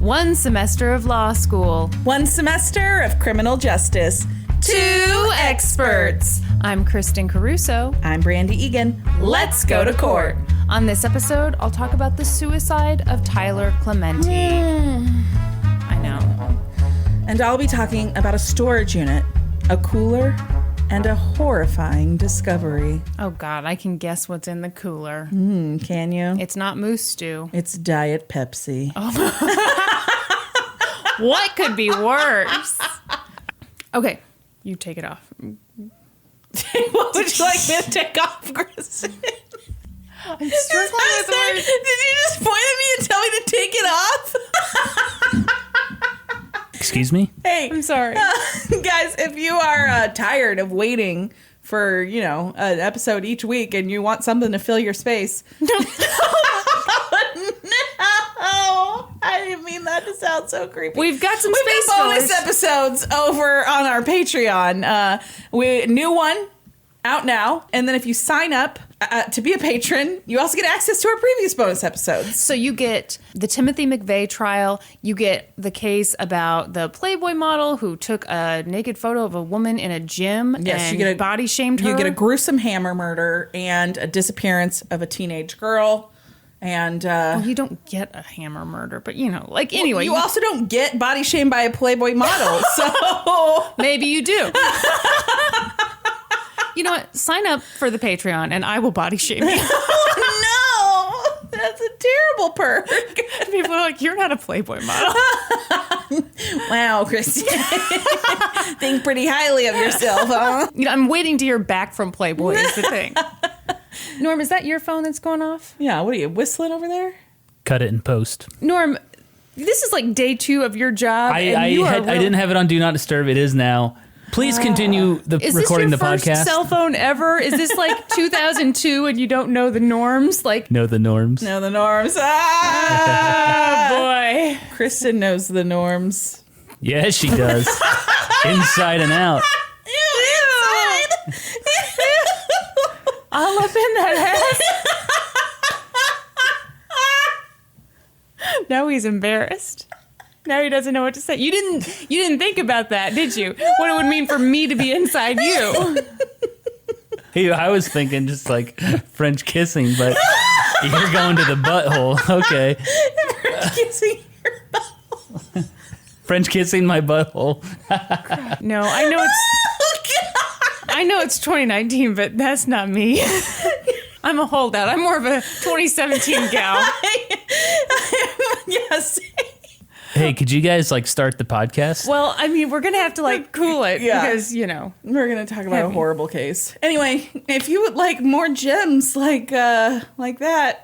1 semester of law school. 1 semester of criminal justice. 2 experts. I'm Kristen Caruso. I'm Brandy Egan. Let's go to court. On this episode, I'll talk about the suicide of Tyler Clementi. I know. And I'll be talking about a storage unit, a cooler, and a horrifying discovery. Oh God, I can guess what's in the cooler. Can you? It's not moose stew. It's Diet Pepsi. What could be worse? Okay, you take it off. What would you like me to take off, Kristen? I'm struggling with words. Did you just point at me and tell me to take it off? Excuse me? Hey, I'm sorry. Guys, if you are tired of waiting for, an episode each week and you want something to fill your space. No, I didn't mean that to sound so creepy. We've got some space We've got bonus fillers. episodes over on our Patreon. New one out now. And then if you sign up to be a patron, you also get access to our previous bonus episodes. So you get the Timothy McVeigh trial. You get the case about the Playboy model who took a naked photo of a woman in a gym and body shamed her. You get a gruesome hammer murder and a disappearance of a teenage girl. And well, you don't get a hammer murder, but anyway. You also don't get body shamed by a Playboy model. So maybe you do. You know what? Sign up for the Patreon and I will body shame you. No, that's a terrible perk. People are like, you're not a Playboy model. Wow, Christy. Think pretty highly of yourself, huh? I'm waiting to hear back from Playboy is the thing. Norm, is that your phone that's going off? Yeah, what are you, whistling over there? Cut it in post. Norm, this is like day 2 of your job. I didn't have it on Do Not Disturb. It is now. Please continue recording the podcast. Is this your first cell phone ever? Is this like 2002 and you don't know the norms? Know the norms. Know the norms. Boy. Kristen knows the norms. Yes, she does. Inside and out. All up in that ass. Now he's embarrassed. Now he doesn't know what to say. You didn't think about that, did you? What it would mean for me to be inside you. Hey, I was thinking just like French kissing, but you're going to the butthole. Okay. French kissing your butthole. French kissing my butthole. No, I know it's 2019, but that's not me. I'm a holdout. I'm more of a 2017 gal. Yes. Hey, could you guys start the podcast? Well, I mean, we're going to have to cool it because, We're going to talk about a horrible case. Anyway, if you would like more gems like that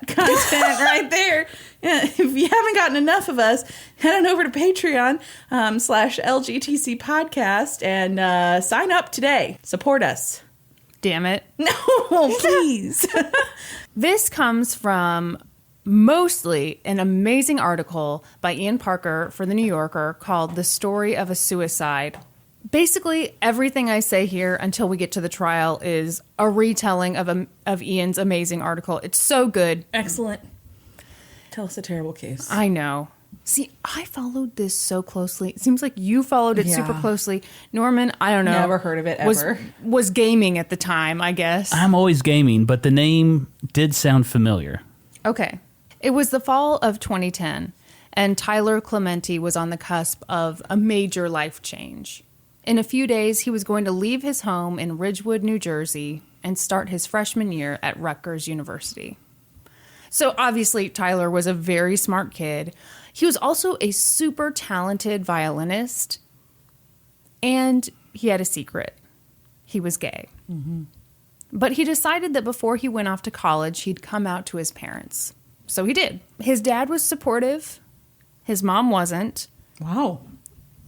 content right there, if you haven't gotten enough of us, head on over to Patreon /LGTC podcast and sign up today. Support us. Damn it. No, please. This comes from mostly an amazing article by Ian Parker for The New Yorker called The Story of a Suicide. Basically, everything I say here until we get to the trial is a retelling of Ian's amazing article. It's so good. Excellent. Tell us a terrible case. I know. See, I followed this so closely. It seems like you followed it super closely. Norman, I don't know. Never heard of it ever. Was gaming at the time, I guess. I'm always gaming, but the name did sound familiar. Okay. It was the fall of 2010, and Tyler Clementi was on the cusp of a major life change. In a few days, he was going to leave his home in Ridgewood, New Jersey, and start his freshman year at Rutgers University. So obviously, Tyler was a very smart kid. He was also a super talented violinist, and he had a secret. He was gay. Mm-hmm. But he decided that before he went off to college, he'd come out to his parents. So he did. His dad was supportive. His mom wasn't. Wow.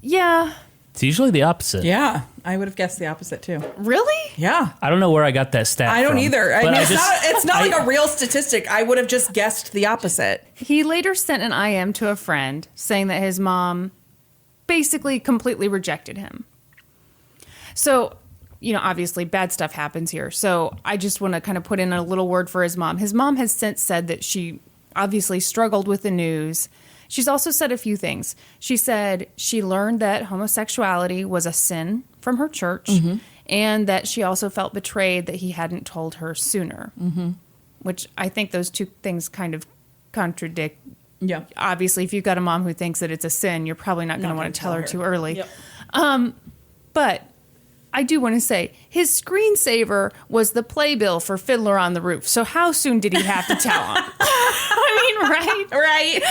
Yeah. It's usually the opposite. Yeah, I would have guessed the opposite too. Really? Yeah. I don't know where I got that stat I don't from, either. I but mean, it's not like a real statistic. I would have just guessed the opposite. He later sent an IM to a friend saying that his mom basically completely rejected him. So, obviously bad stuff happens here. So I just want to kind of put in a little word for his mom. His mom has since said that she obviously struggled with the news. She's also said a few things. She said she learned that homosexuality was a sin from her church, and that she also felt betrayed that he hadn't told her sooner, which I think those two things kind of contradict. Yeah. Obviously, if you've got a mom who thinks that it's a sin, you're probably not going to want to tell her too early. Yep. But I do want to say, his screensaver was the playbill for Fiddler on the Roof. So how soon did he have to tell him? I mean, right? Right.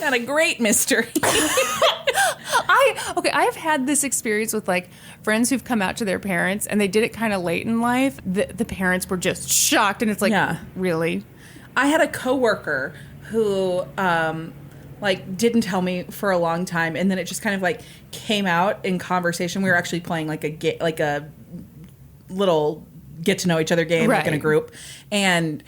Not a great mystery. I've had this experience with like friends who've come out to their parents and they did it kind of late in life. The parents were just shocked, and it's like, really? I had a coworker who didn't tell me for a long time, and then it just kind of like came out in conversation. We were actually playing like a little get to know each other game, like in a group, and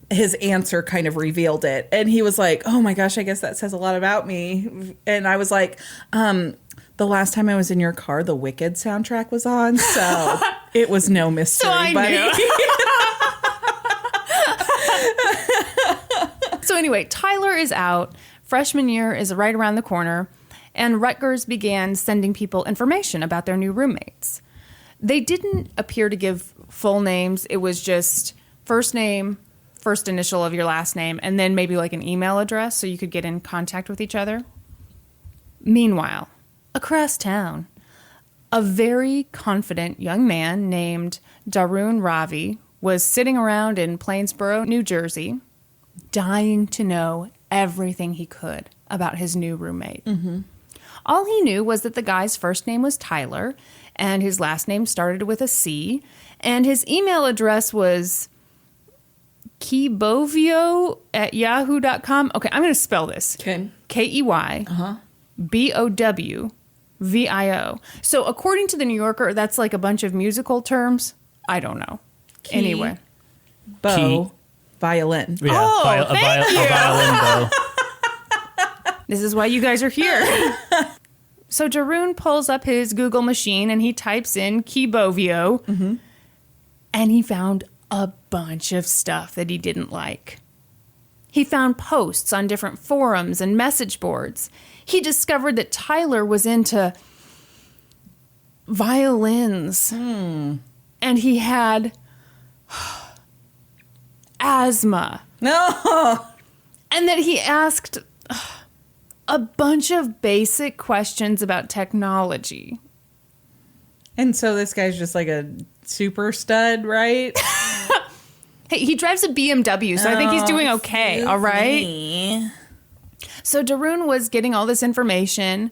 his answer kind of revealed it. And he was like, "Oh my gosh, I guess that says a lot about me." And I was like, the last time I was in your car, the Wicked soundtrack was on, so it was no mystery, so I buddy. Knew. So anyway, Tyler is out. Freshman year is right around the corner, and Rutgers began sending people information about their new roommates. They didn't appear to give full names. It was just first name, first initial of your last name, and then maybe like an email address so you could get in contact with each other. Meanwhile, across town, a very confident young man named Dharun Ravi was sitting around in Plainsboro, New Jersey, dying to know everything he could about his new roommate. All he knew was that the guy's first name was Tyler, and his last name started with a C, and his email address was keybovio@yahoo.com. Okay, I'm going to spell this. Okay. Keybovio. So according to the New Yorker, that's like a bunch of musical terms. I don't know. Anyway. Bow. Violin. Yeah, a violin bow. This is why you guys are here. So Dharun pulls up his Google machine and he types in Keybovio, and he found a bunch of stuff that he didn't like. He found posts on different forums and message boards. He discovered that Tyler was into violins, and he had asthma. No. And that he asked a bunch of basic questions about technology. And so this guy's just like a super stud, right? Hey, he drives a BMW, so I think he's doing okay, all right? Me. So Dharun was getting all this information,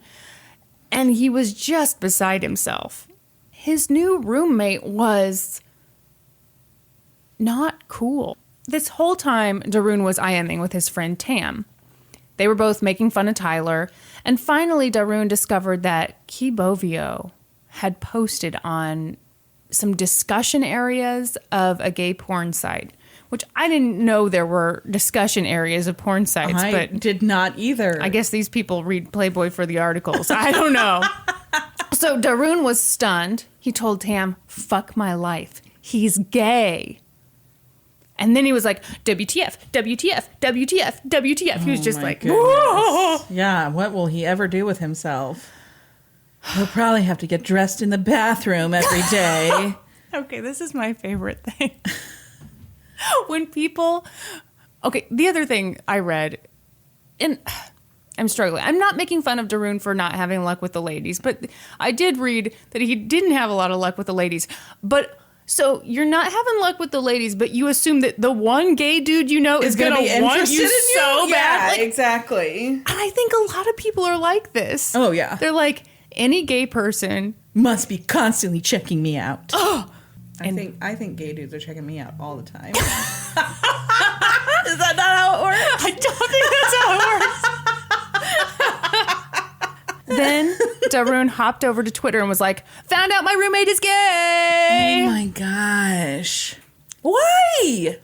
and he was just beside himself. His new roommate was not cool. This whole time, Dharun was IMing with his friend Tam. They were both making fun of Tyler, and finally Dharun discovered that Keybovio had posted on some discussion areas of a gay porn site, which I didn't know there were discussion areas of porn sites. I but did not either. I guess these people read Playboy for the articles. I don't know. So Dharun was stunned. He told Tam, "Fuck my life. He's gay." And then he was like, WTF, WTF, WTF, WTF. He was just like, whoa. Yeah, what will he ever do with himself? He'll probably have to get dressed in the bathroom every day. Okay, this is my favorite thing. When people... Okay, the other thing I read, and I'm struggling. I'm not making fun of Dharun for not having luck with the ladies, but I did read that he didn't have a lot of luck with the ladies. But... So you're not having luck with the ladies, but you assume that the one gay dude you know is going to want you so bad. Yeah, like, exactly. And I think a lot of people are like this. Oh, yeah. They're like, any gay person must be constantly checking me out. Oh, I think gay dudes are checking me out all the time. Is that not how it works? I don't think that's how it works. Then Dharun hopped over to Twitter and was like, "Found out my roommate is gay." Oh my gosh. Why?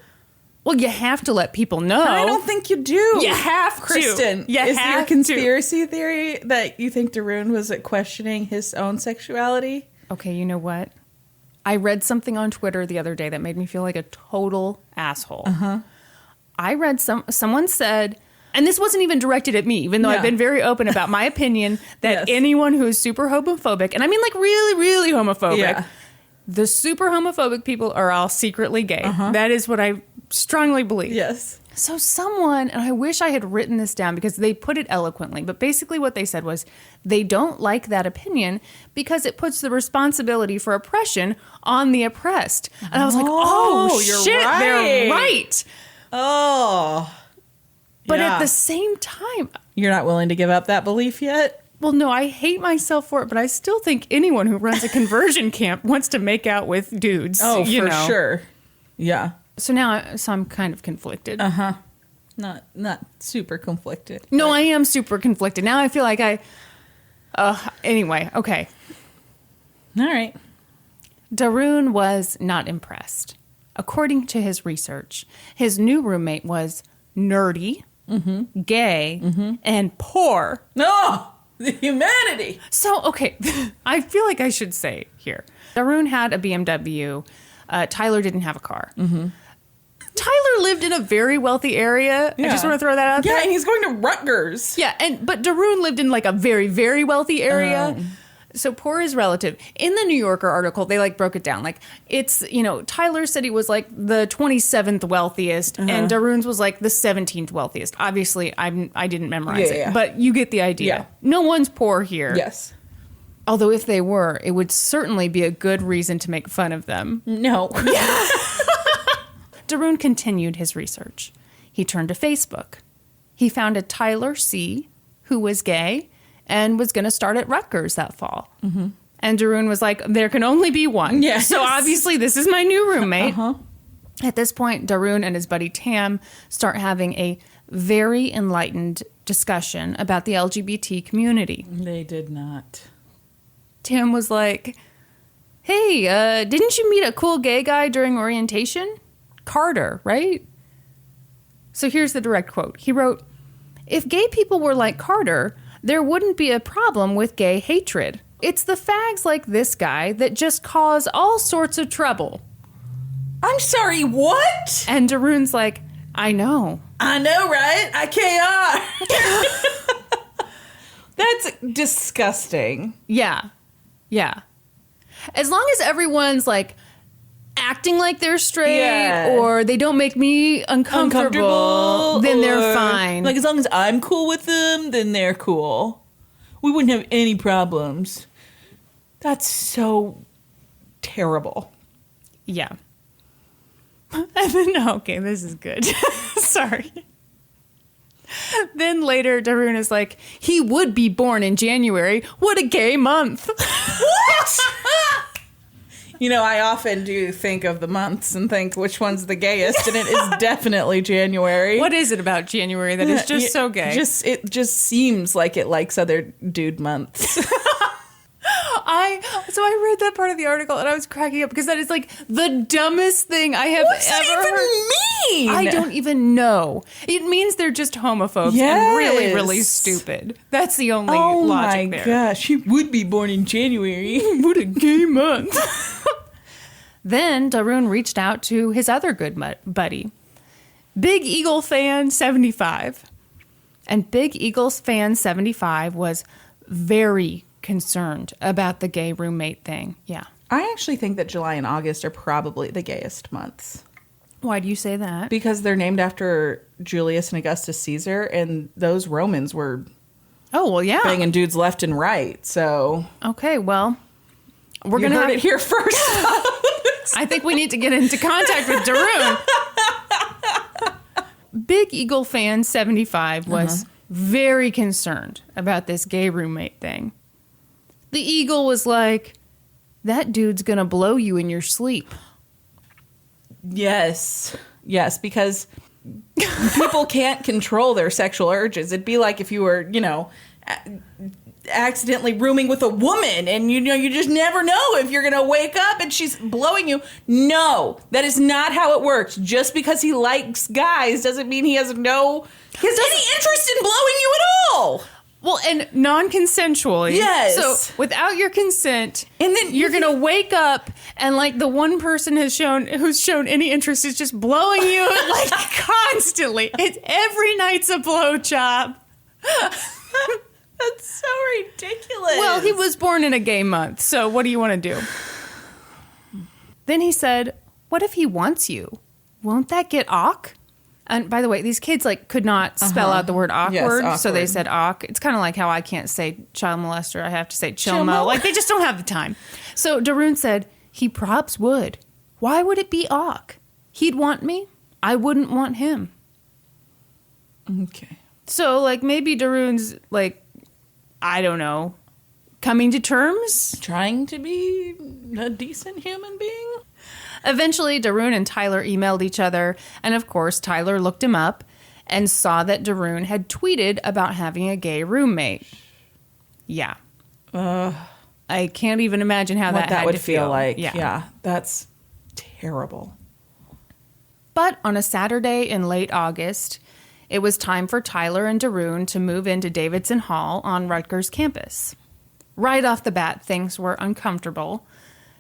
Well, you have to let people know. I don't think you do. You have to. Kristen, is your conspiracy theory that you think Dharun was questioning his own sexuality? Okay, you know what? I read something on Twitter the other day that made me feel like a total asshole. I read someone said, And this wasn't even directed at me, even though I've been very open about my opinion that anyone who is super homophobic, and I mean like really, really homophobic, the super homophobic people are all secretly gay. That is what I strongly believe. Yes. So someone, and I wish I had written this down because they put it eloquently, but basically what they said was they don't like that opinion because it puts the responsibility for oppression on the oppressed. And I was like, oh shit, right. they're right. Oh. But at the same time, you're not willing to give up that belief yet? well, no, I hate myself for it, but I still think anyone who runs a conversion camp wants to make out with dudes. Oh, for sure. Yeah. So now, I'm kind of conflicted. Not super conflicted. No, I am super conflicted. Now I feel like anyway, okay. All right. Dharun was not impressed. According to his research, his new roommate was nerdy, gay, and poor. No, the humanity. So, okay, I feel like I should say here. Dharun had a BMW. Tyler didn't have a car. Tyler lived in a very wealthy area. I just want to throw that out there. Yeah, and he's going to Rutgers. Yeah, but Dharun lived in like a very, very wealthy area. So poor is relative. In the New Yorker article, they like broke it down. Like it's, Tyler said he was like the 27th wealthiest and Dharun's was like the 17th wealthiest. Obviously, I didn't memorize it, but you get the idea. Yeah. No one's poor here. Yes. Although if they were, it would certainly be a good reason to make fun of them. No. Dharun continued his research. He turned to Facebook. He found a Tyler C., who was gay, and was going to start at Rutgers that fall. And Dharun was like, there can only be one. Yes. So obviously this is my new roommate. At this point, Dharun and his buddy Tam start having a very enlightened discussion about the LGBT community. They did not. Tam was like, hey, didn't you meet a cool gay guy during orientation? Carter, right? So here's the direct quote. He wrote, if gay people were like Carter, there wouldn't be a problem with gay hatred. It's the fags like this guy that just cause all sorts of trouble. I'm sorry, what? And Dharun's like, I know. I know, right? IKR. That's disgusting. Yeah. As long as everyone's like acting like they're straight or they don't make me uncomfortable then they're fine. Like, as long as I'm cool with them, then they're cool. We wouldn't have any problems. That's so terrible. Yeah. And then, okay, this is good. Sorry. Then later, Dharun is like, he would be born in January. What a gay month. What? I often do think of the months and think which one's the gayest, and it is definitely January. What is it about January that is just so gay? It just seems like it likes other dude months. So I read that part of the article and I was cracking up because that is like the dumbest thing I have What's ever that even heard. mean? I don't even know. It means they're just homophobes and really, really stupid. That's the only logic there. Oh my gosh, she would be born in January. What a gay month. Then Dharun reached out to his other good buddy, Big Eagle Fan 75. And Big Eagles Fan 75 was very concerned about the gay roommate thing. Yeah. I actually think that July and August are probably the gayest months. Why do you say that? Because they're named after Julius and Augustus Caesar, and those Romans were banging dudes left and right. So okay, well, we're going to heard it here first. I think we need to get into contact with Dharun. Big Eagle Fan 75 was very concerned about this gay roommate thing. The Eagle was like, that dude's going to blow you in your sleep. Yes, because people can't control their sexual urges. It'd be like if you were, accidentally rooming with a woman and you just never know if you're gonna wake up and she's blowing you. No, that is not how it works. Just because he likes guys doesn't mean he has any interest in blowing you at all. Well, and non-consensually. Yes. So without your consent, And then you're gonna wake up and like the one person who's shown any interest is just blowing you like constantly. It's every night's a blowjob. That's so ridiculous. Well, he was born in a gay month, so what do you want to do? Then he said, "What if he wants you? Won't that get awk?" And by the way, these kids like could not spell out the word awkward, Yes, so they awkward. said awk. It's kind of like how I can't say child molester. I have to say chilmo. Chilmo? Like they just don't have the time. So Dharun said, "He props would. Why would it be awk? He'd want me. I wouldn't want him." Okay. So like maybe Darun's like, I don't know, coming to terms. Trying to be a decent human being? Eventually, Dharun and Tyler emailed each other, and of course, Tyler looked him up and saw that Dharun had tweeted about having a gay roommate. Yeah. I can't even imagine how What that had would to feel like. Yeah. Yeah. That's terrible. But on a Saturday in late August, it was time for Tyler and Dharun to move into Davidson Hall on Rutgers campus. Right off the bat, things were uncomfortable.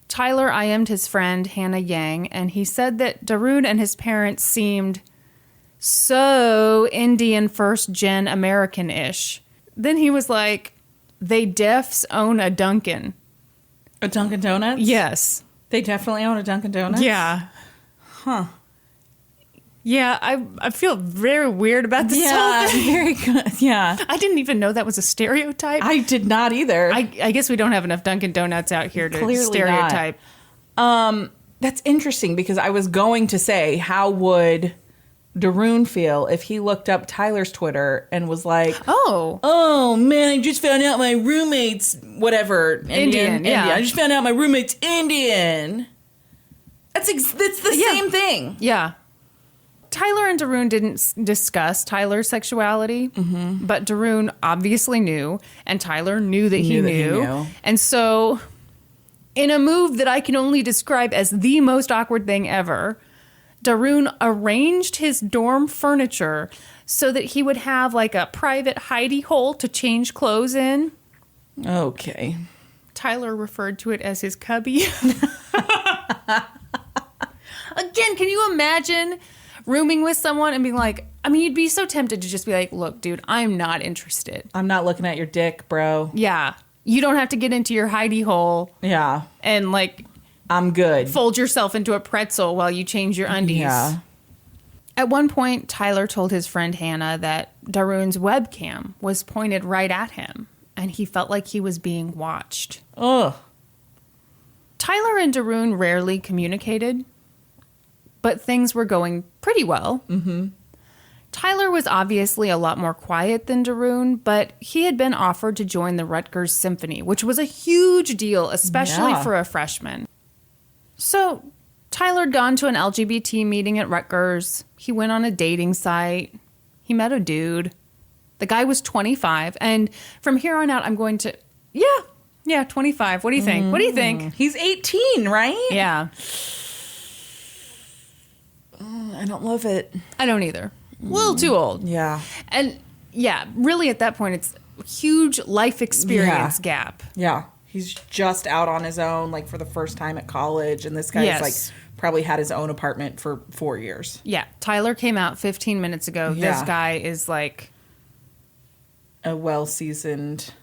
Tyler IM'd his friend Hannah Yang, and he said that Dharun and his parents seemed so Indian first-gen American-ish. Then he was like, they defs own a Dunkin'. A Dunkin' Donuts? Yes. They definitely own a Dunkin' Donuts? Yeah. Huh. Yeah, I feel very weird about this whole Yeah, thing. very good. Yeah. I didn't even know that was a stereotype. I did not either. I guess we don't have enough Dunkin' Donuts out here to Clearly stereotype. That's interesting because I was going to say, how would Dharun feel if he looked up Tyler's Twitter and was like, oh man, I just found out my roommate's whatever. Indian, yeah. I just found out my roommate's Indian. That's the same thing. Yeah. Tyler and Dharun didn't discuss Tyler's sexuality, but Dharun obviously knew, and Tyler knew that he knew. And so, in a move that I can only describe as the most awkward thing ever, Dharun arranged his dorm furniture so that he would have like a private hidey hole to change clothes in. Okay. Tyler referred to it as his cubby. Again, can you imagine rooming with someone and being like, I mean, you'd be so tempted to just be like, look, dude, I'm not interested. I'm not looking at your dick, bro. Yeah. You don't have to get into your hidey hole. Yeah. And like, I'm good. Fold yourself into a pretzel while you change your undies. Yeah. At one point, Tyler told his friend Hannah that Dharun's webcam was pointed right at him, and he felt like he was being watched. Ugh. Tyler and Dharun rarely communicated, but things were going pretty well. Mm-hmm. Tyler was obviously a lot more quiet than Dharun, but he had been offered to join the Rutgers Symphony, which was a huge deal, especially for a freshman. So Tyler'd gone to an LGBT meeting at Rutgers. He went on a dating site. He met a dude. The guy was 25, and from here on out, I'm going to, 25. What do you think? What do you think? He's 18, right? Yeah. I don't love it. I don't either. A little too old. Yeah. And yeah, really at that point, it's a huge life experience gap. Yeah. He's just out on his own, like for the first time at college. And this guy's like probably had his own apartment for 4 years. Yeah. Tyler came out 15 minutes ago. Yeah. This guy is like a well-seasoned.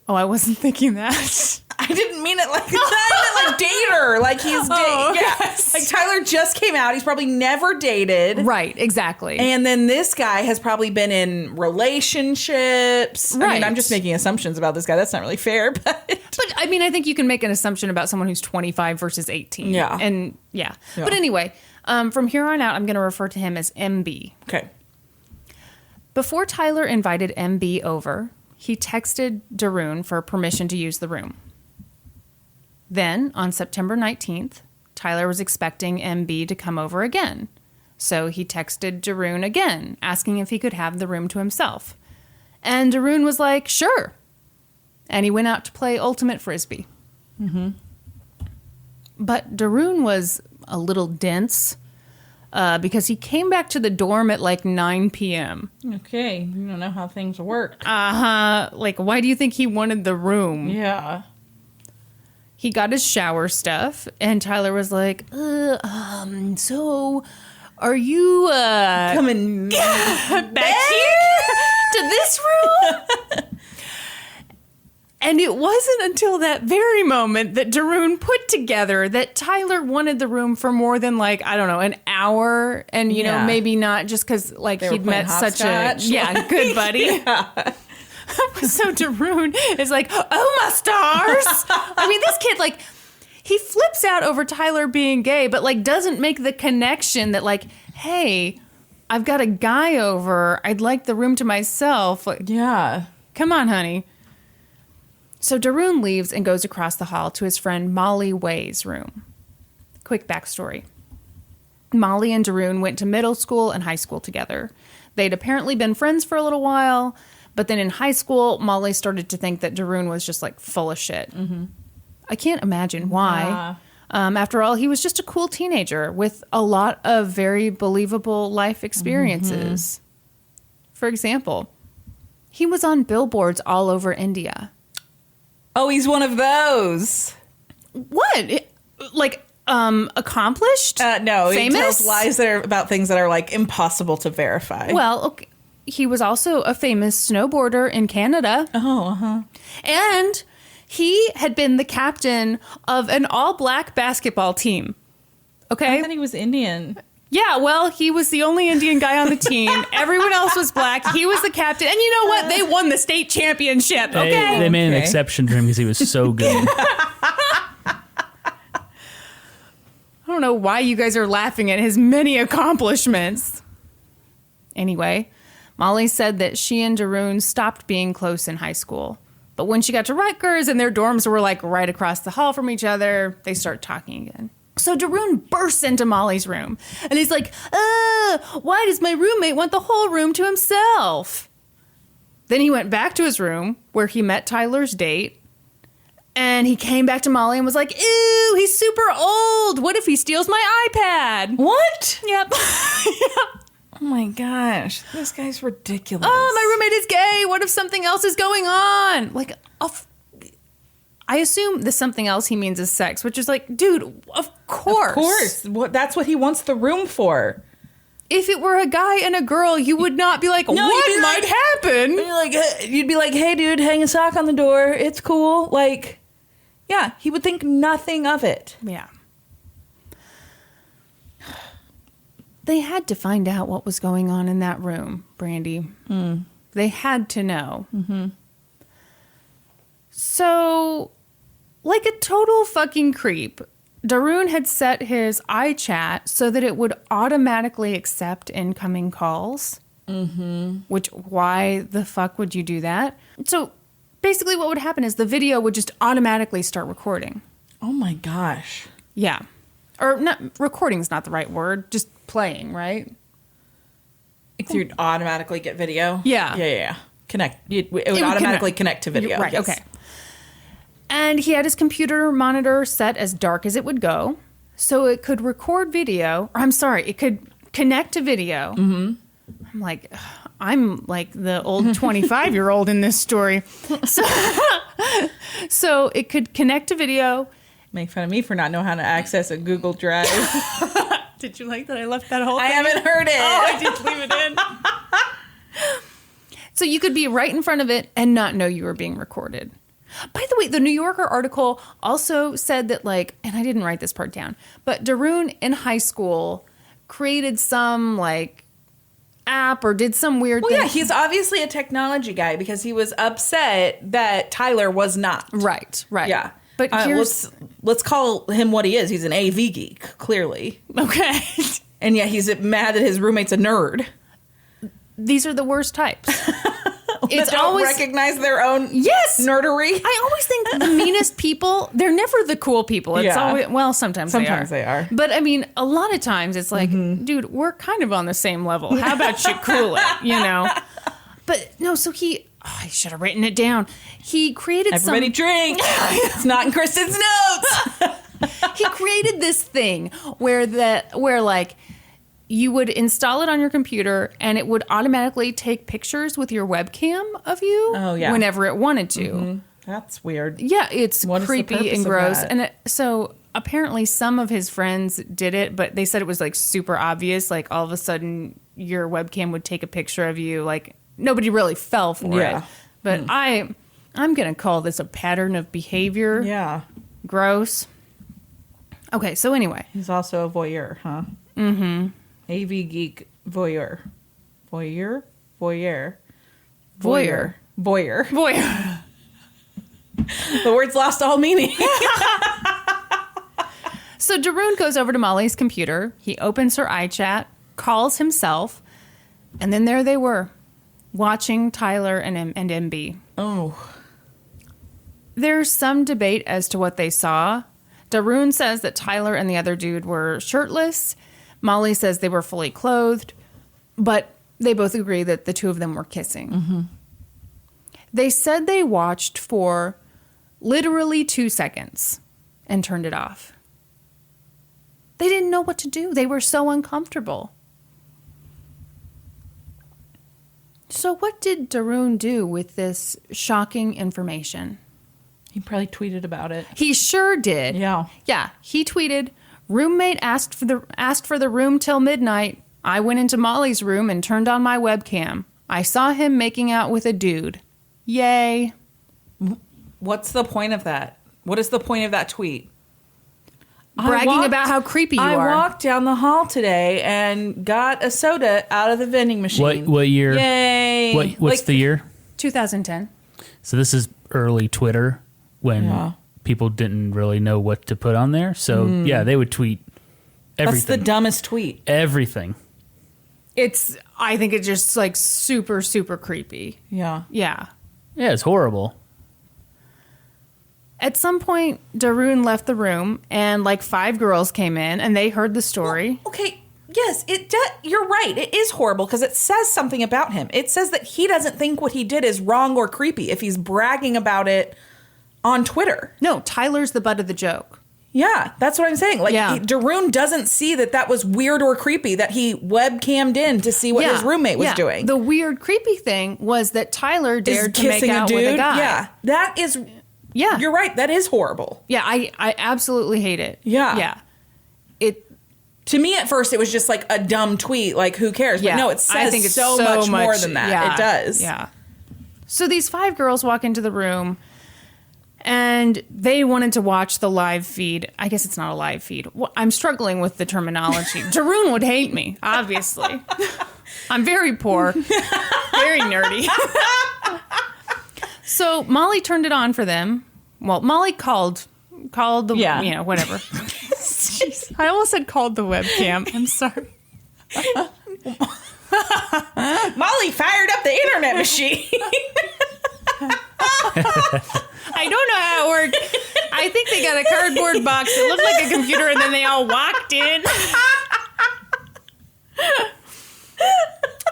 Oh, I wasn't thinking that. I didn't mean it like that. I meant like dater. Like he's yes. Like Tyler just came out. He's probably never dated. Right, exactly. And then this guy has probably been in relationships. Right. I mean, I'm just making assumptions about this guy. That's not really fair, but I mean, I think you can make an assumption about someone who's 25 versus 18. Yeah. And yeah. But anyway, from here on out, I'm going to refer to him as MB. Okay. Before Tyler invited MB over, he texted Dharun for permission to use the room. Then, on September 19th, Tyler was expecting MB to come over again. So he texted Dharun again, asking if he could have the room to himself. And Dharun was like, sure. And he went out to play Ultimate Frisbee. Mm-hmm. But Dharun was a little dense. because he came back to the dorm at like 9 p.m. Okay, you don't know how things work. Like, why do you think he wanted the room? Yeah. He got his shower stuff, and Tyler was like, so are you Coming back here to this room? And it wasn't until that very moment that Dharun put together that Tyler wanted the room for more than like, I don't know, an hour. And, you know, maybe not just because like he'd met such a good buddy. Yeah. So Dharun is like, oh, my stars. I mean, this kid, like, he flips out over Tyler being gay, but like doesn't make the connection that like, hey, I've got a guy over. I'd like the room to myself. Like, Yeah. come on, honey. So Dharun leaves and goes across the hall to his friend Molly Wei's room. Quick backstory. Molly and Dharun went to middle school and high school together. They'd apparently been friends for a little while, but then in high school, Molly started to think that Dharun was just like full of shit. Mm-hmm. I can't imagine why. After all, he was just a cool teenager with a lot of very believable life experiences. Mm-hmm. For example, he was on billboards all over India. Oh, he's one of those. What? Like, accomplished? No, famous? He tells lies that are about things that are like impossible to verify. Well, okay. He was also a famous snowboarder in Canada. Oh, uh-huh. And he had been the captain of an all-black basketball team. Okay? I thought he was Indian. Yeah, well, he was the only Indian guy on the team. Everyone else was black. He was the captain. And you know what? They won the state championship, okay? They made an exception for him because he was so good. I don't know why you guys are laughing at his many accomplishments. Anyway, Molly said that she and Dharun stopped being close in high school. But when she got to Rutgers and their dorms were like right across the hall from each other, they started talking again. So Dharun bursts into Molly's room and he's like, why does my roommate want the whole room to himself? Then he went back to his room where he met Tyler's date. And he came back to Molly and was like, ew, he's super old. What if he steals my iPad? What? Yep. Oh my gosh. This guy's ridiculous. Oh, my roommate is gay. What if something else is going on? Like, I assume the something else he means is sex, which is like, dude, of course. Of course. That's what he wants the room for. If it were a guy and a girl, you would not be like, what might happen? You'd be like, hey, dude, hang a sock on the door. It's cool. Like, yeah, he would think nothing of it. Yeah. They had to find out what was going on in that room, Brandy. They had to know. Mm-hmm. So, like a total fucking creep, Dharun had set his iChat so that it would automatically accept incoming calls. Mm-hmm. Which, why the fuck would you do that? So, basically what would happen is the video would just automatically start recording. Oh my gosh. Yeah. Or, not, recording's not the right word, just playing, right? You'd automatically get video? Yeah. Yeah. Connect. It would automatically connect to video. Right, yes. Okay. And he had his computer monitor set as dark as it would go, so it could record video. Or, I'm sorry, it could connect to video. Mm-hmm. I'm like the old 25-year-old in this story. So it could connect to video. Make fun of me for not knowing how to access a Google Drive. Did you like that I left that whole thing? I haven't heard it. Oh, I did leave it in. So you could be right in front of it and not know you were being recorded. By the way, the New Yorker article also said that, like, and I didn't write this part down, but Dharun in high school created some, like, app or did some weird thing. Yeah, he's obviously a technology guy because he was upset that Tyler was not. Right. Yeah. But let's call him what he is. He's an AV geek, clearly. Okay. And yet he's mad that his roommate's a nerd. These are the worst types. It's always recognize their own nerdery. I always think the meanest people, they're never the cool people. It's always, well, sometimes they are. But I mean, a lot of times it's like, dude, we're kind of on the same level. How about you cool it, you know? But no, so I should have written it down. He created Everybody drink. It's not in Kristen's notes. He created this thing where like you would install it on your computer and it would automatically take pictures with your webcam of you whenever it wanted to. Mm-hmm. That's weird. Yeah, it's creepy and gross. And so apparently some of his friends did it, but they said it was like super obvious. Like all of a sudden your webcam would take a picture of you. Like nobody really fell for it. But I'm going to call this a pattern of behavior. Yeah. Gross. Okay, so anyway. He's also a voyeur, huh? Mm-hmm. AV geek voyeur. Voyeur? Voyeur. Voyeur. Voyeur. Voyeur. The word's lost all meaning. So Dharun goes over to Molly's computer. He opens her iChat, calls himself, and then there they were, watching Tyler and MB. Oh. There's some debate as to what they saw. Dharun says that Tyler and the other dude were shirtless. Molly says they were fully clothed, but they both agree that the two of them were kissing. Mm-hmm. They said they watched for literally 2 seconds and turned it off. They didn't know what to do. They were so uncomfortable. So what did Dharun do with this shocking information? He probably tweeted about it. He sure did. Yeah. Yeah. He tweeted, "Roommate asked for the room till midnight. I went into Molly's room and turned on my webcam. I saw him making out with a dude. Yay." What's the point of that? What is the point of that tweet? Bragging about how creepy you are. I walked down the hall today and got a soda out of the vending machine. What year? Yay. What's the year? 2010. So this is early Twitter when people didn't really know what to put on there. So yeah, they would tweet everything. That's the dumbest tweet. Everything. I think it's just like super, super creepy. Yeah. Yeah. Yeah, it's horrible. At some point, Dharun left the room and like 5 girls came in and they heard the story. Well, okay. Yes, you're right. It is horrible because it says something about him. It says that he doesn't think what he did is wrong or creepy if he's bragging about it on Twitter. No, Tyler's the butt of the joke. Yeah, that's what I'm saying. Like, Dharun doesn't see that that was weird or creepy, that he webcammed in to see what his roommate was doing. The weird, creepy thing was that Tyler dared to make out with a guy. Yeah, that is... Yeah. You're right. That is horrible. Yeah, I absolutely hate it. Yeah. Yeah. To me, at first, it was just like a dumb tweet. Like, who cares? But no, it says I think it's so much more than that. Yeah, it does. Yeah. So these 5 girls walk into the room and they wanted to watch the live feed. I guess it's not a live feed. I'm struggling with the terminology. Dharun would hate me, obviously. I'm very poor, very nerdy. So Molly turned it on for them. Well, Molly called the, whatever. I almost said called the webcam. I'm sorry. Molly fired up the internet machine. I don't know how it worked. I think they got a cardboard box that looked like a computer and then they all walked in.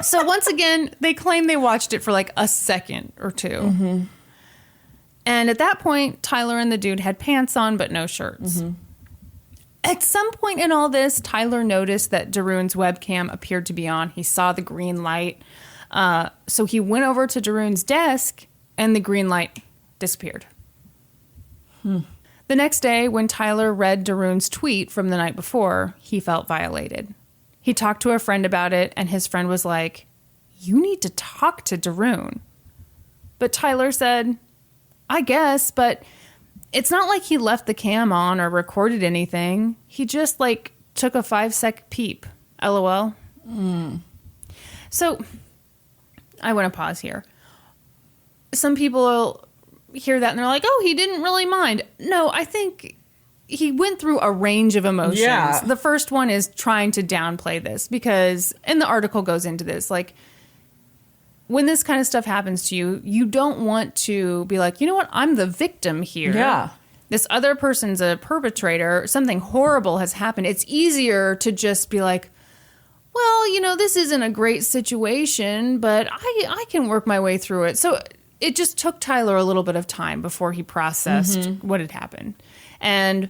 So once again, they claim they watched it for like a second or two. Mm-hmm. And at that point, Tyler and the dude had pants on, but no shirts. Mm-hmm. At some point in all this, Tyler noticed that Dharun's webcam appeared to be on. He saw the green light. So he went over to Dharun's desk and the green light disappeared. The next day, when Tyler read Dharun's tweet from the night before, he felt violated. He talked to a friend about it, and his friend was like, "You need to talk to Dharun." But Tyler said, "I guess, but it's not like he left the cam on or recorded anything. He just, like, took a 5-second peep. LOL." So, I want to pause here. Some people will hear that and they're like, "Oh, he didn't really mind." No, I think he went through a range of emotions. Yeah. The first one is trying to downplay this because, and the article goes into this, like, when this kind of stuff happens to you, you don't want to be like, you know what, I'm the victim here. Yeah. This other person's a perpetrator. Something horrible has happened. It's easier to just be like, well, you know, this isn't a great situation, but I can work my way through it. So it just took Tyler a little bit of time before he processed what had happened. And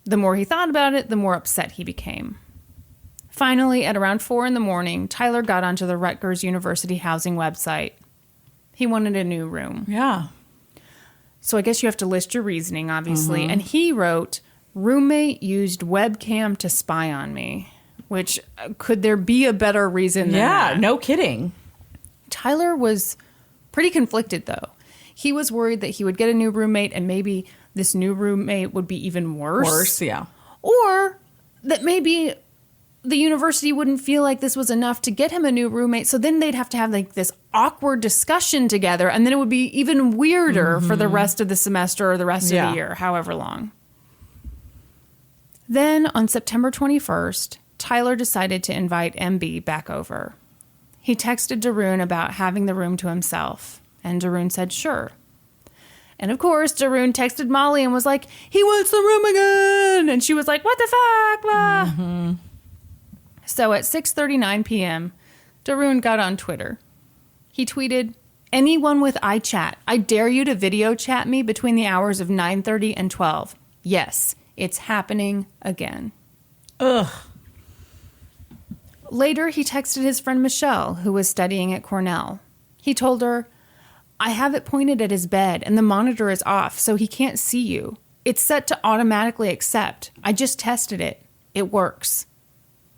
the more he thought about it, the more upset he became. Finally, at around 4 a.m, Tyler got onto the Rutgers University housing website. He wanted a new room. Yeah. So I guess you have to list your reasoning, obviously. And he wrote, roommate used webcam to spy on me. Which, could there be a better reason than that? Yeah, no kidding. Tyler was pretty conflicted, though. He was worried that he would get a new roommate and maybe this new roommate would be even worse. Worse, yeah. Or that maybe the university wouldn't feel like this was enough to get him a new roommate. So then they'd have to have like this awkward discussion together. And then it would be even weirder for the rest of the semester or the rest of the year, however long. Then on September 21st, Tyler decided to invite MB back over. He texted Dharun about having the room to himself. And Dharun said, sure. And of course, Dharun texted Molly and was like, he wants the room again. And she was like, what the fuck? Blah. So at 6:39 p.m., Dharun got on Twitter. He tweeted, anyone with iChat, I dare you to video chat me between the hours of 9:30 and 12. Yes, it's happening again. Ugh. Later, he texted his friend Michelle, who was studying at Cornell. He told her, I have it pointed at his bed and the monitor is off, so he can't see you. It's set to automatically accept. I just tested it. It works.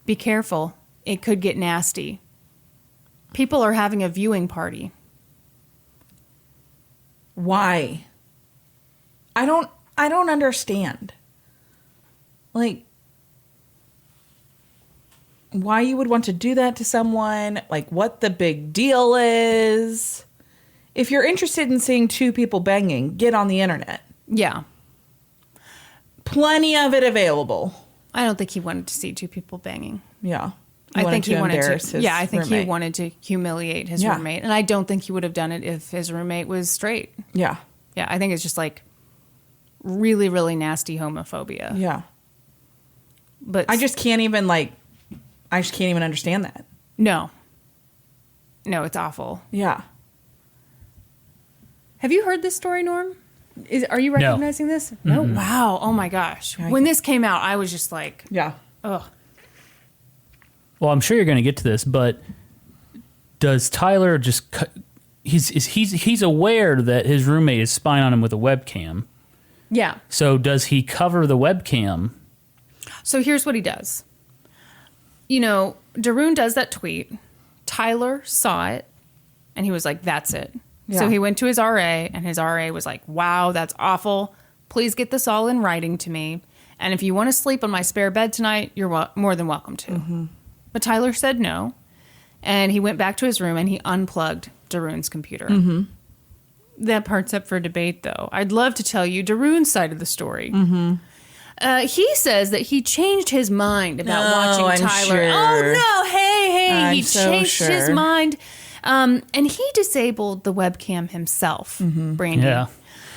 Be careful. It could get nasty. People are having a viewing party. Why? I don't understand. Like, why you would want to do that to someone, like what the big deal is. If you're interested in seeing two people banging, get on the internet. Yeah. Plenty of it available. I don't think he wanted to see two people banging. Yeah. I think he wanted to. Yeah, I think roommate. he wanted to humiliate his roommate. And I don't think he would have done it if his roommate was straight. Yeah. Yeah, I think it's just like really, really nasty homophobia. Yeah. But I just can't even understand that. No. No, it's awful. Yeah. Have you heard this story, Norm? Are you recognizing this? No. Wow. Oh my gosh. When this came out, I was just like, Yeah. ugh. Well, I'm sure you're going to get to this, but does Tyler just he's aware that his roommate is spying on him with a webcam. Yeah. So does he cover the webcam? So here's what he does. You know, Dharun does that tweet. Tyler saw it, and he was like, that's it. Yeah. So he went to his RA, and his RA was like, wow, that's awful. Please get this all in writing to me. And if you want to sleep on my spare bed tonight, you're more than welcome to. But Tyler said no. And he went back to his room, and he unplugged Dharun's computer. That part's up for debate, though. I'd love to tell you Dharun's side of the story. He says that he changed his mind about watching Tyler. Sure. Oh, no. Hey. He so changed his sure. mind. And he disabled the webcam himself, Brandy. Yeah.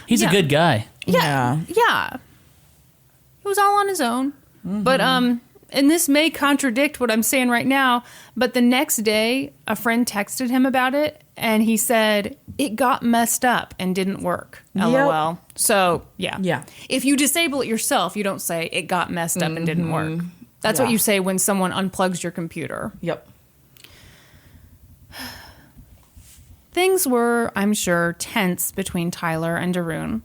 He's a good guy. Yeah. He was all on his own. But, and this may contradict what I'm saying right now, but the next day, a friend texted him about it, and he said, it got messed up and didn't work. LOL. Yep. So, yeah. Yeah. If you disable it yourself, you don't say, it got messed up and didn't work. That's what you say when someone unplugs your computer. Yep. Things were, I'm sure, tense between Tyler and Dharun,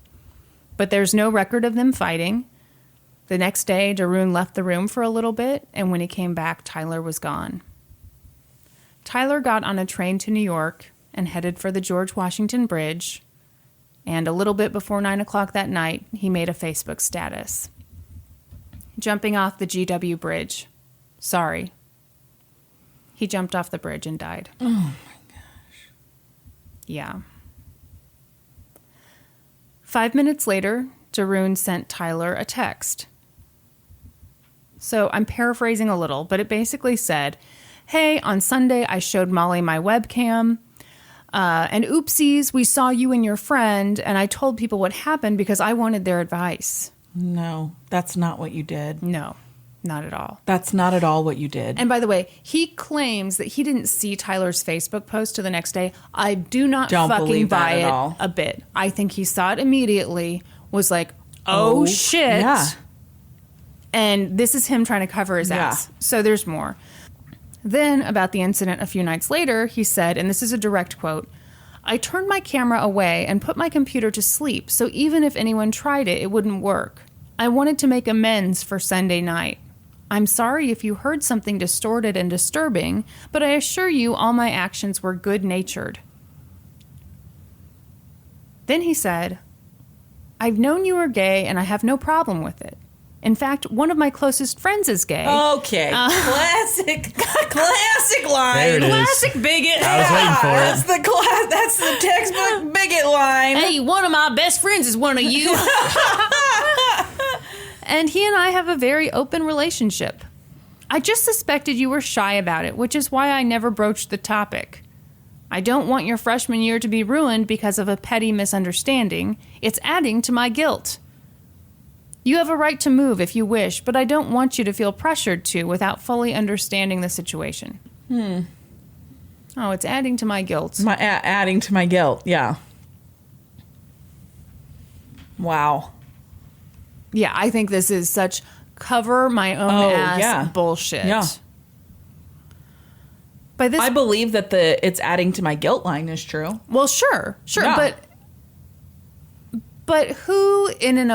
but there's no record of them fighting. The next day, Dharun left the room for a little bit, and when he came back, Tyler was gone. Tyler got on a train to New York and headed for the George Washington Bridge, and a little bit before 9 o'clock that night, he made a Facebook status. Jumping off the GW Bridge. Sorry. He jumped off the bridge and died. Oh, my gosh. Yeah. 5 minutes later, Dharun sent Tyler a text. So I'm paraphrasing a little, but it basically said, hey, on Sunday I showed Molly my webcam, and oopsies, we saw you and your friend, and I told people what happened because I wanted their advice. No, that's not what you did. No, not at all. That's not at all what you did. And by the way, he claims that he didn't see Tyler's Facebook post to the next day. I do not Don't fucking believe that buy at it all. a bit. I think he saw it immediately, was like, oh shit. Yeah. And this is him trying to cover his ass. So there's more. Then, about the incident a few nights later, he said, and this is a direct quote, "I turned my camera away and put my computer to sleep, so even if anyone tried it, it wouldn't work. I wanted to make amends for Sunday night. I'm sorry if you heard something distorted and disturbing, but I assure you all my actions were good-natured." Then he said, "I've known you were gay and I have no problem with it. In fact, one of my closest friends is gay." Okay. Classic line. There it is. Classic bigot. I was waiting for it. That's the textbook bigot line. Hey, one of my best friends is one of you. And he and I have a very open relationship. I just suspected you were shy about it, which is why I never broached the topic. I don't want your freshman year to be ruined because of a petty misunderstanding. It's adding to my guilt. You have a right to move if you wish, but I don't want you to feel pressured to without fully understanding the situation. Oh, it's adding to my guilt. Adding to my guilt, yeah. Wow. Yeah, I think this is such cover my own ass bullshit. Yeah. By this, I believe that the "it's adding to my guilt" line is true. well, sure, Yeah. but who in an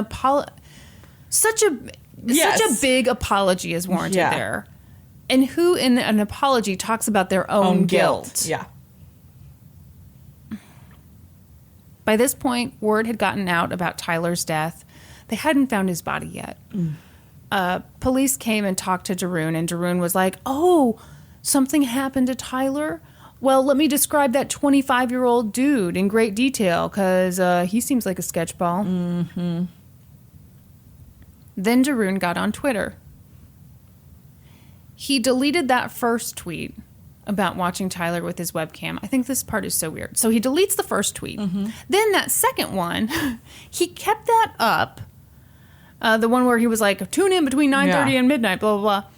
such a big apology is warranted there, and who in an apology talks about their own guilt? Yeah. By this point, word had gotten out about Tyler's death. They hadn't found his body yet. Police came and talked to Dharun, and Dharun was like, "Oh, something happened to Tyler? Well, let me describe that 25-year-old dude in great detail, because he seems like a sketchball." Mm-hmm. Then Dharun got on Twitter. He deleted that first tweet about watching Tyler with his webcam. I think this part is so weird. So he deletes the first tweet. Mm-hmm. Then that second one, he kept that up. The one where he was like, "Tune in between 9:30 and midnight, blah, blah, blah."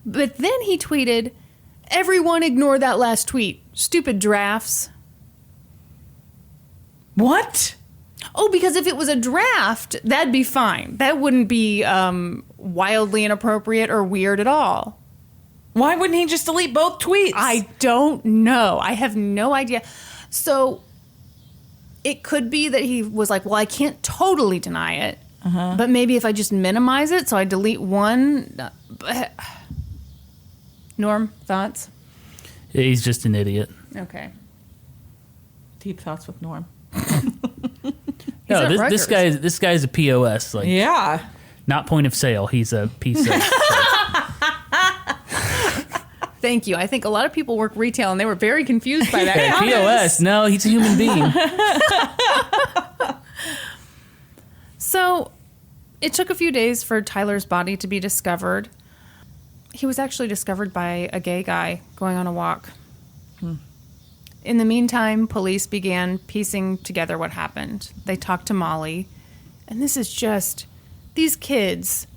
But then he tweeted, "Everyone ignore that last tweet. Stupid drafts." What? Oh, because if it was a draft, that'd be fine. That wouldn't be wildly inappropriate or weird at all. Why wouldn't he just delete both tweets? I don't know. I have no idea. So it could be that he was like, "Well, I can't totally deny it, but maybe if I just minimize it, so I delete one." Norm, thoughts? Yeah, he's just an idiot. Okay. Deep thoughts with Norm. No, at this guy's a POS. Like, Yeah. not point of sale. He's a piece of. Thank you. I think a lot of people work retail, and they were very confused by that. Yeah, POS. No, he's a human being. So it took a few days for Tyler's body to be discovered. He was actually discovered by a gay guy going on a walk. In the meantime, police began piecing together what happened. They talked to Molly, and this is just, these kids.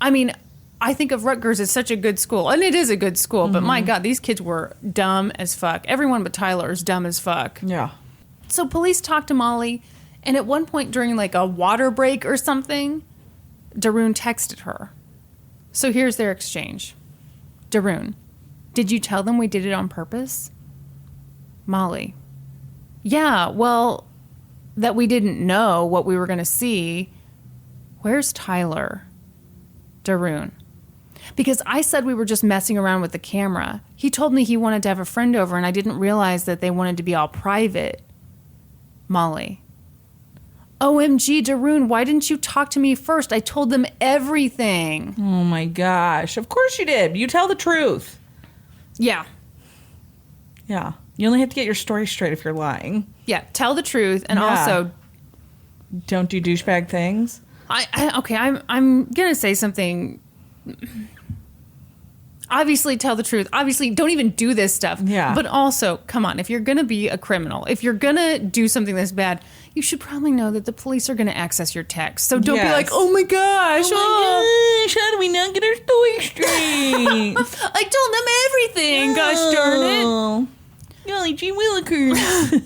I mean, I think of Rutgers as such a good school, and it is a good school, but my God, these kids were dumb as fuck. Everyone but Tyler is dumb as fuck. Yeah. So police talked to Molly, and at one point during like a water break or something, Dharun texted her. So here's their exchange. Dharun: "Did you tell them we did it on purpose?" Molly: "Yeah, well, that we didn't know what we were going to see. Where's Tyler?" Dharun: "Because I said we were just messing around with the camera. He told me he wanted to have a friend over, and I didn't realize that they wanted to be all private." Molly: "OMG, Dharun, why didn't you talk to me first? I told them everything." Oh my gosh. Of course you did. You tell the truth. Yeah. Yeah. You only have to get your story straight if you're lying. Yeah, tell the truth, and also don't do douchebag things. I'm gonna say something. Obviously, tell the truth. Obviously, don't even do this stuff. Yeah. But also, come on, if you're gonna be a criminal, if you're gonna do something this bad, you should probably know that the police are gonna access your text. So don't be like, "Oh my gosh, how do we not get our story straight?" I told them everything. Gosh darn it. Golly gee willikers.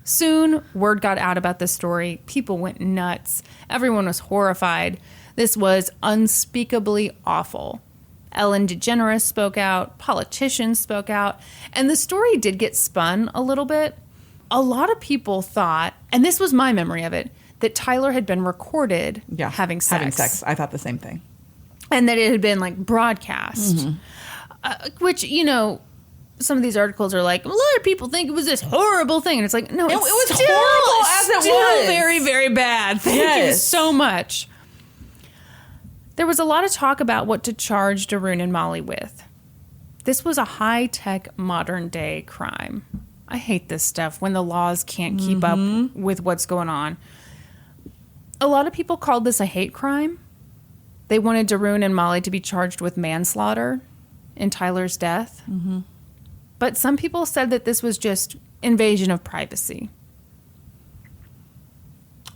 Soon, word got out about this story. People went nuts. Everyone was horrified. This was unspeakably awful. Ellen DeGeneres spoke out. Politicians spoke out. And the story did get spun a little bit. A lot of people thought, and this was my memory of it, that Tyler had been recorded having sex. Having sex. I thought the same thing. And that it had been, like, broadcast. Which, you know, some of these articles are like, a lot of people think it was this horrible thing. And it's like, no, it was horrible as it was. Very, very bad. Thank you so much. There was a lot of talk about what to charge Dharun and Molly with. This was a high-tech, modern-day crime. I hate this stuff when the laws can't keep up with what's going on. A lot of people called this a hate crime. They wanted Dharun and Molly to be charged with manslaughter in Tyler's death. But some people said that this was just invasion of privacy.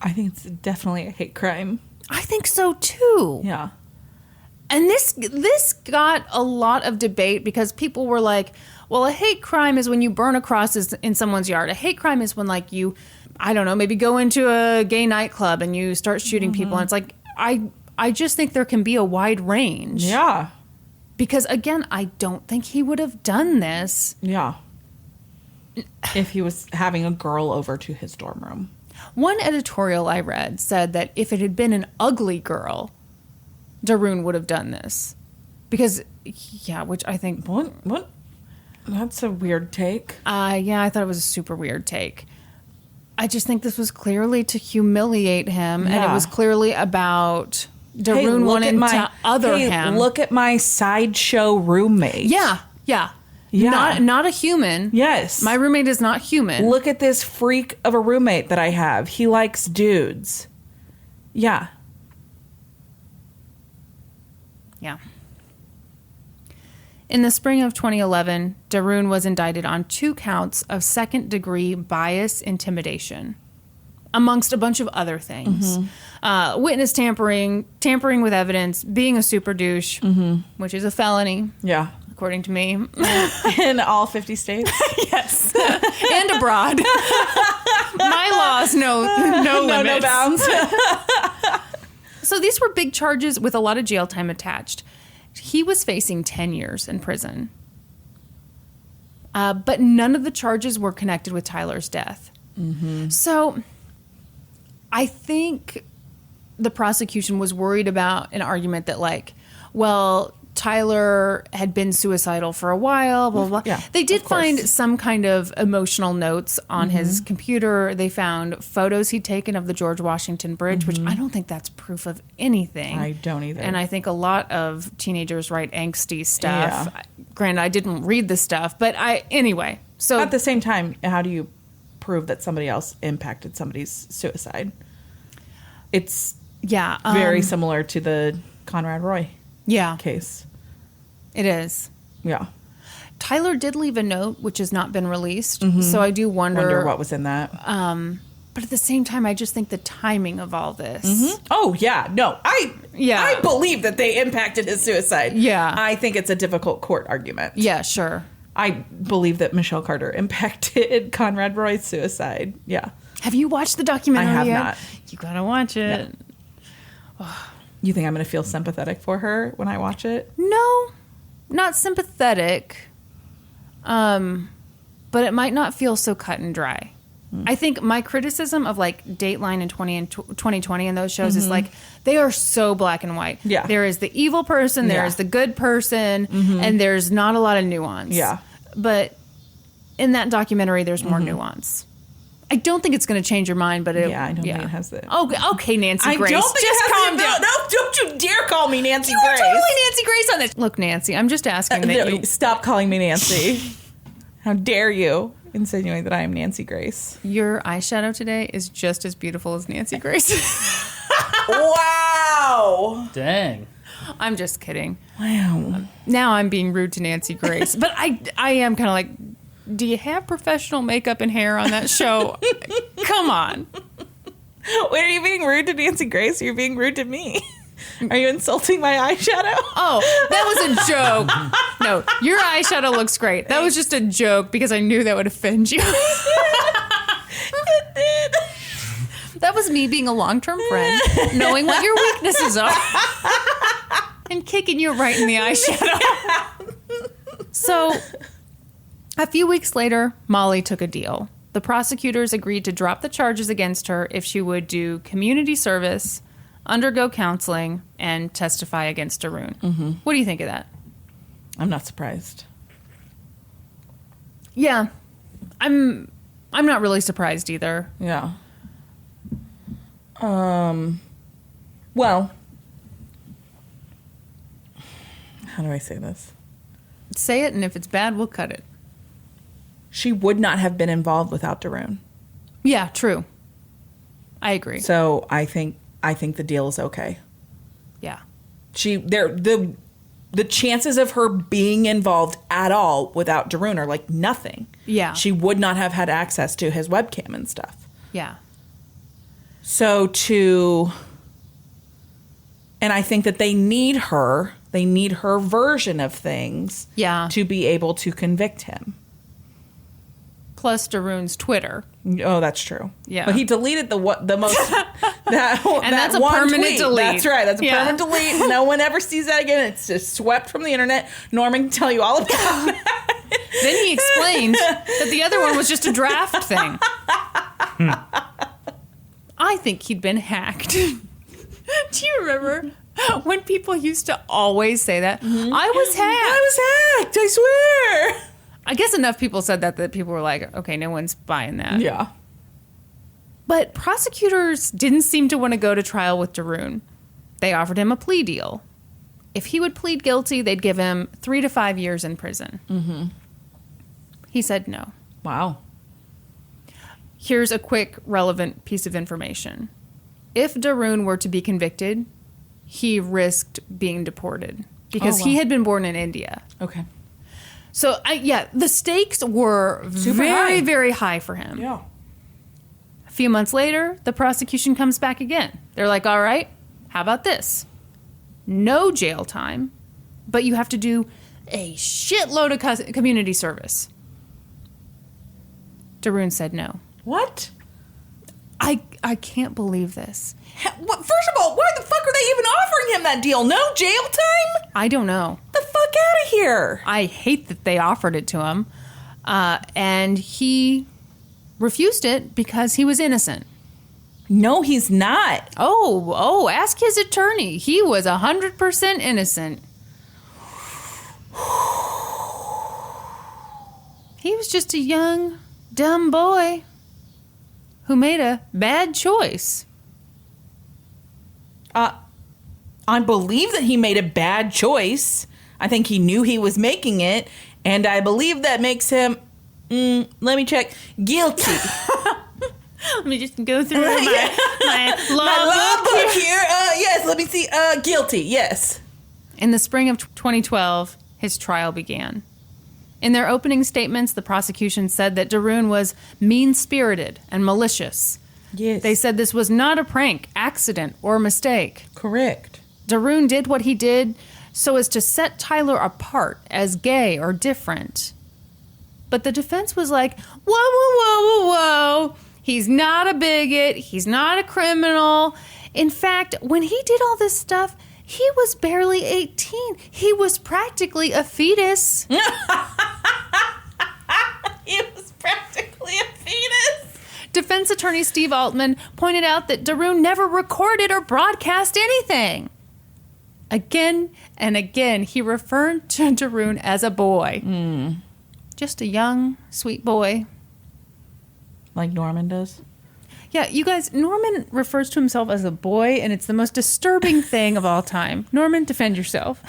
I think it's definitely a hate crime. I think so, too. Yeah. And this got a lot of debate because people were like, well, a hate crime is when you burn a cross in someone's yard. A hate crime is when, like, you, I don't know, maybe go into a gay nightclub and you start shooting people. And it's like, I just think there can be a wide range. Yeah. Because, again, I don't think he would have done this. Yeah. If he was having a girl over to his dorm room. One editorial I read said that if it had been an ugly girl, Dharun would have done this. Because, yeah, which I think... What? That's a weird take. Yeah, I thought it was a super weird take. I just think this was clearly to humiliate him, and it was clearly about Dharun wanting to other him. Look at my sideshow roommate. Yeah. Not a human. Yes. My roommate is not human. Look at this freak of a roommate that I have. He likes dudes. Yeah. Yeah. In the spring of 2011, Dharun was indicted on 2 counts of second-degree bias intimidation, amongst a bunch of other things. Witness tampering with evidence, being a super douche, which is a felony. Yeah. According to me. In all 50 states? Yes. And abroad. My laws know limits. No bounds. So these were big charges with a lot of jail time attached. He was facing 10 years in prison. But none of the charges were connected with Tyler's death. So I think the prosecution was worried about an argument that, like, well, Tyler had been suicidal for a while, blah, blah, blah. Yeah, they did find some kind of emotional notes on his computer. They found photos he'd taken of the George Washington Bridge, which I don't think that's proof of anything. I don't either. And I think a lot of teenagers write angsty stuff. Yeah. Granted, I didn't read the stuff, but anyway. So at the same time, how do you prove that somebody else impacted somebody's suicide? It's very similar to the Conrad Roy case. It is. Yeah. Tyler did leave a note, which has not been released. So I do wonder what was in that. But at the same time, I just think the timing of all this. Oh, yeah. No, I believe that they impacted his suicide. Yeah. I think it's a difficult court argument. Yeah, sure. I believe that Michelle Carter impacted Conrad Roy's suicide. Yeah. Have you watched the documentary I have yet? not. You gotta watch it. Yeah. You think I'm going to feel sympathetic for her when I watch it? No, not sympathetic. But it might not feel so cut and dry. I think my criticism of, like, Dateline and 2020 and those shows is, like, they are so black and white. Yeah. There is the evil person, there is the good person, and there's not a lot of nuance. Yeah. But in that documentary, there's more nuance. I don't think it's going to change your mind, but I don't think it has that. Oh, okay, Nancy Grace. I don't think just calm down. No, don't you dare call me Nancy You Grace. were totally Nancy Grace on this. Look, Nancy, I'm just asking that you... Stop calling me Nancy. How dare you insinuate that I am Nancy Grace? Your eyeshadow today is just as beautiful as Nancy Grace. Wow. Dang. I'm just kidding. Wow. Now I'm being rude to Nancy Grace. But I am kind of like, do you have professional makeup and hair on that show? Come on. Wait, are you being rude to Nancy Grace or are you being rude to me? Are you insulting my eyeshadow? Oh, that was a joke. No, your eyeshadow looks great. That was just a joke because I knew that would offend you. was me being a long-term friend, knowing what your weaknesses are, and kicking you right in the eyeshadow. So, a few weeks later, Molly took a deal. The prosecutors agreed to drop the charges against her if she would do community service, undergo counseling, and testify against Dharun. Mm-hmm. What do you think of that? I'm not surprised. Yeah. I'm not really surprised either. Yeah. Well, how do I say this? Say it, and if it's bad, we'll cut it. She would not have been involved without Dharun. Yeah, true. I agree. So I think the deal is okay. Yeah. The chances of her being involved at all without Dharun are like nothing. Yeah. She would not have had access to his webcam and stuff. Yeah. So and I think that they need her version of things to be able to convict him. Plus Darun's Twitter. Oh, that's true. Yeah. But he deleted the most that's a permanent delete. That's right. That's a permanent delete. No one ever sees that again. It's just swept from the internet. Norman can tell you all about that. Then he explained that the other one was just a draft thing. I think he'd been hacked. Do you remember when people used to always say that? Mm-hmm. I was hacked, I swear. I guess enough people said that people were like, okay, no one's buying that. Yeah. But prosecutors didn't seem to want to go to trial with Dharun. They offered him a plea deal. If he would plead guilty, they'd give him 3 to 5 years in prison. Mm-hmm. He said no. Wow. Here's a quick, relevant piece of information. If Dharun were to be convicted, he risked being deported because he had been born in India. Okay. So, the stakes were very high for him. Yeah. A few months later, the prosecution comes back again. They're like, all right, how about this? No jail time, but you have to do a shitload of community service. Dharun said no. What? I can't believe this. First of all, why the fuck are they even offering him that deal? No jail time? I don't know. The fuck out of here. I hate that they offered it to him. And he refused it because he was innocent. No, he's not. Oh, ask his attorney. He was 100% innocent. He was just a young, dumb boy who made a bad choice. I believe that he made a bad choice. I think he knew he was making it, and I believe that makes him, let me check, guilty. Let me just go through my law book here. Yes, let me see. Guilty, yes. In the spring of 2012, his trial began. In their opening statements, the prosecution said that Dharun was mean-spirited and malicious. Yes. They said this was not a prank, accident, or mistake. Correct. Dharun did what he did so as to set Tyler apart as gay or different. But the defense was like, whoa. He's not a bigot. He's not a criminal. In fact, when he did all this stuff, he was barely 18. He was practically a fetus. He was practically a fetus. Defense attorney Steve Altman pointed out that Dharun never recorded or broadcast anything. Again and again, he referred to Dharun as a boy. Just a young, sweet boy. Like Norman does? Yeah, you guys, Norman refers to himself as a boy, and it's the most disturbing thing of all time. Norman, defend yourself.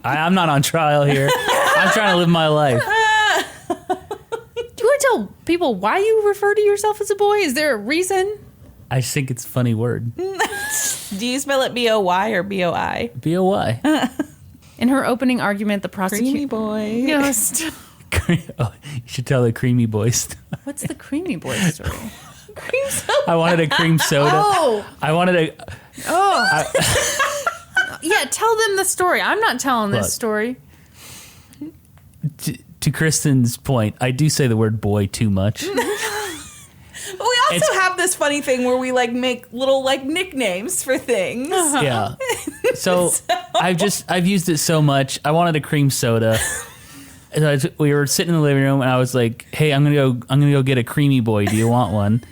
I'm not on trial here. I'm trying to live my life. Do you want to tell people why you refer to yourself as a boy? Is there a reason? I just think it's a funny word. Do you spell it B-O-Y or B-O-I? B-O-Y. In her opening argument, the prosecutor... Creamy boy. Yes. Oh, you should tell the creamy boy story. What's the creamy boy story? Cream soda. I wanted a cream soda. I wanted a... Yeah, tell them the story. I'm not telling this Look. story. To Kristen's point, I do say the word boy too much. We also have this funny thing where we like make little like nicknames for things. Yeah. So I've used it so much. I wanted a cream soda. And we were sitting in the living room, and I was like, "Hey, I'm gonna go get a creamy boy. Do you want one?"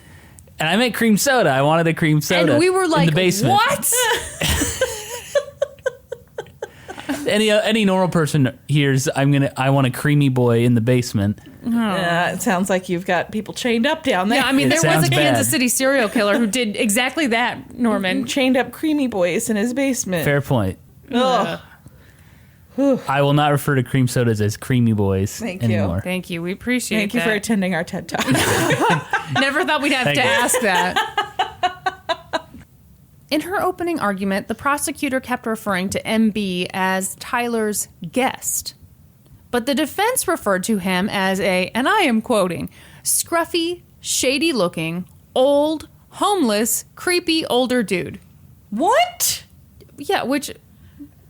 And I meant cream soda. I wanted a cream soda. And we were like, in the basement. "What?" Any normal person hears, I want a creamy boy in the basement. It sounds like you've got people chained up down there. Yeah, I mean, there was a sounds Kansas bad. City serial killer who did exactly that, Norman. Chained up creamy boys in his basement. Fair point. Ugh. I will not refer to cream sodas as creamy boys Thank you. anymore. Thank you. We appreciate Thank you that. for attending our TED Talk. Never thought we'd have Thank to you. ask that. In her opening argument, the prosecutor kept referring to MB as Tyler's guest. But the defense referred to him as and I am quoting, scruffy, shady-looking, old, homeless, creepy older dude. What? Yeah, which,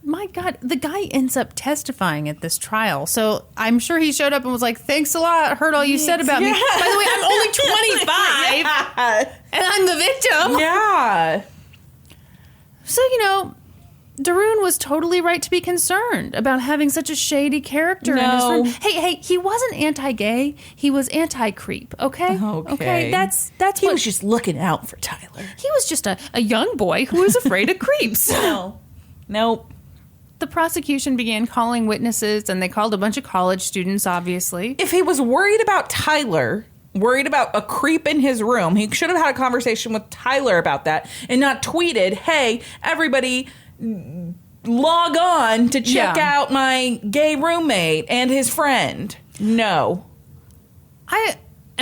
my God, the guy ends up testifying at this trial. So I'm sure he showed up and was like, "Thanks a lot. Heard all you said about me. By the way, I'm only 25 and I'm the victim." Yeah. So, Dharun was totally right to be concerned about having such a shady character in his No. room. Hey, he wasn't anti-gay. He was anti-creep, okay? Okay. That's He what... was just looking out for Tyler. He was just a young boy who was afraid of creeps. No. Nope. The prosecution began calling witnesses, and they called a bunch of college students, obviously. If he was worried about Tyler, worried about a creep in his room, he should have had a conversation with Tyler about that and not tweeted, "Hey, everybody, log on to check Yeah. out my gay roommate and his friend." No.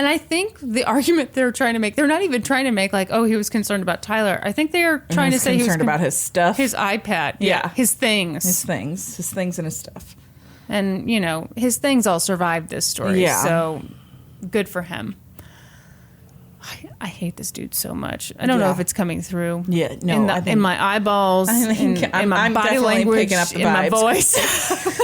I think the argument they're trying to make, they're not even trying to make like, oh, he was concerned about Tyler. I think they are trying to say he was concerned about his stuff. his iPad. Yeah. His things. His things and his stuff. And, his things all survived this story. Yeah. So good for him. I hate this dude so much. I don't know if it's coming through. Yeah, no, I think- in my eyeballs, I think in my I'm body definitely language, picking up the in my vibes. voice.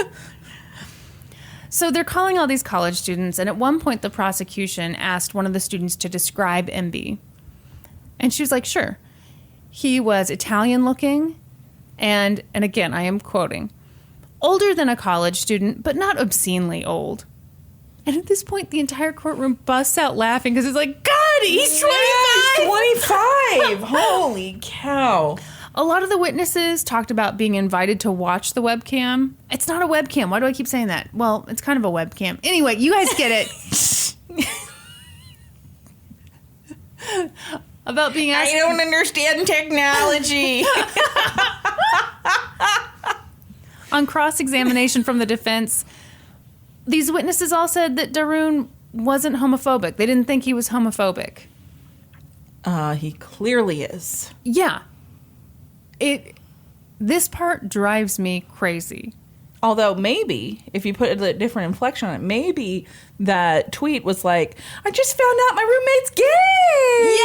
So they're calling all these college students, and at one point the prosecution asked one of the students to describe MB. And she was like, sure. He was Italian looking, and again, I am quoting, older than a college student, but not obscenely old. And at this point, the entire courtroom busts out laughing because it's like, God, he's 25! Yeah, 25! Holy cow. A lot of the witnesses talked about being invited to watch the webcam. It's not a webcam. Why do I keep saying that? Well, it's kind of a webcam. Anyway, you guys get it. About being asked. I don't understand technology. On cross-examination from the defense, these witnesses all said that Dharun wasn't homophobic. They didn't think he was homophobic. He clearly is. Yeah. This part drives me crazy. Although maybe, if you put a different inflection on it, maybe that tweet was like, "I just found out my roommate's gay!"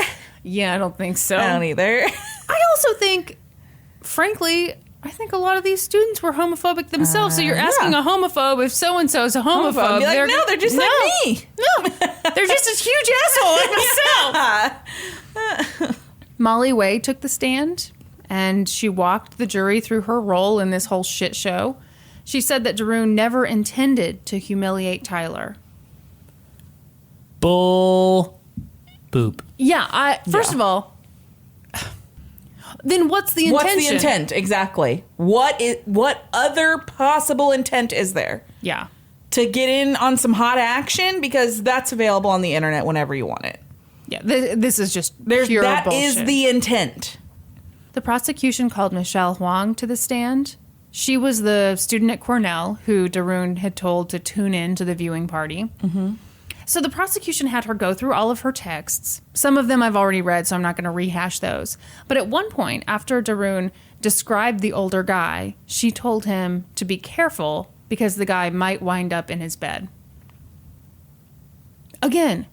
Yay! Yeah, I don't think so. I don't either. I also think, frankly, I think a lot of these students were homophobic themselves. So you're asking yeah. a homophobe if so-and-so is a homophobe. Be like, no, they're just like me. No, they're just a huge asshole like myself. Molly Wei took the stand, and she walked the jury through her role in this whole shit show. She said that Dharun never intended to humiliate Tyler. Bull boop. Yeah, first of all, then what's the intention? What's the intent? Exactly. What other possible intent is there? Yeah. To get in on some hot action? Because that's available on the internet whenever you want it. Yeah, this is just pure That bullshit. is the intent. The prosecution called Michelle Huang to the stand. She was the student at Cornell who Dharun had told to tune in to the viewing party. Mm-hmm. So the prosecution had her go through all of her texts. Some of them I've already read, so I'm not going to rehash those. But at one point, after Dharun described the older guy, she told him to be careful because the guy might wind up in his bed. Again,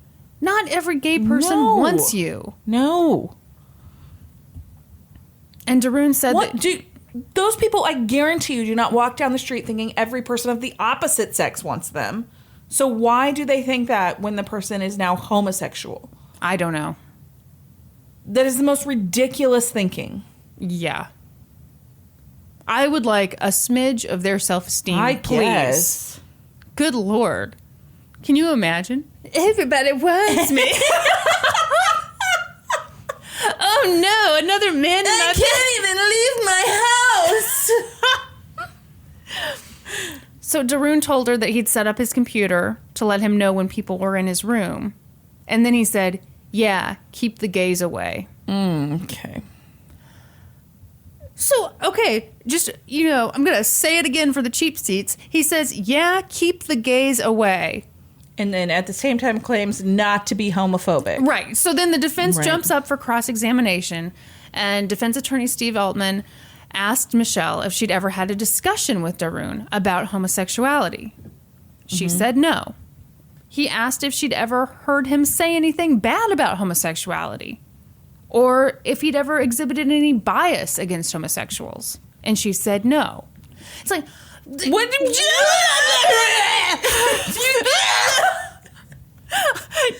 not every gay person wants you. No. And Dharun said Those people, I guarantee you, do not walk down the street thinking every person of the opposite sex wants them. So why do they think that when the person is now homosexual? I don't know. That is the most ridiculous thinking. Yeah. I would like a smidge of their self-esteem, please. Guess. Good Lord. Can you imagine? Everybody wants me. Oh no, another man in my I can't even leave my house. So Dharun told her that he'd set up his computer to let him know when people were in his room. And then he said, yeah, keep the gays away. Okay. So, okay, just, I'm going to say it again for the cheap seats. He says, yeah, keep the gays away. And then at the same time claims not to be homophobic. Right. So then the defense jumps up for cross-examination, and defense attorney Steve Altman asked Michelle if she'd ever had a discussion with Dharun about homosexuality. She said no. He asked if she'd ever heard him say anything bad about homosexuality, or if he'd ever exhibited any bias against homosexuals. And she said no. It's like, What did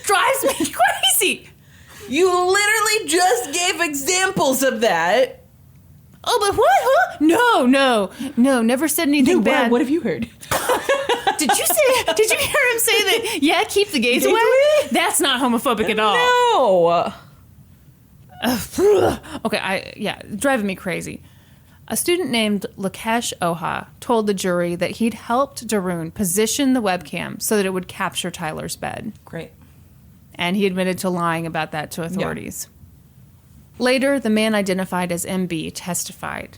drives me crazy. You literally just gave exampple of that. Oh, but what? Huh? No, never said anything bad. What have you heard? Did you hear him say that, yeah, keep the gays away? That's not homophobic at all. No. Okay, driving me crazy. A student named Lakesh Oha told the jury that he'd helped Dharun position the webcam so that it would capture Tyler's bed. Great. And he admitted to lying about that to authorities. Later, the man identified as MB testified.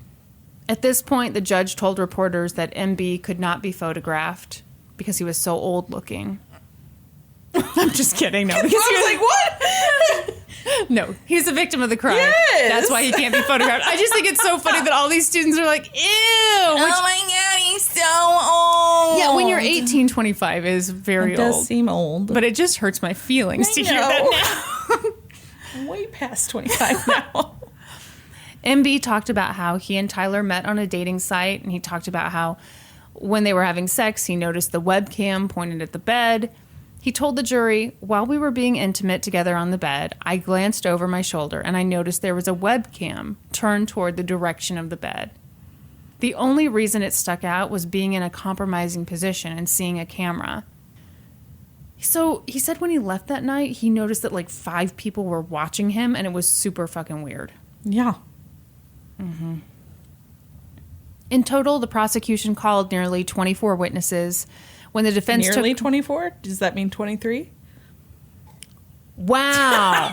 At this point, the judge told reporters that MB could not be photographed because he was so old-looking. I'm just kidding. No, because I was like, what? No, he's a victim of the crime. Yes. That's why he can't be photographed. I just think it's so funny that all these students are like, ew. Oh my God, he's so old. Yeah, when you're 18, 25 is very it does old. seem old. But it just hurts my feelings to hear that now. I'm way past 25 now. MB talked about how he and Tyler met on a dating site, and he talked about how when they were having sex, he noticed the webcam pointed at the bed. He told the jury, while we were being intimate together on the bed, I glanced over my shoulder and I noticed there was a webcam turned toward the direction of the bed. The only reason it stuck out was being in a compromising position and seeing a camera. So he said when he left that night, he noticed that like 5 people were watching him, and it was super fucking weird. Yeah. Mm-hmm. In total, the prosecution called nearly 24 witnesses. When the defense nearly 24? Does that mean 23? Wow.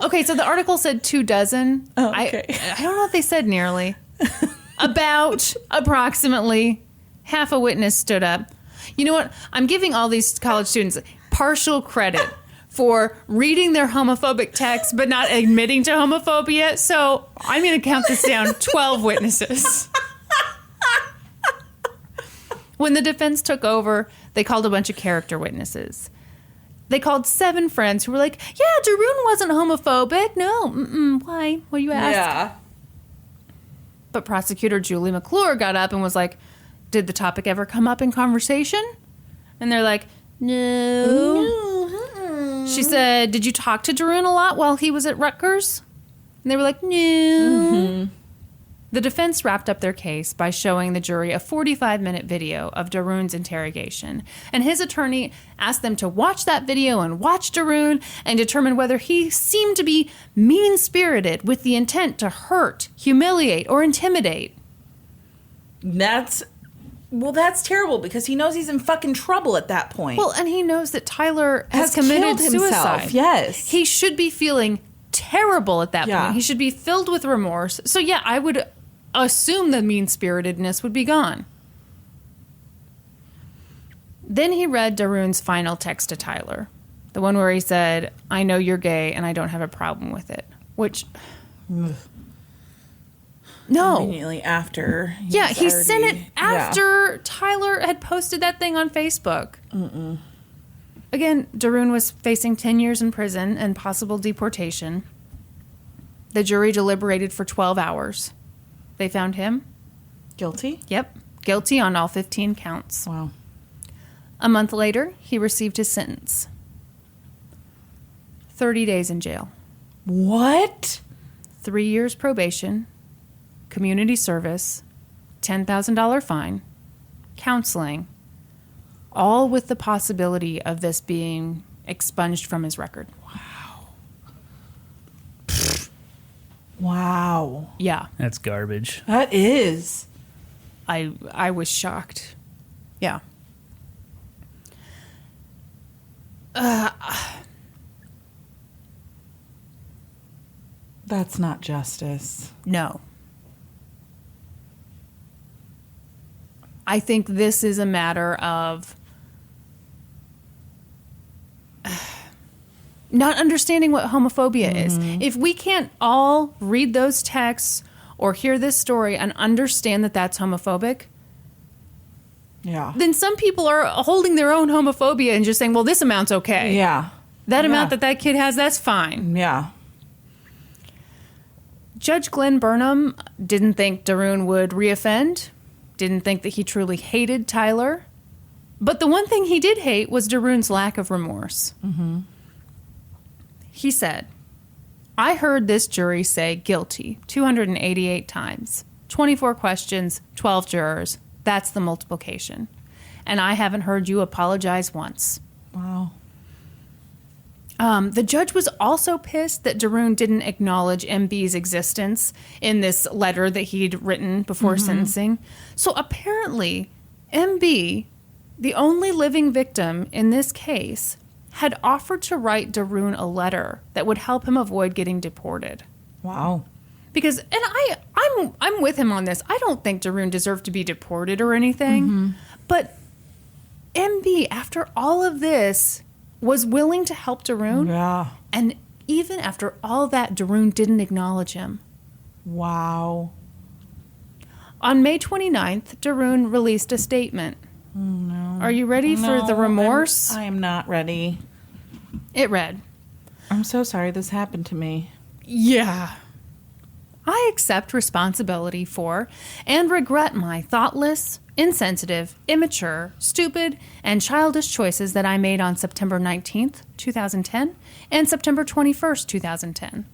Okay, so the article said 24. Oh, okay. I don't know if they said nearly. About approximately half a witness stood up. You know what? I'm giving all these college students partial credit for reading their homophobic text but not admitting to homophobia. So I'm going to count this down. 12 witnesses. When the defense took over, they called a bunch of character witnesses. They called 7 friends who were like, yeah, Dharun wasn't homophobic. No, why? Well, you asked. Yeah. But prosecutor Julie McClure got up and was like, did the topic ever come up in conversation? And they're like, no. She said, did you talk to Dharun a lot while he was at Rutgers? And they were like, no. Mm-hmm. The defense wrapped up their case by showing the jury a 45-minute video of Dharun's interrogation. And his attorney asked them to watch that video and watch Dharun and determine whether he seemed to be mean-spirited with the intent to hurt, humiliate, or intimidate. That's terrible because he knows he's in fucking trouble at that point. Well, and he knows that Tyler has committed suicide. Yes. He should be feeling terrible at that Yeah. point. He should be filled with remorse. So yeah, I would assume the mean-spiritedness would be gone. Then he read Dharun's final text to Tyler. The one where he said, I know you're gay and I don't have a problem with it. Which... No. Immediately after. He sent it after Tyler had posted that thing on Facebook. Again, Dharun was facing 10 years in prison and possible deportation. The jury deliberated for 12 hours. They found him. Guilty? Yep. Guilty on all 15 counts. Wow. A month later, he received his sentence. 30 days in jail. What? 3 years probation, community service, $10,000 fine, counseling, all with the possibility of this being expunged from his record. Wow. Yeah. That's garbage. That is. I was shocked. Yeah. That's not justice. No. I think this is a matter of not understanding what homophobia is. If we can't all read those texts or hear this story and understand that that's homophobic, Yeah. then some people are holding their own homophobia and just saying, well, this amount's okay. Yeah. That amount Yeah. that kid has, that's fine. Yeah. Judge Glenn Burnham didn't think Dharun would reoffend, didn't think that he truly hated Tyler. But the one thing he did hate was Dharun's lack of remorse. Mm-hmm. He said, I heard this jury say guilty 288 times, 24 questions, 12 jurors. That's the multiplication. And I haven't heard you apologize once. Wow. The judge was also pissed that Dharun didn't acknowledge MB's existence in this letter that he'd written before sentencing. So apparently, MB, the only living victim in this case, had offered to write Dharun a letter that would help him avoid getting deported. Wow. Because, and I'm with him on this. I don't think Dharun deserved to be deported or anything. But MB, after all of this, was willing to help Dharun. Yeah. And even after all that, Dharun didn't acknowledge him. Wow. On May 29th, Dharun released a statement. Oh, no. Are you ready for the remorse? I am not ready. It read, I'm so sorry this happened to me. Yeah. I accept responsibility for and regret my thoughtless, insensitive, immature, stupid, and childish choices that I made on September 19th, 2010, and September 21st, 2010.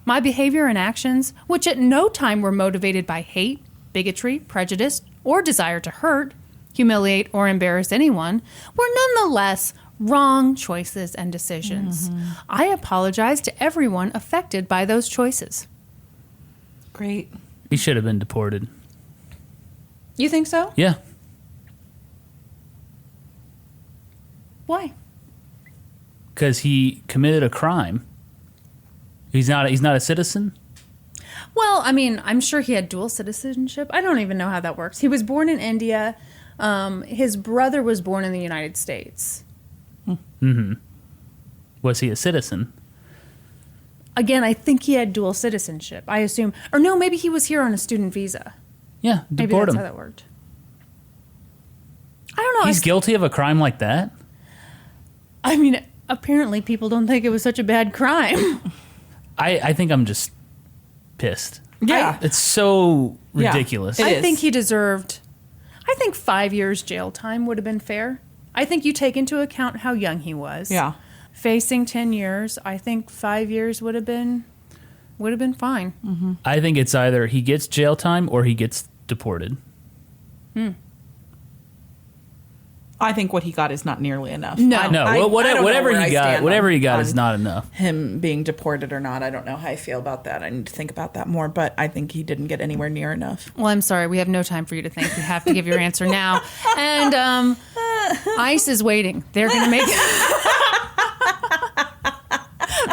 My behavior and actions, which at no time were motivated by hate, bigotry, prejudice, or desire to hurt, humiliate, or embarrass anyone, were nonetheless wrong choices and decisions. I apologize to everyone affected by those choices. Great. He should have been deported. You think so? Yeah. Why? Because he committed a crime. He's not a citizen. Well, I mean, I'm sure he had dual citizenship. I don't even know how that works. He was born in India. His brother was born in the United States. Was he a citizen? Again, I think he had dual citizenship. I assume. Or no, maybe he was here on a student visa. Yeah, Maybe deport that's him. how that worked. I don't know. He's guilty of a crime like that? I mean, apparently people don't think it was such a bad crime. I think I'm just pissed. Yeah. It's so Yeah. ridiculous. It I is. think he deserved... I think 5 years jail time would have been fair. I think you take into account how young he was. Yeah. Facing 10 years, I think 5 years would have been fine. I think it's either he gets jail time or he gets deported. I think what he got is not nearly enough. No. I- No, I don't know whatever where I he got, stand whatever on- he got on is not enough. him being deported or not. I don't know how I feel about that. I need to think about that more, but I think he didn't get anywhere near enough. Well, I'm sorry. We have no time for you to think. You have to give your answer now. And ICE is waiting. They're going to make...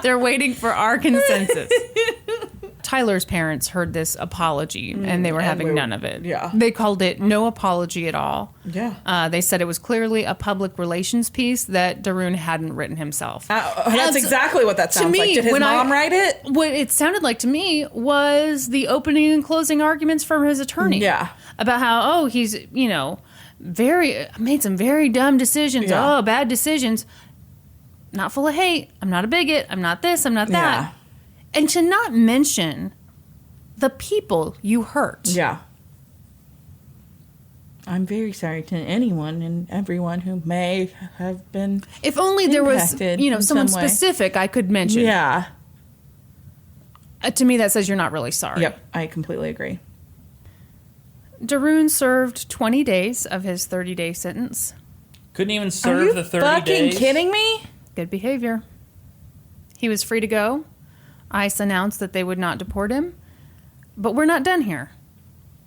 They're waiting for our consensus. Tyler's parents heard this apology, and they were having none of it. Yeah. They called it no apology at all. Yeah. They said it was clearly a public relations piece that Dharun hadn't written himself. That's exactly what that sounds to me, like. Did his when mom write it? What it sounded like to me was the opening and closing arguments from his attorney. Yeah. About how, he's, made some very dumb decisions. Yeah. Oh, bad decisions. Not full of hate. I'm not a bigot. I'm not this. I'm not that. Yeah. And to not mention the people you hurt. Yeah. I'm very sorry to anyone and everyone who may have been If only there was, impacted someone in some way. specific I could mention. Yeah. To me, that says you're not really sorry. Yep, I completely agree. Dharun served 20 days of his 30-day sentence. Couldn't even Are serve you the 30 fucking days. kidding me? Good behavior. He was free to go. ICE announced that they would not deport him. But we're not done here.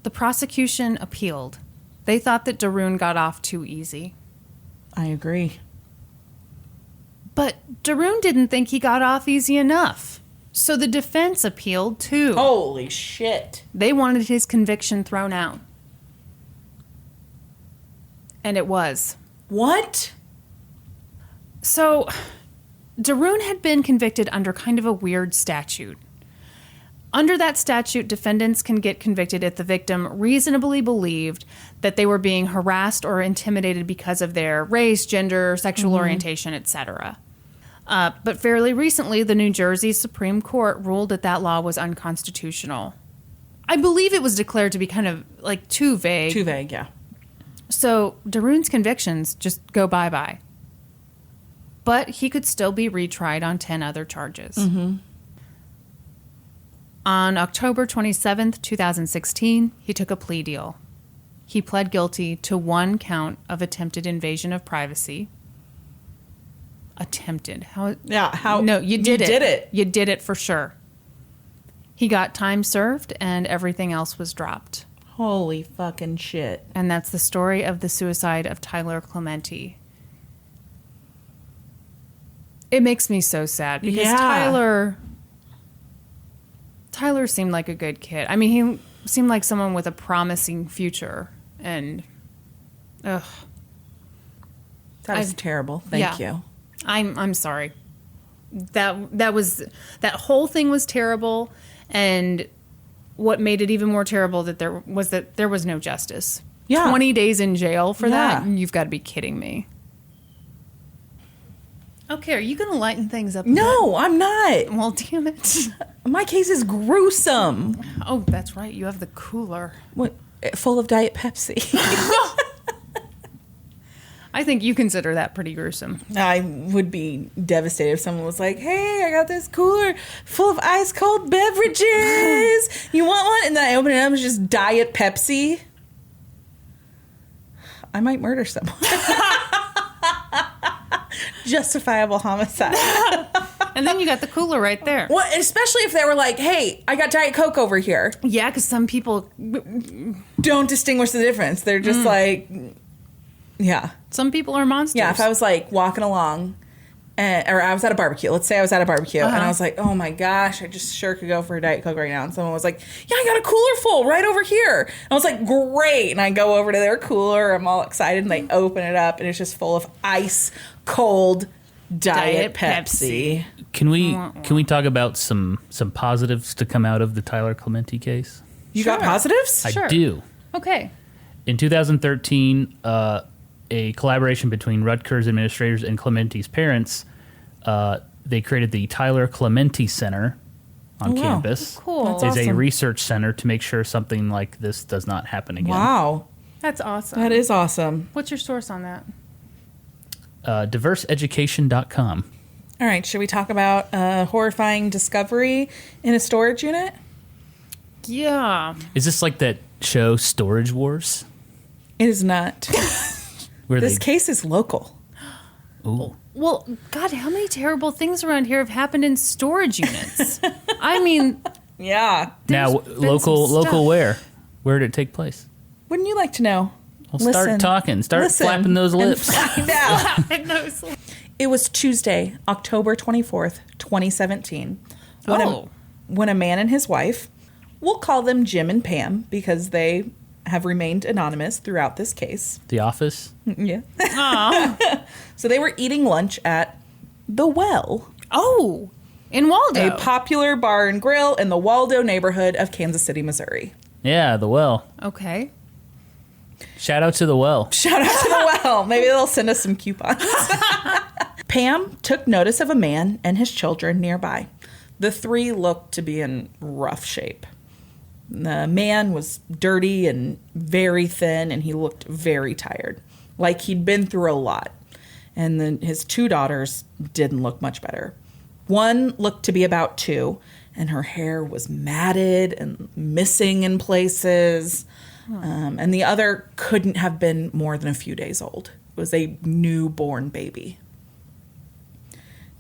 The prosecution appealed. They thought that Dharun got off too easy. I agree. But Dharun didn't think he got off easy enough. So the defense appealed too. Holy shit. They wanted his conviction thrown out. And it was. What? So, Dharun had been convicted under kind of a weird statute. Under that statute, defendants can get convicted if the victim reasonably believed that they were being harassed or intimidated because of their race, gender, sexual orientation, etc. But fairly recently, the New Jersey Supreme Court ruled that that law was unconstitutional. I believe it was declared to be kind of like too vague. Too vague, yeah. So Dharun's convictions just go bye-bye. But he could still be retried on 10 other charges. Mm-hmm. On October 27th, 2016, he took a plea deal. He pled guilty to 1 count of attempted invasion of privacy. Attempted. How? Yeah, how? No, you did it. You did it. You did it for sure. He got time served and everything else was dropped. Holy fucking shit. And that's the story of the suicide of Tyler Clementi. It makes me so sad because Yeah. Tyler seemed like a good kid. I mean, he seemed like someone with a promising future, and ugh. That was terrible. Thank you. I'm sorry. That whole thing was terrible, and what made it even more terrible that there was no justice. Yeah. 20 days in jail for that? Yeah. You've got to be kidding me. Okay, are you going to lighten things up? No, I'm not. Well, damn it. My case is gruesome. Oh, that's right. You have the cooler. What? Full of Diet Pepsi. I think you consider that pretty gruesome. I would be devastated if someone was like, hey, I got this cooler full of ice cold beverages. You want one? And then I open it up and it's just Diet Pepsi. I might murder someone. Justifiable homicide. And then you got the cooler right there. Well, especially if they were like, hey, I got Diet Coke over here. Yeah, because some people... Don't distinguish the difference. They're just like, yeah. Some people are monsters. Yeah, if I was like walking along, or I was at a barbecue. Let's say I was at a barbecue, and I was like, oh my gosh, I just sure could go for a Diet Coke right now. And someone was like, yeah, I got a cooler full right over here. And I was like, great. And I go over to their cooler. I'm all excited, and they open it up, and it's just full of ice cold Diet Pepsi. Can we talk about some positives to come out of the Tyler Clementi case? You got positives? Sure. I do. Okay. In 2013, a collaboration between Rutgers administrators and Clementi's parents, they created the Tyler Clementi Center on campus. Cool. That's It's a awesome. research center to make sure something like this does not happen again. Wow. That's awesome. That is awesome. What's your source on that? Diverseeducation.com. All right, should we talk about a horrifying discovery in a storage unit? Yeah. Is this like that show Storage Wars? It is not. Where This case is local. Ooh. Well, God, how many terrible things around here have happened in storage units? I mean, Yeah. Now, There's been local some stuff. where? Where did it take place? Wouldn't you like to know? Well, start talking. Start flapping those and lips. find out. I know. So- It was Tuesday, October 24th, 2017. Oh. When a man and his wife, we'll call them Jim and Pam because they have remained anonymous throughout this case. The Office? Yeah. Aw. So they were eating lunch at The Well, Oh, in Waldo. a popular bar and grill in the Waldo neighborhood of Kansas City, Missouri. Yeah, The Well. Okay. Shout out to The Well. Shout out to The Well. Maybe they'll send us some coupons. Pam took notice of a man and his children nearby. The three looked to be in rough shape. The man was dirty and very thin, and he looked very tired, like he'd been through a lot. And then his 2 daughters didn't look much better. One looked to be about 2, and her hair was matted and missing in places. And the other couldn't have been more than a few days old. It was a newborn baby.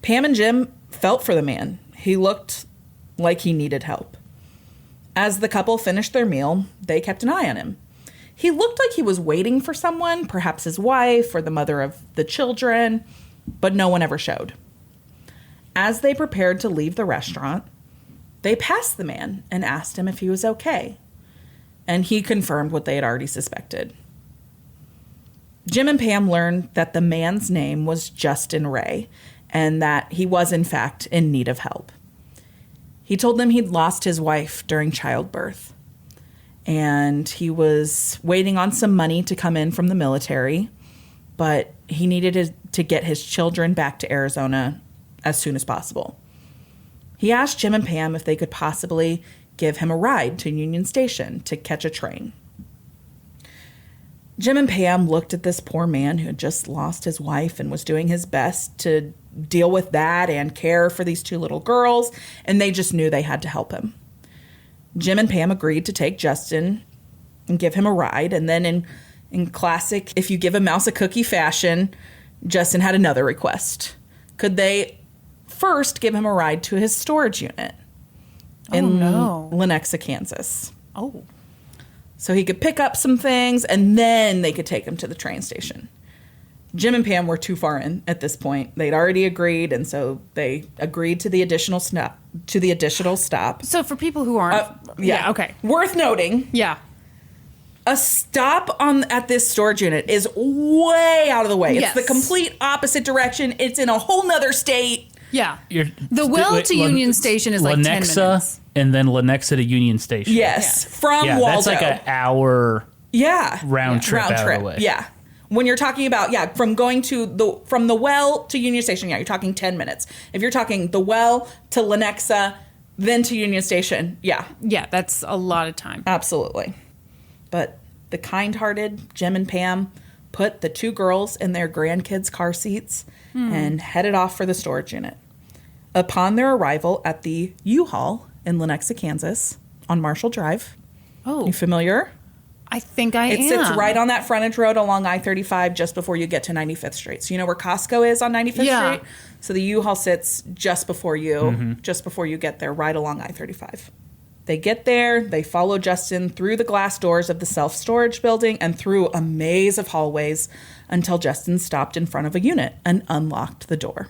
Pam and Jim felt for the man. He looked like he needed help. As the couple finished their meal, they kept an eye on him. He looked like he was waiting for someone, perhaps his wife or the mother of the children, but no one ever showed. As they prepared to leave the restaurant, they passed the man and asked him if he was okay. And he confirmed what they had already suspected. Jim and Pam learned that the man's name was Justin Rey and that he was, in fact, in need of help. He told them he'd lost his wife during childbirth, and he was waiting on some money to come in from the military, but he needed to get his children back to Arizona as soon as possible. He asked Jim and Pam if they could possibly give him a ride to Union Station to catch a train. Jim and Pam looked at this poor man who had just lost his wife and was doing his best to deal with that and care for these 2 little girls, and they just knew they had to help him. Jim and Pam agreed to take Justin and give him a ride, and then in classic if you give a mouse a cookie fashion, Justin had another request. Could they first give him a ride to his storage unit in Lenexa, Kansas? Oh. So he could pick up some things, and then they could take him to the train station. Jim and Pam were too far in at this point. They'd already agreed, and so they agreed to the additional stop. So for people who aren't... yeah, okay. Worth noting, Yeah. a stop at this storage unit is way out of the way. Yes. It's the complete opposite direction. It's in a whole nother state. Yeah. To Union Station is like 10 minutes. And then Lenexa to Union Station. Yes, from Waldo. That's like an hour round trip out of the way. Yeah. When you're talking about, from going from the well to Union Station, you're talking 10 minutes. If you're talking the well to Lenexa, then to Union Station, Yeah, that's a lot of time. Absolutely. But the kind-hearted Jim and Pam put the 2 girls in their grandkids' car seats and headed off for the storage unit. Upon their arrival at the U-Haul in Lenexa, Kansas, on Marshall Drive. Oh. You familiar? I think I am. It sits right on that frontage road along I-35 just before you get to 95th Street. So you know where Costco is on 95th Street? So the U-Haul sits just before you get there, right along I-35. They get there, they follow Justin through the glass doors of the self-storage building and through a maze of hallways until Justin stopped in front of a unit and unlocked the door.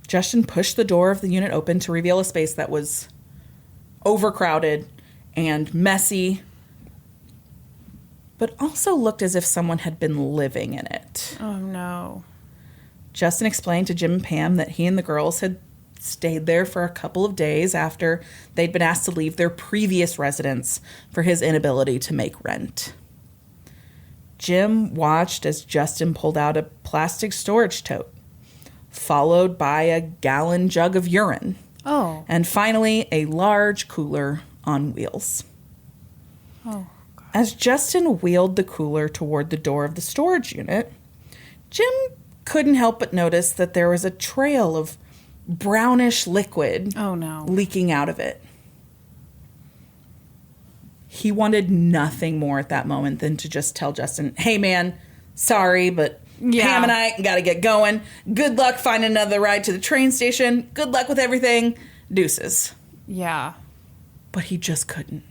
Justin pushed the door of the unit open to reveal a space that was overcrowded and messy, but also looked as if someone had been living in it. Oh, no. Justin explained to Jim and Pam that he and the girls had stayed there for a couple of days after they'd been asked to leave their previous residence for his inability to make rent. Jim watched as Justin pulled out a plastic storage tote, followed by a gallon jug of urine. Oh. And finally, a large cooler on wheels. Oh, God. As Justin wheeled the cooler toward the door of the storage unit, Jim couldn't help but notice that there was a trail of brownish liquid leaking out of it. He wanted nothing more at that moment than to just tell Justin, hey, man, sorry, but Pam and I got to get going. Good luck finding another ride to the train station. Good luck with everything. Deuces. Yeah. But he just couldn't.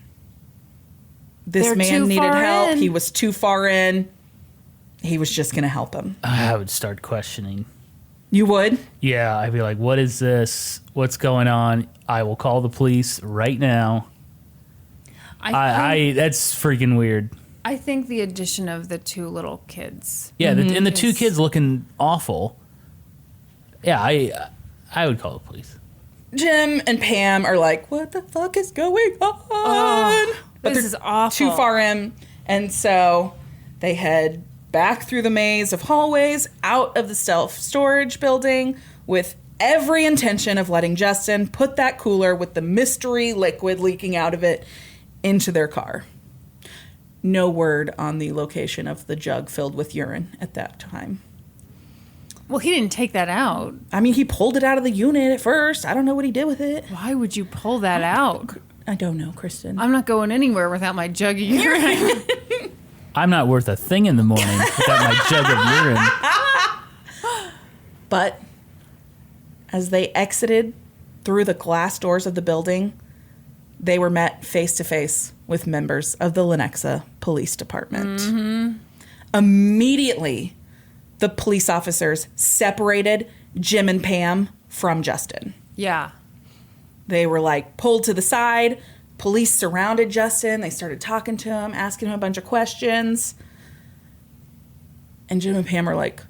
This man needed help. He was too far in. He was just going to help him. I would start questioning. You would? Yeah, I'd be like, what is this? What's going on? I will call the police right now. That's freaking weird. I think the addition of the 2 little kids. Yeah, and the 2 kids looking awful. Yeah, I would call the police. Jim and Pam are like, what the fuck is going on? But this is awful. Too far in. And so they head back through the maze of hallways, out of the self-storage building with every intention of letting Justin put that cooler with the mystery liquid leaking out of it into their car. No word on the location of the jug filled with urine at that time. Well, he didn't take that out. I mean, he pulled it out of the unit at first. I don't know what he did with it. Why would you pull that out? I don't know, Kristen. I'm not going anywhere without my jug of urine. I'm not worth a thing in the morning without my jug of urine. But as they exited through the glass doors of the building, they were met face to face with members of the Lenexa Police Department. Mm-hmm. Immediately, the police officers separated Jim and Pam from Justin. Yeah. They were like pulled to the side. Police surrounded Justin. They started talking to him, asking him a bunch of questions. And Jim and Pam are like,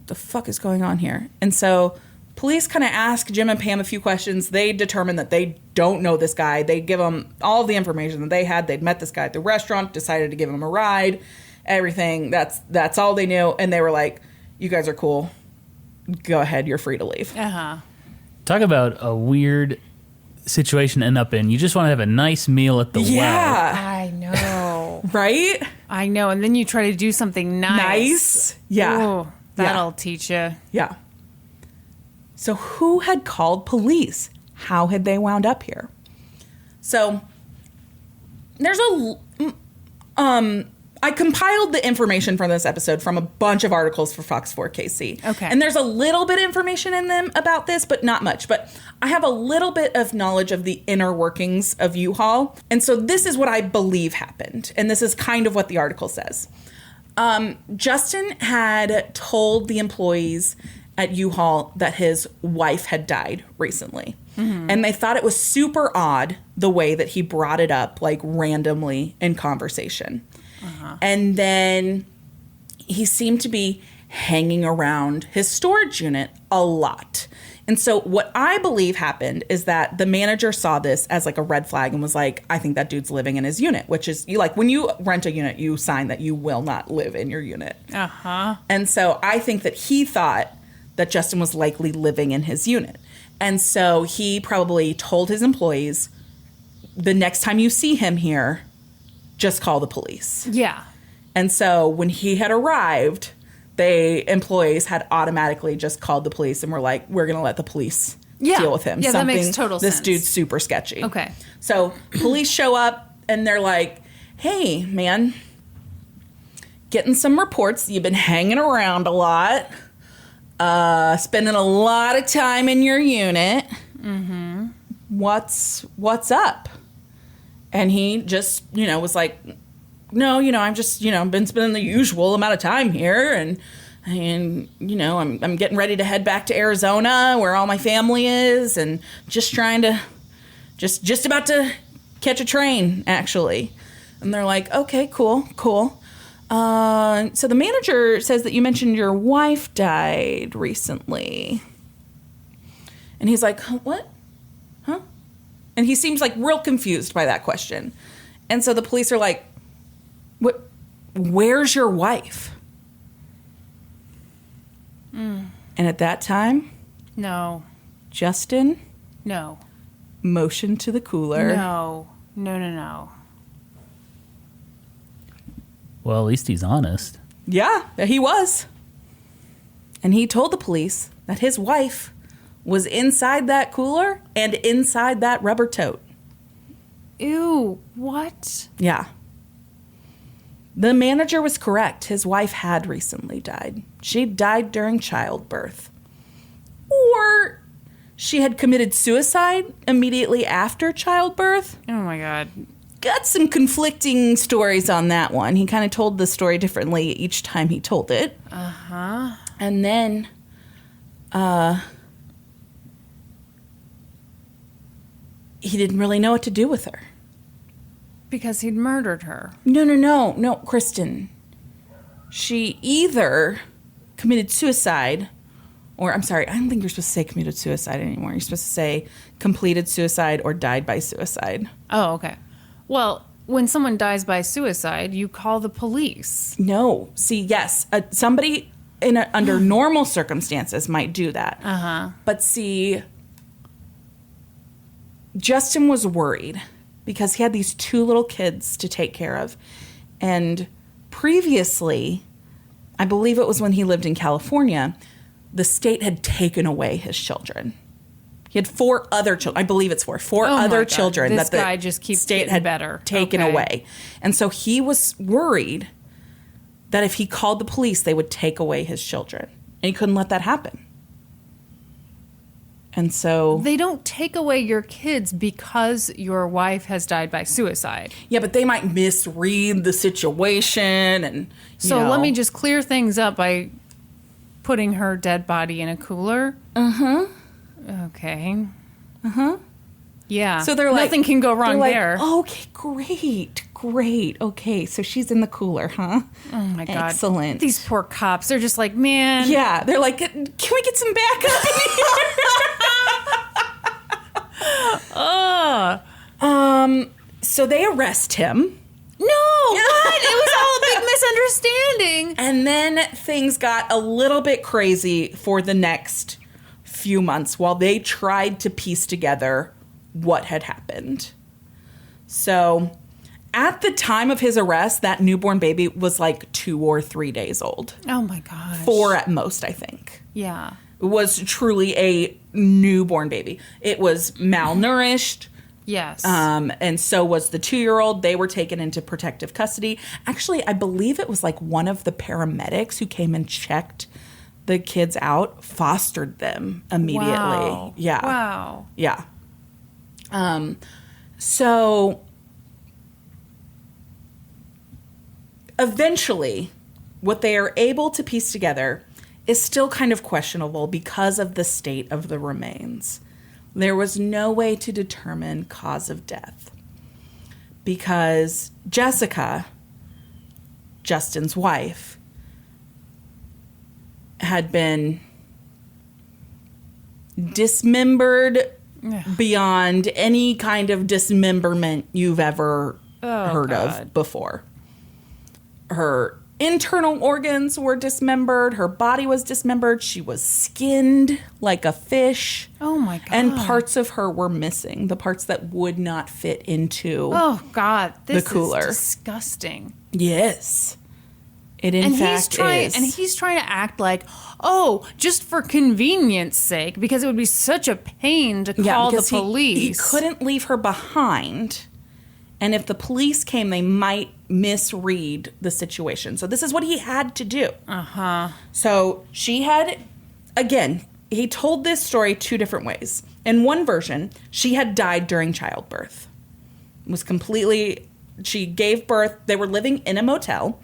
the fuck is going on here? And so police kind of ask Jim and Pam a few questions. They determine that they don't know this guy. They give them all the information that they had. They'd met this guy at the restaurant, decided to give him a ride, everything. That's all they knew. And they were like, you guys are cool. Go ahead. You're free to leave. Uh-huh. Talk about a weird situation to end up in. You just want to have a nice meal at the well. I know. Right? I know. And then you try to do something nice. Yeah. Ooh, that'll teach you. Yeah. So who had called police? How had they wound up here? So there's I compiled the information from this episode from a bunch of articles for Fox 4 KC. Okay. And there's a little bit of information in them about this, but not much. But I have a little bit of knowledge of the inner workings of U-Haul. And so this is what I believe happened. And this is kind of what the article says. Justin had told the employees at U-Haul that his wife had died recently. Mm-hmm. And they thought it was super odd the way that he brought it up, like randomly in conversation. Uh-huh. And then he seemed to be hanging around his storage unit a lot. And so what I believe happened is that the manager saw this as like a red flag and was like, I think that dude's living in his unit, which is like when you rent a unit, you sign that you will not live in your unit. Uh-huh. And so I think that he thought that Justin was likely living in his unit. And so he probably told his employees, the next time you see him here, just call the police. Yeah. And so when he had arrived, employees had automatically just called the police and were like, we're going to let the police deal with him. Yeah, that makes total sense. This dude's super sketchy. Okay. So police show up and they're like, hey, man, getting some reports. You've been hanging around a lot, spending a lot of time in your unit. Mm-hmm. What's up? And he just, was like, no, I'm just, been spending the usual amount of time here. And I'm getting ready to head back to Arizona where all my family is. And just trying to, just about to catch a train, actually. And they're like, okay, cool. So the manager says that you mentioned your wife died recently. And he's like, what? Huh? And he seems like real confused by that question. And so the police are like, "What? Where's your wife?" And at that time, no. Justin No. motioned to the cooler. No. Well, at least he's honest. Yeah, he was. And he told the police that his wife was inside that cooler and inside that rubber tote. Ew, what? Yeah. The manager was correct. His wife had recently died. She died during childbirth. Or she had committed suicide immediately after childbirth. Oh my God. Got some conflicting stories on that one. He kind of told the story differently each time he told it. Uh-huh. And then, he didn't really know what to do with her. Because he'd murdered her. No, Kristen. She either committed suicide, or I'm sorry, I don't think you're supposed to say committed suicide anymore. You're supposed to say completed suicide or died by suicide. Oh, okay. Well, when someone dies by suicide, you call the police. No. See, yes, somebody under normal circumstances might do that. But see, Justin was worried because he had these 2 little kids to take care of. And previously, I believe it was when he lived in California, the state had taken away his children. He had 4 other children. I believe it's 4 other children this that the guy just keeps state had better. taken away. And so he was worried that if he called the police, they would take away his children. And he couldn't let that happen. And so... They don't take away your kids because your wife has died by suicide. Yeah, but they might misread the situation and... So let me just clear things up by putting her dead body in a cooler. Okay. Yeah. So they're like... Nothing can go wrong there. Okay, great. Okay, so she's in the cooler, huh? Oh, my God. Excellent. These poor cops, they're just like, man. Yeah, they're like, can we get some backup in here? So they arrest him. No, what? It was all a big misunderstanding. And then things got a little bit crazy for the next few months while they tried to piece together what had happened. So at the time of his arrest, that newborn baby was like 2 or 3 days old. Oh, my gosh. 4 at most, I think. Yeah. It was truly a newborn baby. It was malnourished. Yes. And so was the 2-year-old. They were taken into protective custody. Actually, I believe it was like one of the paramedics who came and checked the kids out, fostered them immediately. Wow. Yeah. Wow. Yeah. So eventually, what they are able to piece together is still kind of questionable because of the state of the remains. There was no way to determine cause of death because Jessica, Justin's wife, had been dismembered beyond any kind of dismemberment you've ever heard of before. Her internal organs were dismembered. Her body was dismembered. She was skinned like a fish. Oh, my God. And parts of her were missing. The parts that would not fit into This the cooler. Is disgusting. Yes. It in fact is. And he's trying to act like, just for convenience sake, because it would be such a pain to call the police. He couldn't leave her behind. And if the police came, they might misread the situation. So this is what he had to do. So she had, again, he told this story 2 different ways. In one version, she had died during childbirth. She gave birth. They were living in a motel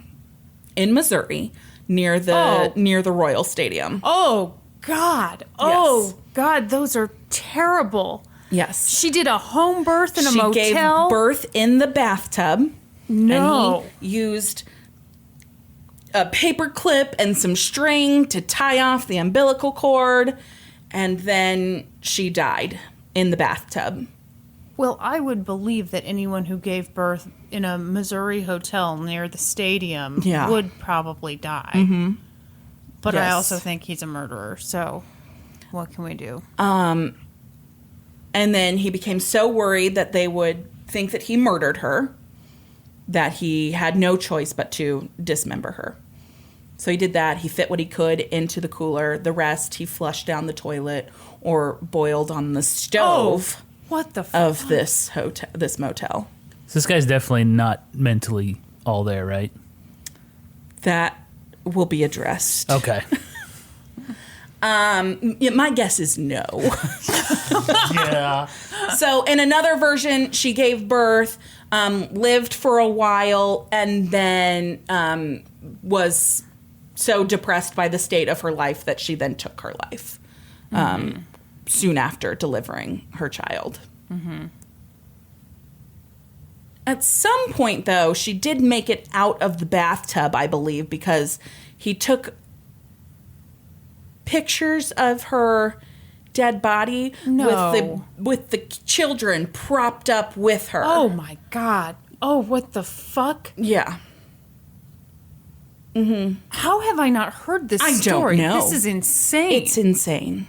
in Missouri near the Royal Stadium. Oh, God. Oh, God, those are terrible. Yes. She did a home birth in a motel? She gave birth in the bathtub. No. And he used a paper clip and some string to tie off the umbilical cord. And then she died in the bathtub. Well, I would believe that anyone who gave birth in a Missouri hotel near the stadium would probably die. Mm-hmm. But I also think he's a murderer. So what can we do? And then he became so worried that they would think that he murdered her that he had no choice but to dismember her. So he did that. He fit what he could into the cooler. The rest he flushed down the toilet or boiled on the stove. What the fuck? Of this motel. So this guy's definitely not mentally all there, right? That will be addressed. Okay. My guess is no. Yeah. So in another version, she gave birth, lived for a while, and then was so depressed by the state of her life that she then took her life soon after delivering her child. Mm-hmm. At some point, though, she did make it out of the bathtub, I believe, because he took pictures of her dead body with the children propped up with her. Oh, my God. Oh, what the fuck? Yeah. Mm-hmm. How have I not heard this I story? don't know. This is insane. It's insane.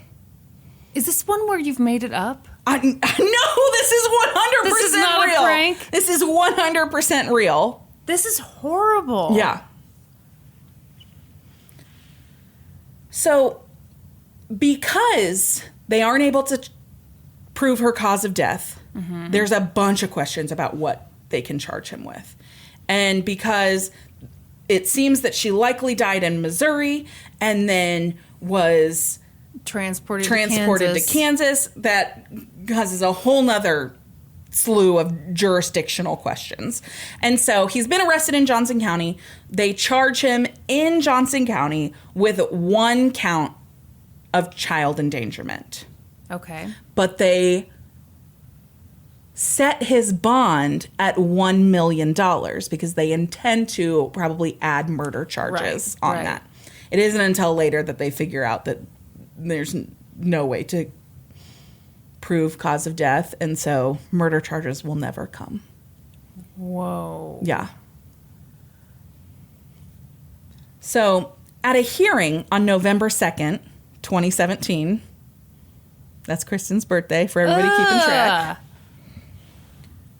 Is this one where you've made it up? No, this is 100% This is not real. a prank? This is 100% real. This is horrible. Yeah. So, because they aren't able to prove her cause of death, there's a bunch of questions about what they can charge him with. And because it seems that she likely died in Missouri and then was Transported to Kansas, that causes a whole nother slew of jurisdictional questions. And so he's been arrested in Johnson County. They charge him in Johnson County with 1 count of child endangerment. Okay. But they set his bond at $1 million because they intend to probably add murder charges on that. It isn't until later that they figure out that there's no way to prove cause of death, and so murder charges will never come. Whoa. Yeah. So, at a hearing on November 2nd, 2017, that's Kristen's birthday for everybody keeping track,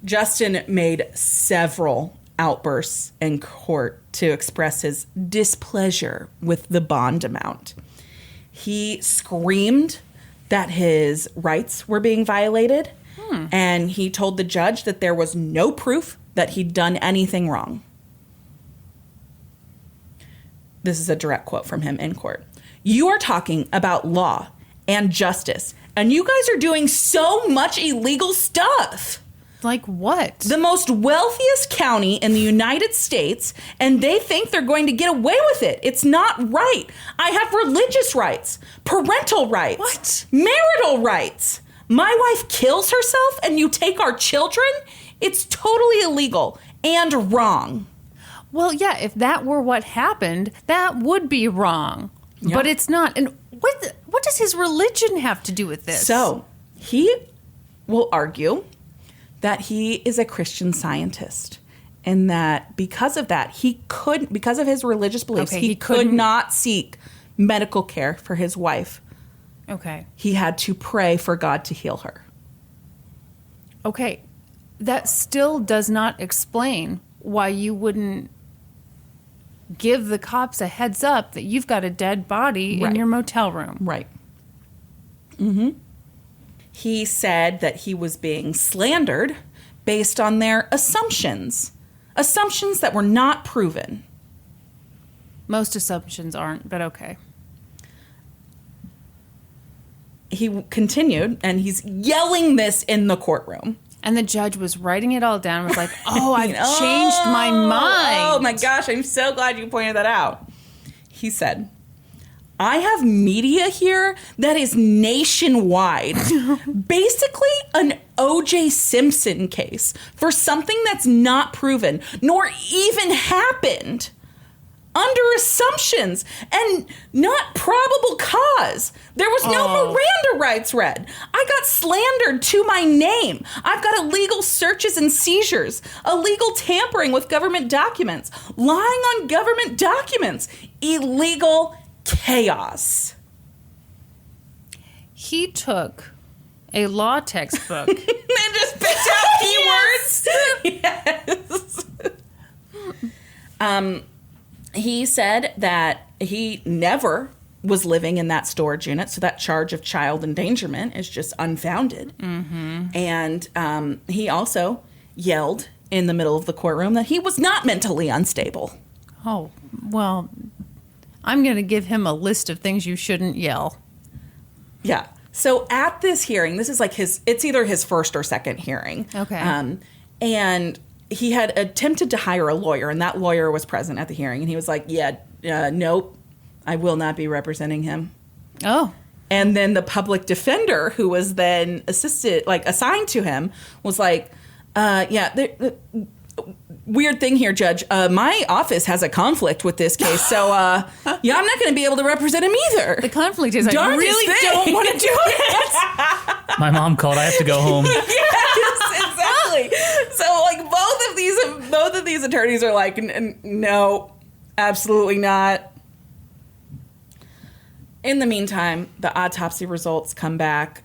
Justin made several outbursts in court to express his displeasure with the bond amount. He screamed that his rights were being violated, and he told the judge that there was no proof that he'd done anything wrong. This is a direct quote from him in court. "You are talking about law and justice, and you guys are doing so much illegal stuff. Like what? The most wealthiest county in the United States, and they think they're going to get away with it. It's not right. I have religious rights, parental rights, What? marital rights. My wife kills herself and you take our children? It's totally illegal and wrong." Well, yeah, if that were what happened, that would be wrong. Yeah. But it's not. And what does his religion have to do with this? So he will argue that he is a Christian Scientist, and that because of that, because of his religious beliefs, Okay, he he could couldn't- not seek medical care for his wife. Okay. He had to pray for God to heal her. Okay. That still does not explain why you wouldn't give the cops a heads up that you've got a dead body in Right. your motel room. Right. Mm-hmm. He said that he was being slandered based on their assumptions that were not proven. Most assumptions aren't, but okay. He continued, and he's yelling this in the courtroom. And the judge was writing it all down and was like, oh, I've changed my mind. Oh my gosh, I'm so glad you pointed that out. He said, "I have media here that is nationwide. Basically an O.J. Simpson case for something that's not proven, nor even happened. Under assumptions and not probable cause. There was no Miranda rights read. I got slandered to my name. I've got illegal searches and seizures, illegal tampering with government documents, lying on government documents, illegal chaos." He took a law textbook. And just picked out keywords. Yes. He said that he never was living in that storage unit, so that charge of child endangerment is just unfounded. Mm-hmm. And he also yelled in the middle of the courtroom that he was not mentally unstable. Oh, well, I'm going to give him a list of things you shouldn't yell. Yeah. So at this hearing, this is like it's either his first or second hearing. Okay. And he had attempted to hire a lawyer, and that lawyer was present at the hearing. And he was like, nope, I will not be representing him. Oh. And then the public defender, who was then assigned to him, was like, weird thing here, Judge. My office has a conflict with this case, so I'm not going to be able to represent him either. The conflict is I Darn really this thing. don't want to do it. My mom called. I have to go home. Yes, exactly. So, like, both of these attorneys are like, no, Absolutely not. In the meantime, the autopsy results come back.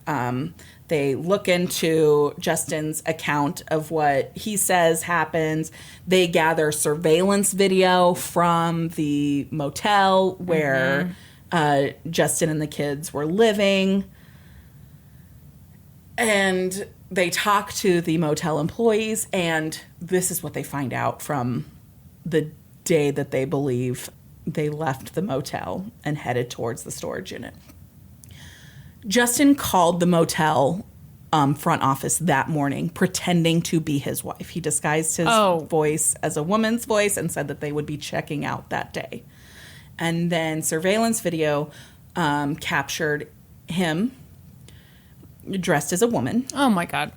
They look into Justin's account of what he says happens. They gather surveillance video from the motel where Justin and the kids were living. And they talk to the motel employees, and this is what they find out from the day that they believe they left the motel and headed towards the storage unit. Justin called the motel front office that morning, pretending to be his wife. He disguised his voice as a woman's voice and said that they would be checking out that day. And then surveillance video captured him dressed as a woman. Oh, my God.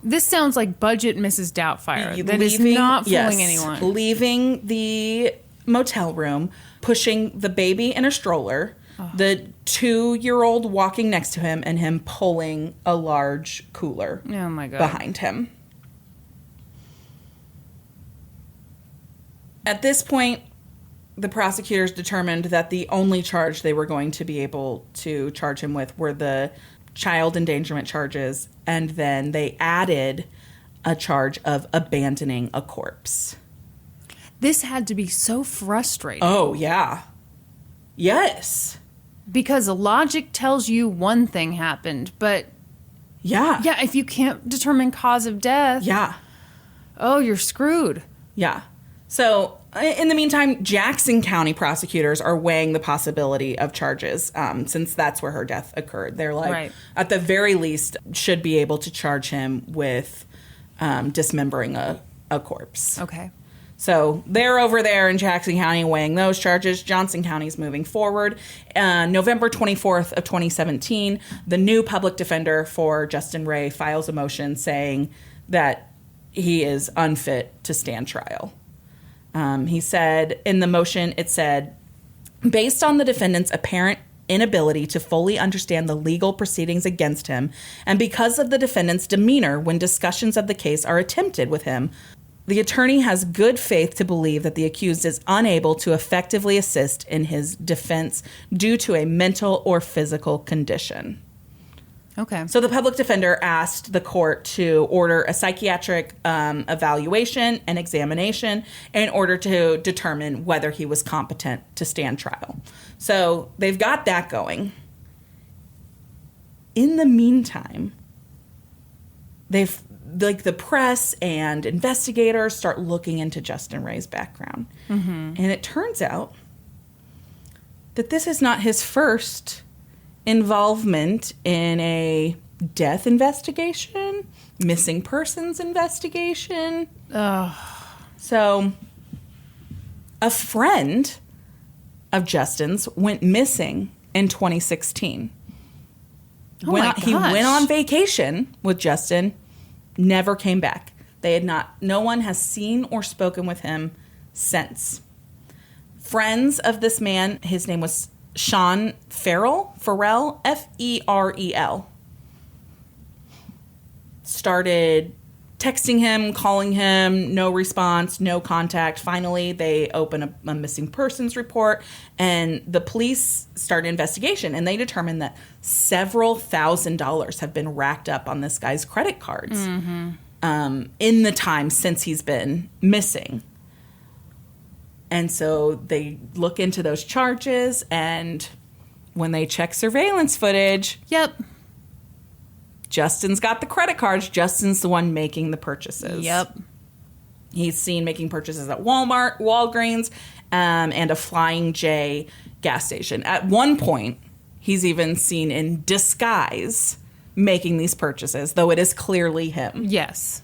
This sounds like budget Mrs. Doubtfire. That is not fooling anyone. Leaving the motel room, pushing the baby in a stroller, the 2-year-old walking next to him, and him pulling a large cooler behind him. At this point, the prosecutors determined that the only charge they were going to be able to charge him with were the child endangerment charges, and then they added a charge of abandoning a corpse. This had to be so frustrating. Oh, yeah. Yes. Because logic tells you one thing happened, but... Yeah. Yeah, if you can't determine cause of death... Yeah. Oh, you're screwed. Yeah. So, in the meantime, Jackson County prosecutors are weighing the possibility of charges, since that's where her death occurred. They're like, at the very least, should be able to charge him with dismembering a corpse. Okay. So they're over there in Jackson County weighing those charges. Johnson County's moving forward. November 24th of 2017, the new public defender for Justin Rey files a motion saying that he is unfit to stand trial. He said, in the motion, it said, based on the defendant's apparent inability to fully understand the legal proceedings against him, and because of the defendant's demeanor when discussions of the case are attempted with him, the attorney has good faith to believe that the accused is unable to effectively assist in his defense due to a mental or physical condition. Okay. So the public defender asked the court to order a psychiatric evaluation and examination in order to determine whether he was competent to stand trial. So they've got that going. In the meantime, the press and investigators start looking into Justin Rey's background. Mm-hmm. And it turns out that this is not his first involvement in a death investigation, missing persons investigation. So a friend of Justin's went missing in 2016. He went on vacation with Justin, never came back. No one has seen or spoken with him since. Friends of this man, his name was Sean Farrell, Ferrell, started texting him, calling him, no response, no contact. Finally, they open a missing persons report, and the police start an investigation, and they determined that several $1,000s have been racked up on this guy's credit cards in the time since he's been missing. And so they look into those charges, and when they check surveillance footage, Justin's got the credit cards. Justin's the one making the purchases. Yep. He's seen making purchases at Walmart, Walgreens, and a Flying J gas station. At one point, he's even seen in disguise making these purchases, though it is clearly him. Yes.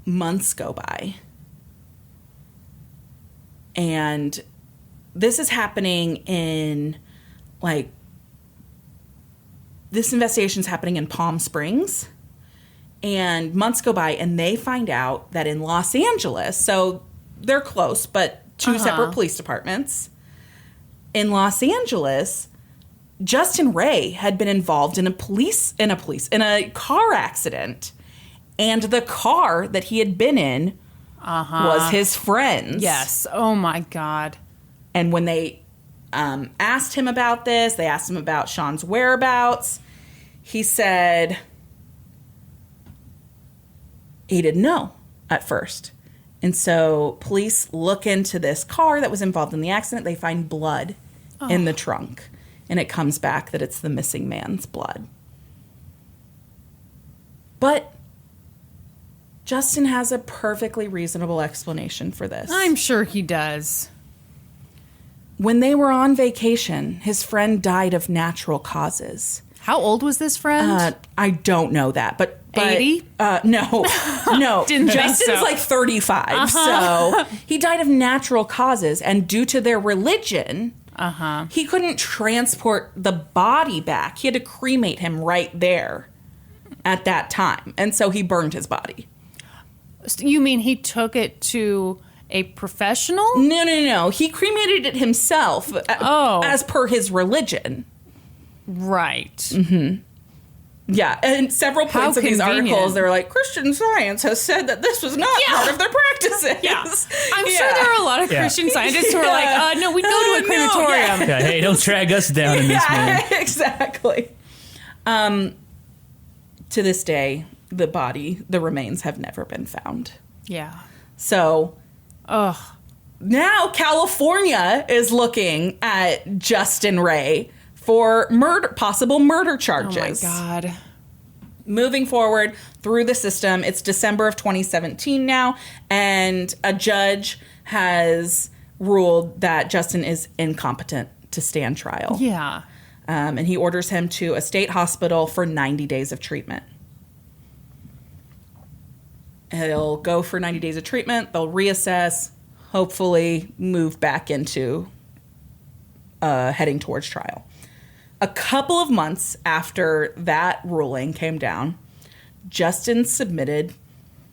Months go by. And this is happening in, this investigation's happening in Palm Springs. And months go by, and they find out that in Los Angeles, so they're close, but two separate police departments. In Los Angeles, Justin Rey had been involved in a car accident. And the car that he had been in was his friends. Yes. Oh, my God. And when they asked him about this, they asked him about Sean's whereabouts, he said he didn't know at first. And so police look into this car that was involved in the accident. They find blood in the trunk. And it comes back that it's the missing man's blood. But Justin has a perfectly reasonable explanation for this. I'm sure he does. When they were on vacation, his friend died of natural causes. How old was this friend? I don't know that, but 80? No. Didn't think Justin's so. like 35, so he died of natural causes, and due to their religion, he couldn't transport the body back. He had to cremate him right there at that time, and so he burned his body. You mean he took it to a professional? No. He cremated it himself as per his religion. Right. Mm-hmm. Yeah, and several points of these articles, they're like, Christian Science has said that this was not part of their practices. Yeah. I'm sure there are a lot of Christian scientists who are like, no, we'd go to a crematorium. Yeah, hey, don't drag us down in this, man. Exactly. To this day, the remains have never been found. Yeah. So, now California is looking at Justin Rey for possible murder charges. Oh my God. Moving forward through the system, it's December of 2017 now, and a judge has ruled that Justin is incompetent to stand trial. Yeah. And he orders him to a state hospital for 90 days of treatment. He'll go for 90 days of treatment. They'll reassess, hopefully move back into heading towards trial. A couple of months after that ruling came down, Justin submitted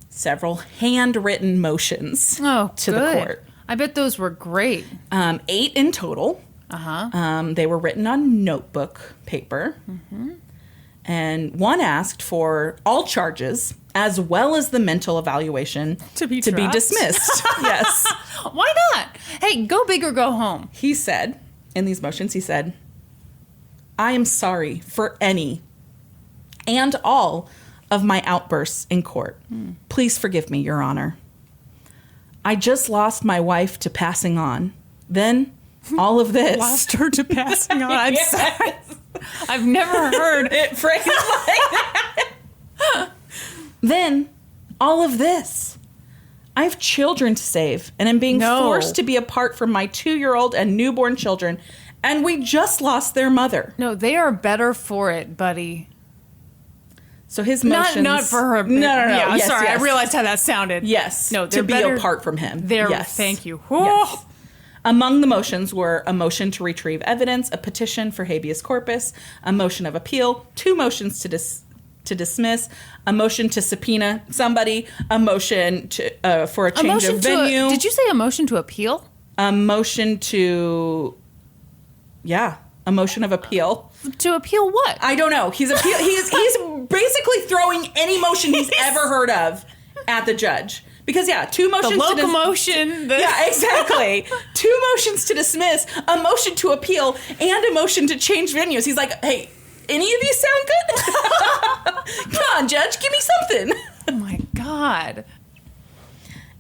several handwritten motions to the court. I bet those were great. 8 in total. They were written on notebook paper. Mm-hmm. And one asked for all charges, as well as the mental evaluation, to be dismissed. Yes. Why not? Hey, go big or go home. He said, in these motions, he said, I am sorry for any and all of my outbursts in court. Please forgive me, Your Honor. I just lost my wife to passing on. Then all of this. Lost her to passing on. I'm sorry. I've never heard it phrased like that. Then all of this. I have children to save and am being forced to be apart from my 2-year-old and newborn children. And we just lost their mother. No, they are better for it, buddy. So his motions... Not for her. No. Yeah, yes, sorry, yes. I realized how that sounded. Yes. No, to be better, apart from him. Yes. Thank you. Yes. Among the motions were a motion to retrieve evidence, a petition for habeas corpus, a motion of appeal, 2 motions to dismiss, a motion to subpoena somebody, a motion to for a change of venue. Did you say a motion to appeal? A motion to... Yeah, a motion of appeal. To appeal what? I don't know. He's basically throwing any motion he's ever heard of at the judge. Because, 2 motions the locomotion. Yeah, exactly. 2 motions to dismiss, a motion to appeal, and a motion to change venues. He's like, hey, any of these sound good? Come on, judge, give me something. Oh, my God.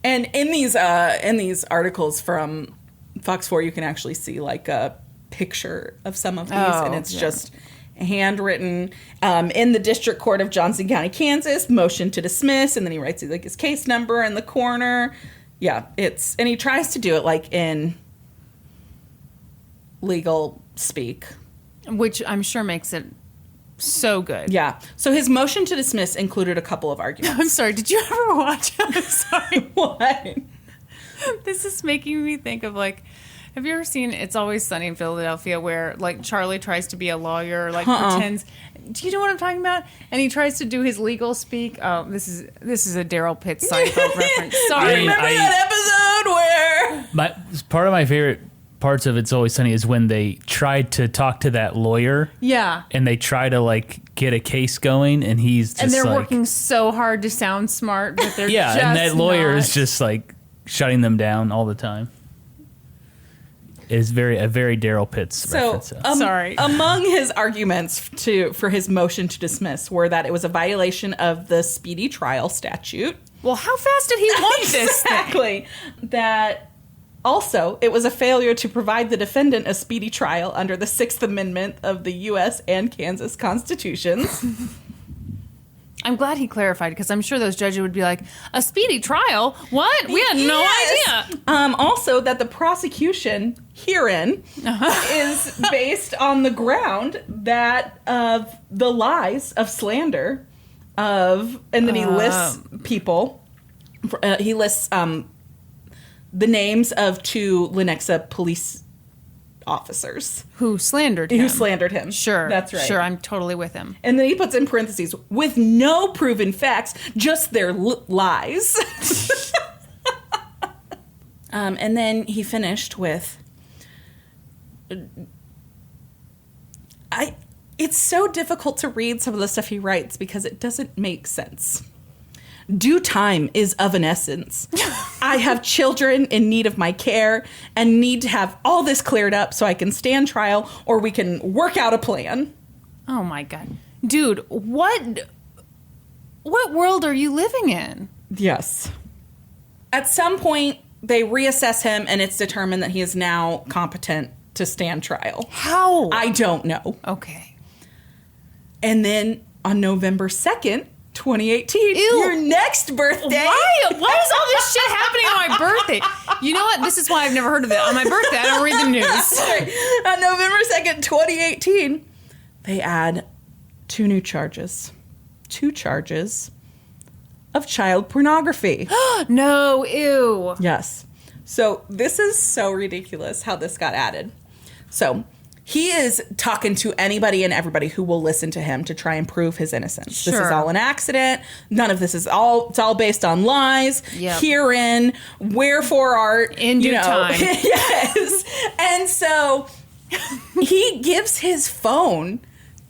And in these articles from Fox 4, you can actually see, like, a picture of some of these, and it's just handwritten in the District Court of Johnson County, Kansas, motion to dismiss, and then he writes like his case number in the corner. Yeah, and he tries to do it like in legal speak, which I'm sure makes it so good. Yeah. So his motion to dismiss included a couple of arguments. I'm sorry. Did you ever watch? I'm sorry. What? This is making me think of like. Have you ever seen It's Always Sunny in Philadelphia where, like, Charlie tries to be a lawyer, like, pretends... Do you know what I'm talking about? And he tries to do his legal speak. Oh, this is a Daryl Pitts Seinfeld reference. Sorry. I remember that episode where... Part of my favorite parts of It's Always Sunny is when they tried to talk to that lawyer. Yeah. And they try to like get a case going, and he's just And they're like, working so hard to sound smart, but they're yeah, just and that lawyer not. is just like shutting them down all the time. It's a very Daryl Pitts reference. Sorry. Among his arguments for his motion to dismiss were that it was a violation of the speedy trial statute. Well, how fast did he want this thing? Exactly. That also, it was a failure to provide the defendant a speedy trial under the Sixth Amendment of the U.S. and Kansas Constitutions. I'm glad he clarified, because I'm sure those judges would be like, a speedy trial? What? We had no idea. Also, that the prosecution herein is based on the ground that of the lies of slander of, and then he lists people. He lists the names of 2 Lenexa police officers Who slandered him. Sure. That's right. Sure, I'm totally with him. And then he puts in parentheses, with no proven facts, just their lies. And then he finished with, it's so difficult to read some of the stuff he writes because it doesn't make sense. Due time is of an essence. I have children in need of my care and need to have all this cleared up so I can stand trial, or we can work out a plan. Oh my God. Dude, what world are you living in? Yes. At some point, they reassess him, and it's determined that he is now competent to stand trial. How? I don't know. Okay. And then on November 2nd, 2018, your next birthday. Why is all this shit happening on my birthday? You know what? This is why I've never heard of it. On my birthday, I don't read the news. Sorry. On November 2nd, 2018, they add 2 new charges. 2 charges of child pornography. No, ew. Yes. So this is so ridiculous how this got added. So he is talking to anybody and everybody who will listen to him to try and prove his innocence. Sure. This is all an accident. None of this is all, it's all based on lies. Yep. Herein, wherefore art. In due time. Yes. And so he gives his phone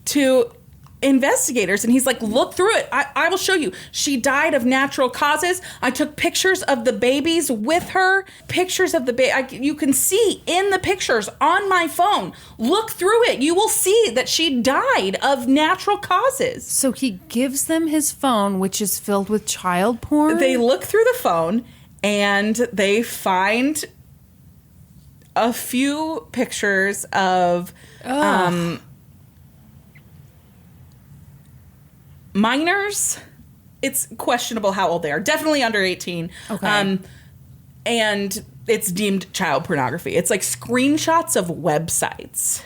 to investigators, and he's like, look through it. I will show you. She died of natural causes. I took pictures of the babies with her. Pictures of the baby. You can see in the pictures on my phone. Look through it. You will see that she died of natural causes. So he gives them his phone, which is filled with child porn? They look through the phone, and they find a few pictures of minors. It's questionable how old they are. Definitely under 18. Okay. And it's deemed child pornography. It's like screenshots of websites.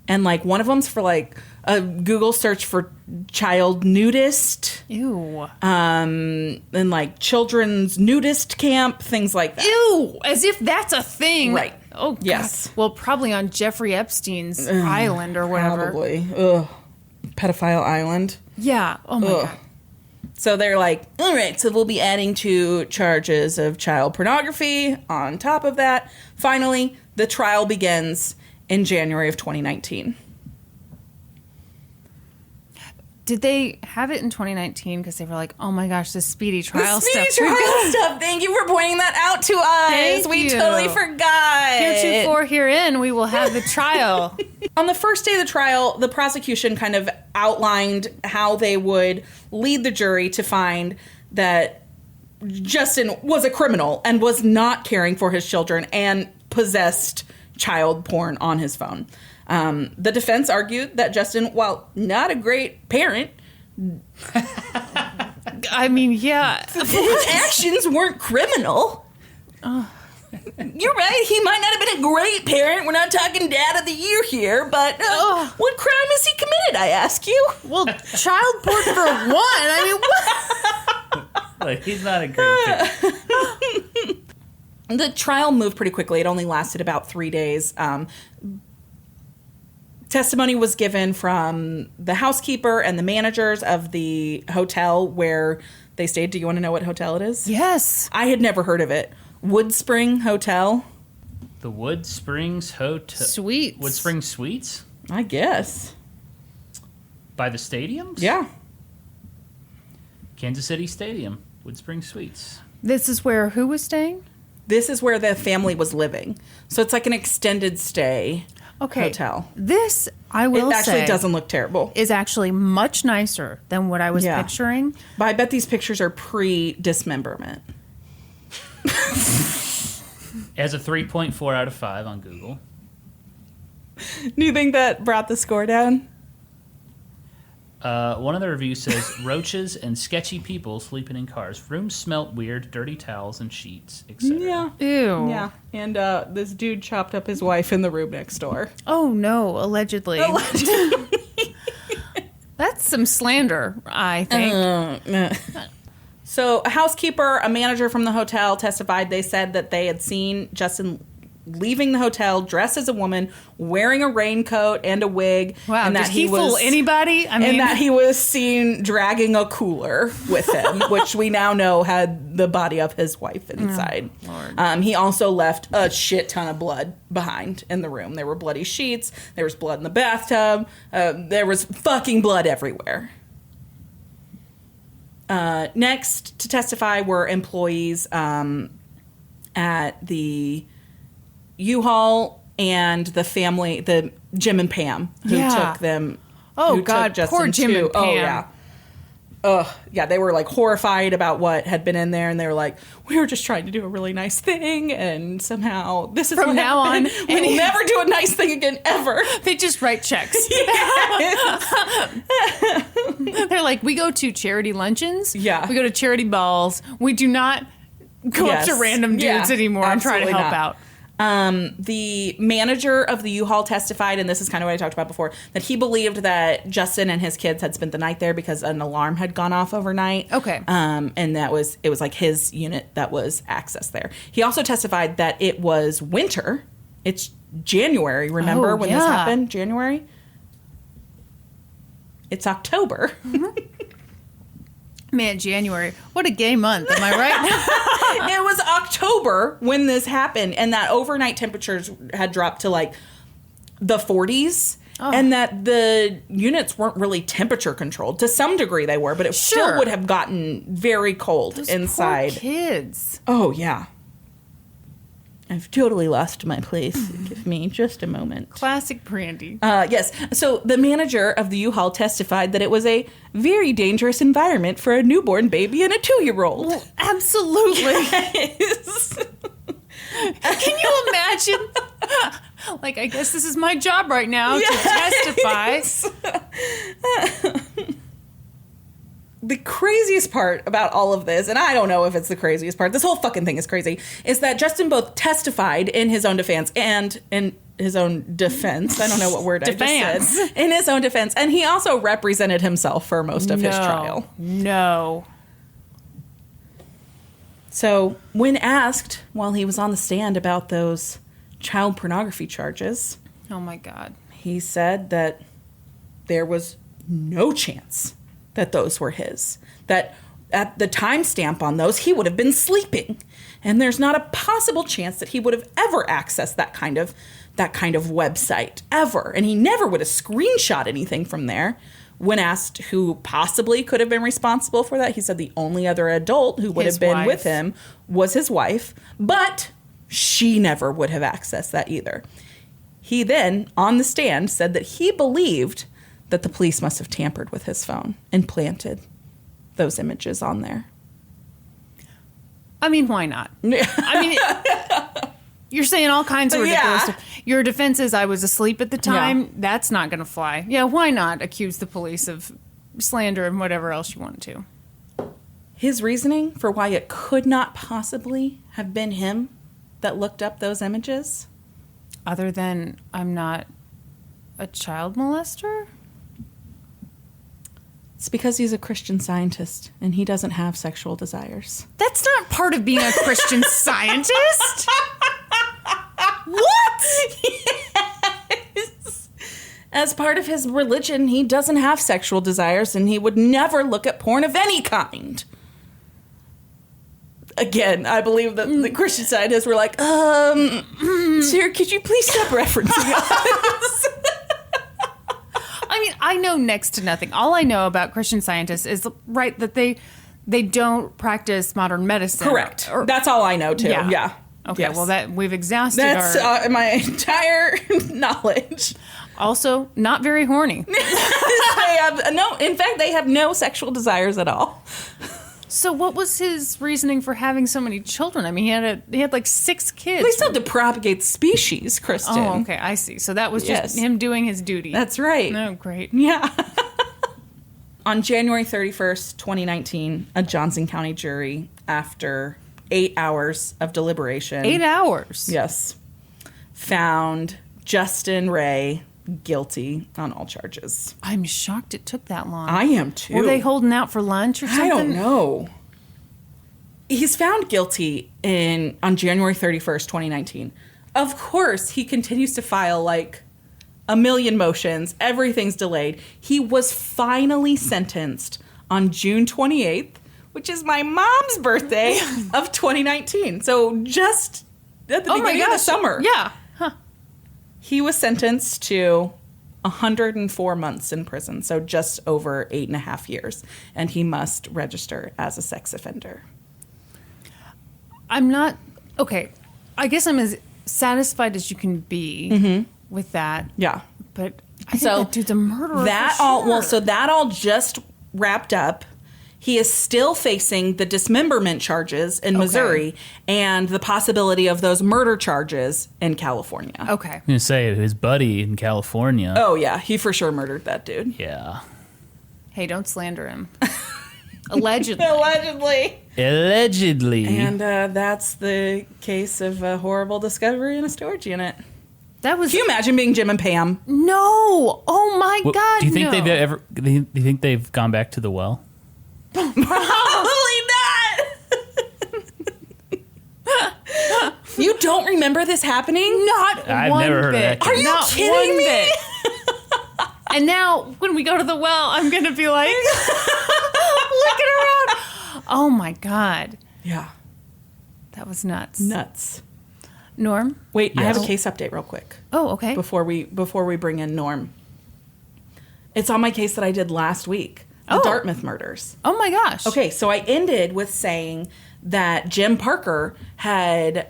And like one of them's for like a Google search for child nudist. Ew. And like children's nudist camp, things like that. Ew. As if that's a thing. Right. Oh, God. Yes. Well, probably on Jeffrey Epstein's island or whatever. Probably. Ugh. Pedophile island. Yeah. Oh, my Ugh. God. So they're like, all right, so we'll be adding 2 charges of child pornography on top of that. Finally, the trial begins in January of 2019. Did they have it in 2019 because they were like, oh my gosh, this speedy trial Speedy stuff? trial stuff. Thank you for pointing that out to us. Thank we you. totally forgot. Heretofore herein, we will have the trial. On the first day of the trial, the prosecution kind of outlined how they would lead the jury to find that Justin was a criminal and was not caring for his children and possessed child porn on his phone. The defense argued that Justin, while not a great parent, I mean, yeah. his actions weren't criminal. You're right. He might not have been a great parent. We're not talking dad of the year here, but what crime has he committed, I ask you? Well, child porn for one. I mean, what? Like, he's not a great parent. The trial moved pretty quickly. It only lasted about 3 days. Testimony was given from the housekeeper and the managers of the hotel where they stayed. Do you want to know what hotel it is? Yes. I had never heard of it. Woodspring Hotel. The Wood Springs Hotel. Suites. Wood Springs Suites? I guess. By the stadiums? Yeah. Kansas City Stadium. Wood Springs Suites. This is where who was staying? This is where the family was living. So it's like an extended stay hotel. This, I will say... It actually doesn't look terrible. Is actually much nicer than what I was picturing. But I bet these pictures are pre-dismemberment. It has a 3.4 out of 5 on Google. Do you think that brought the score down? One of the reviews says, roaches and sketchy people sleeping in cars. Rooms smelt weird, dirty towels and sheets, etc. Yeah. Ew. Yeah. And this dude chopped up his wife in the room next door. Oh, no. Allegedly. That's some slander, I think. So a housekeeper, a manager from the hotel testified. They said that they had seen Justin leaving the hotel dressed as a woman, wearing a raincoat and a wig. Wow, and did he fool anybody? I mean, and that he was seen dragging a cooler with him, which we now know had the body of his wife inside. Oh, Lord. He also left a shit ton of blood behind in the room. There were bloody sheets. There was blood in the bathtub. There was fucking blood everywhere. Next to testify were employees at the U-Haul and the family, the Jim and Pam, who took them. Oh, God, poor Jim and Pam. Oh, yeah. Yeah, they were like horrified about what had been in there, and they were like, "We were just trying to do a really nice thing, and somehow this is from what now happened. on. We will never do a nice thing again ever." They just write checks. They're like, we go to charity luncheons. Yeah, we go to charity balls. We do not go up to random dudes anymore and try to help out. The manager of the U-Haul testified, and this is kind of what I talked about before, that he believed that Justin and his kids had spent the night there because an alarm had gone off overnight. Okay. And it was like his unit that was accessed there. He also testified that it was winter. It's January, remember when this happened? January? It's October. Mm-hmm. Man, January. What a gay month. Am I right? It was October when this happened, and that overnight temperatures had dropped to like the 40s, and that the units weren't really temperature controlled. To some degree they were, but it still would have gotten very cold inside. Poor kids. Oh, yeah. I've totally lost my place. Give me just a moment. Classic Brandy. Yes. So the manager of the U-Haul testified that it was a very dangerous environment for a newborn baby and a 2-year-old. Well, absolutely. Yes. Can you imagine? Like, I guess this is my job right now to testify. The craziest part about all of this, and I don't know if it's the craziest part, this whole fucking thing is crazy, is that Justin both testified in his own defense and in his own defense. I don't know what word I just said. In his own defense. And he also represented himself for most of his trial. No. So when asked while he was on the stand about those child pornography charges... Oh, my God. He said that there was no chance that those were his. That at the timestamp on those, he would have been sleeping. And there's not a possible chance that he would have ever accessed that kind of website, ever. And he never would have screenshot anything from there. When asked who possibly could have been responsible for that, he said the only other adult who would have been with him was his wife. But she never would have accessed that either. He then, on the stand, said that he believed that the police must have tampered with his phone and planted those images on there. I mean, why not? I mean, you're saying all kinds of ridiculous stuff. Your defense is I was asleep at the time. Yeah. That's not going to fly. Yeah, why not accuse the police of slander and whatever else you want to? His reasoning for why it could not possibly have been him that looked up those images? Other than I'm not a child molester? It's because he's a Christian Scientist and he doesn't have sexual desires. That's not part of being a Christian Scientist. What? Yes. As part of his religion, he doesn't have sexual desires and he would never look at porn of any kind. Again, I believe that the Christian scientists were like, Sarah, could you please stop referencing us? I mean, I know next to nothing. All I know about Christian scientists is, right, that they don't practice modern medicine. Correct. That's all I know, too. Yeah. Okay, Yes. well, that we've exhausted That's my entire knowledge. Also, not very horny. They have no. In fact, they have no sexual desires at all. So what was his reasoning for having so many children? I mean, he had like 6 kids. They still have to propagate the species, Kristen. Oh, okay, I see. So that was just him doing his duty. That's right. Oh, great. Yeah. On January 31st, 2019, a Johnson County jury, after 8 hours of deliberation. 8 hours? Yes. Found Justin Rey guilty on all charges. I'm shocked it took that long. I am too. Were they holding out for lunch or something? I don't know. He's found guilty on January 31st, 2019. Of course, he continues to file like a million motions. Everything's delayed. He was finally sentenced on June 28th, which is my mom's birthday of 2019. So just at the beginning of the summer. Yeah. Huh. He was sentenced to 104 months in prison, so just over 8.5 years. And he must register as a sex offender. I'm not... Okay, I guess I'm as satisfied as you can be with that. Yeah. But I think that dude's a murderer. So that all just wrapped up. He is still facing the dismemberment charges in Missouri and the possibility of those murder charges in California. Okay. I'm going to say his buddy in California. Oh, yeah. He for sure murdered that dude. Yeah. Hey, don't slander him. Allegedly. Allegedly. And that's the case of a horrible discovery in a storage unit. That was... Can you imagine being Jim and Pam? No! Oh, my God, Do you think no. they've ever... Do you think they've gone back to the well? Probably not. You don't remember this happening? Not I've one never heard of bit. that. Are you Not kidding one me? bit. And now, when we go to the well, I'm going to be like, looking around. Oh, my God. Yeah. That was nuts. Nuts. Norm? Wait, I Yes. have a case update real quick. Oh, okay. Before we bring in Norm. It's on my case that I did last week. The Oh. Dartmouth murders. Oh, my gosh. Okay, so I ended with saying that Jim Parker had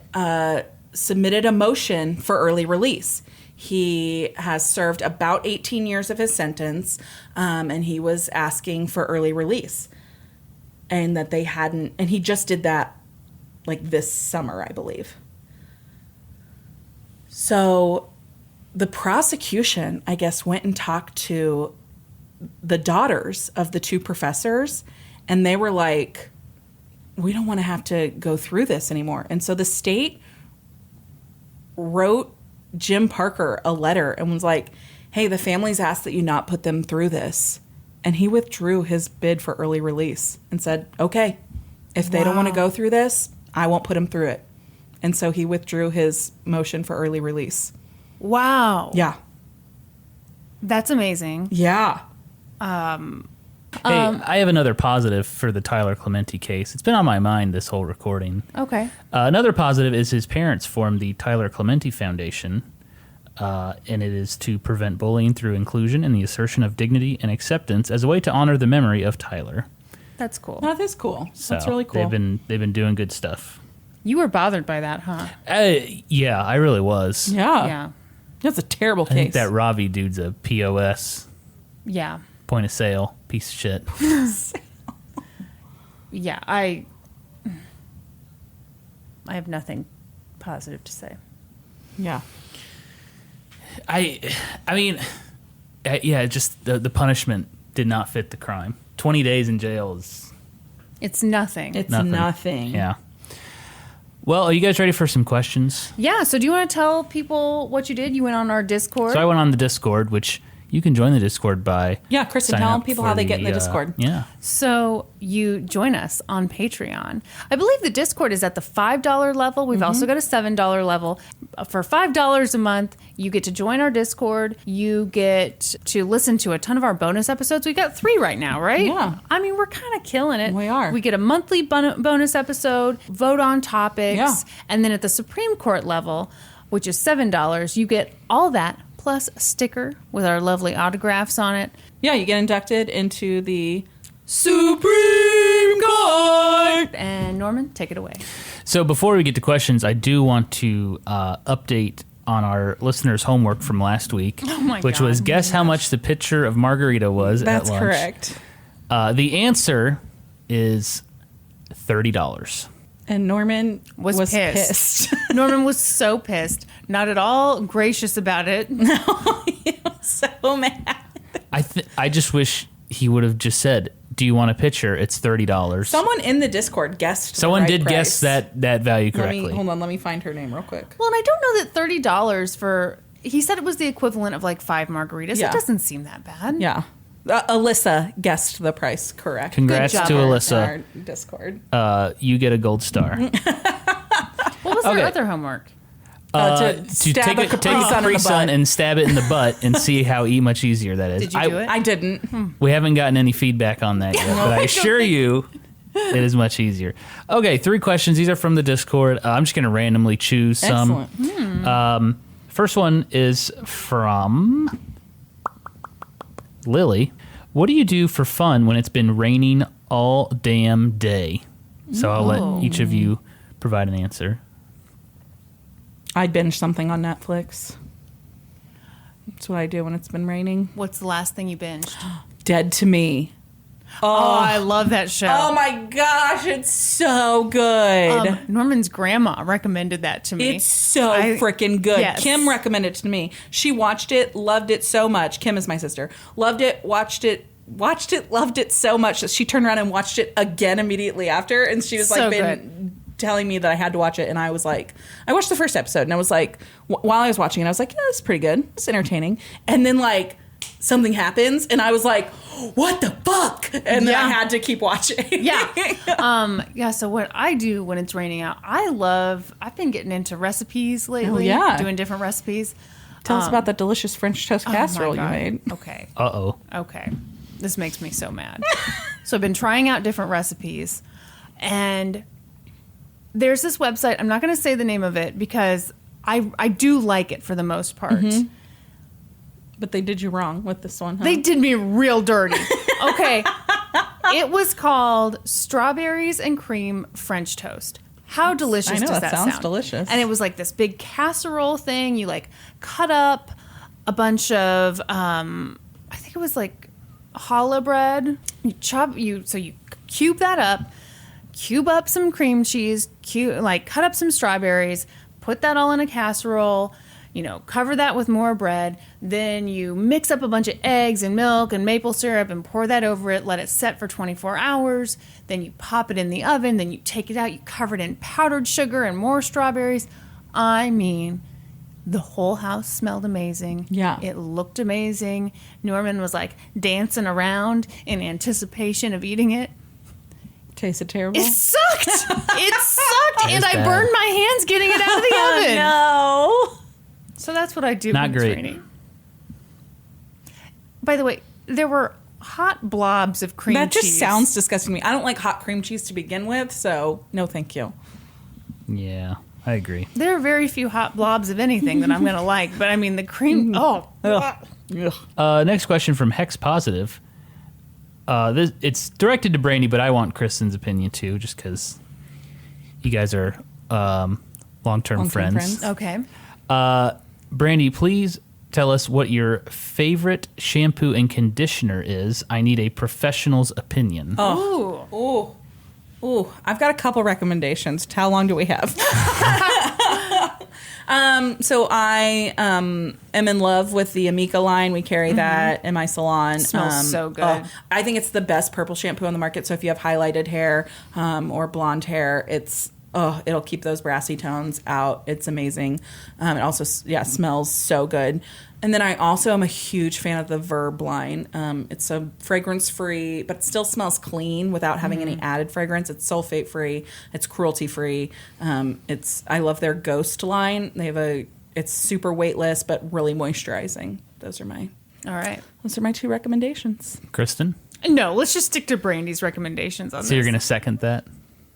submitted a motion for early release. He has served about 18 years of his sentence, and he was asking for early release. And that they hadn't, and he just did that like this summer, I believe. So the prosecution, I guess, went and talked to the daughters of the 2 professors, and they were like, we don't want to have to go through this anymore. And so the state wrote Jim Parker a letter and was like, hey, the families asked that you not put them through this. And he withdrew his bid for early release and said, okay, if they don't want to go through this, I won't put them through it. And so he withdrew his motion for early release. Wow. Yeah. That's amazing. Yeah. I have another positive for the Tyler Clementi case. It's been on my mind this whole recording. Okay. Another positive is his parents formed the Tyler Clementi Foundation, and it is to prevent bullying through inclusion and the assertion of dignity and acceptance as a way to honor the memory of Tyler. That's cool. That is cool. So That's really cool. They've been doing good stuff. You were bothered by that, huh? Yeah, I really was. Yeah. Yeah. That's a terrible I think case. that Ravi dude's a POS, Yeah. point of sale, piece of shit. Yeah. I have nothing positive to say. Yeah. I mean, yeah, just the punishment did not fit the crime. 20 days in jail is It's nothing. It's nothing. nothing. Yeah. Well, are you guys ready for some questions? Yeah. So do you want to tell people what you did? You went on our Discord. So I went on the Discord, which you can join the Discord by Yeah, Kristen, signing tell up people for how they get in the Discord. Yeah. So you join us on Patreon. I believe the Discord is at the $5 level. We've also got a $7 level. For $5 a month, you get to join our Discord. You get to listen to a ton of our bonus episodes. We've got 3 right now, right? Yeah. I mean, we're kind of killing it. We are. We get a monthly bonus episode, vote on topics, Yeah. and then at the Supreme Court level, which is $7, you get all that plus a sticker with our lovely autographs on it. Yeah, you get inducted into the Supreme Court. And Norman, take it away. So before we get to questions, I do want to update on our listeners' homework from last week, which was guess how much the pitcher of margarita was That's at lunch. correct. The answer is $30. And Norman was pissed. Norman was so pissed. Not at all gracious about it. He was so mad. I just wish he would have just said, "Do you want a pitcher? It's $30." Someone in the Discord guessed. Someone the right did price. guess that value correctly. Hold on, let me find her name real quick. Well, and I don't know that $30 for... He said it was the equivalent of like 5 margaritas. Yeah. It doesn't seem that bad. Yeah. Alyssa guessed the price correct. Congrats Good to job. In Alyssa. our Discord. You get a gold star. What was Okay. their other homework? To take stab a a Capri Sun in Capri the Sun butt. and stab it in the butt and see how much easier that is. Did you do it? I didn't. We haven't gotten any feedback on that yet, but I assure you it is much easier. Okay, 3 questions. These are from the Discord. I'm just going to randomly choose some. Excellent. First one is from Lily. What do you do for fun when it's been raining all damn day? So I'll let each of you provide an answer. I binge something on Netflix. That's what I do when it's been raining. What's the last thing you binged? Dead to Me. Oh, I love that show. Oh my gosh, it's so good. Norman's grandma recommended that to me. It's so I- freaking good. yes. Kim recommended it to me. She watched it, loved it so much. Kim is my sister. Loved it, loved it so much that she turned around and watched it again immediately after. And she was So like, telling me that I had to watch it. And I was like, I watched the first episode and I was like, while I was watching it, I was like, yeah, this is pretty good. It's entertaining. And then like something happens and I was like, what the fuck? And then I had to keep watching. Yeah. So what I do when it's raining out, I've been getting into recipes lately. Oh, yeah. Doing different recipes. Tell us about that delicious French toast Oh my casserole you God. made. Okay. Uh-oh. Okay. This makes me so mad. So I've been trying out different recipes, and there's this website. I'm not going to say the name of it because I do like it for the most part. Mm-hmm. But they did you wrong with this one, huh? They did me real dirty. Okay. It was called Strawberries and Cream French Toast. How delicious I know, does that that sounds sound? delicious. And it was like this big casserole thing. You like cut up a bunch of, I think it was like challah bread. You cube that up, cube up some cream cheese, cut up some strawberries, put that all in a casserole, cover that with more bread. Then you mix up a bunch of eggs and milk and maple syrup and pour that over it. Let it set for 24 hours. Then you pop it in the oven. Then you take it out. You cover it in powdered sugar and more strawberries. I mean, the whole house smelled amazing. Yeah. It looked amazing. Norman was like dancing around in anticipation of eating it. Tasted terrible. It sucked. It sucked. And I bad. burned my hands getting it out of the oven. No. So that's what I do Not when great. it's raining. By the way, there were hot blobs of cream That cheese. just sounds disgusting to me. I don't like hot cream cheese to begin with, so no thank you. Yeah, I agree. There are very few hot blobs of anything that I'm going to like, but I mean the cream. Oh, Ugh. Next question from Hex Positive. It's directed to Brandy, but I want Kristen's opinion too, just because you guys are long-term friends. okay. Brandy, please tell us what your favorite shampoo and conditioner is. I need a professional's opinion. Ooh. Ooh, I've got a couple recommendations. How long do we have? So I am in love with the Amika line. We carry that in my salon. Smells so good. I think it's the best purple shampoo on the market. So if you have highlighted hair or blonde hair, it'll keep those brassy tones out. It's amazing. It also, smells so good. And then I also am a huge fan of the Verb line. It's a fragrance-free, but it still smells clean without having any added fragrance. It's sulfate-free. It's cruelty-free. I love their Ghost line. It's super weightless, but really moisturizing. Those are my two recommendations. Kristen? No, let's just stick to Brandy's recommendations on this. So you're going to second that?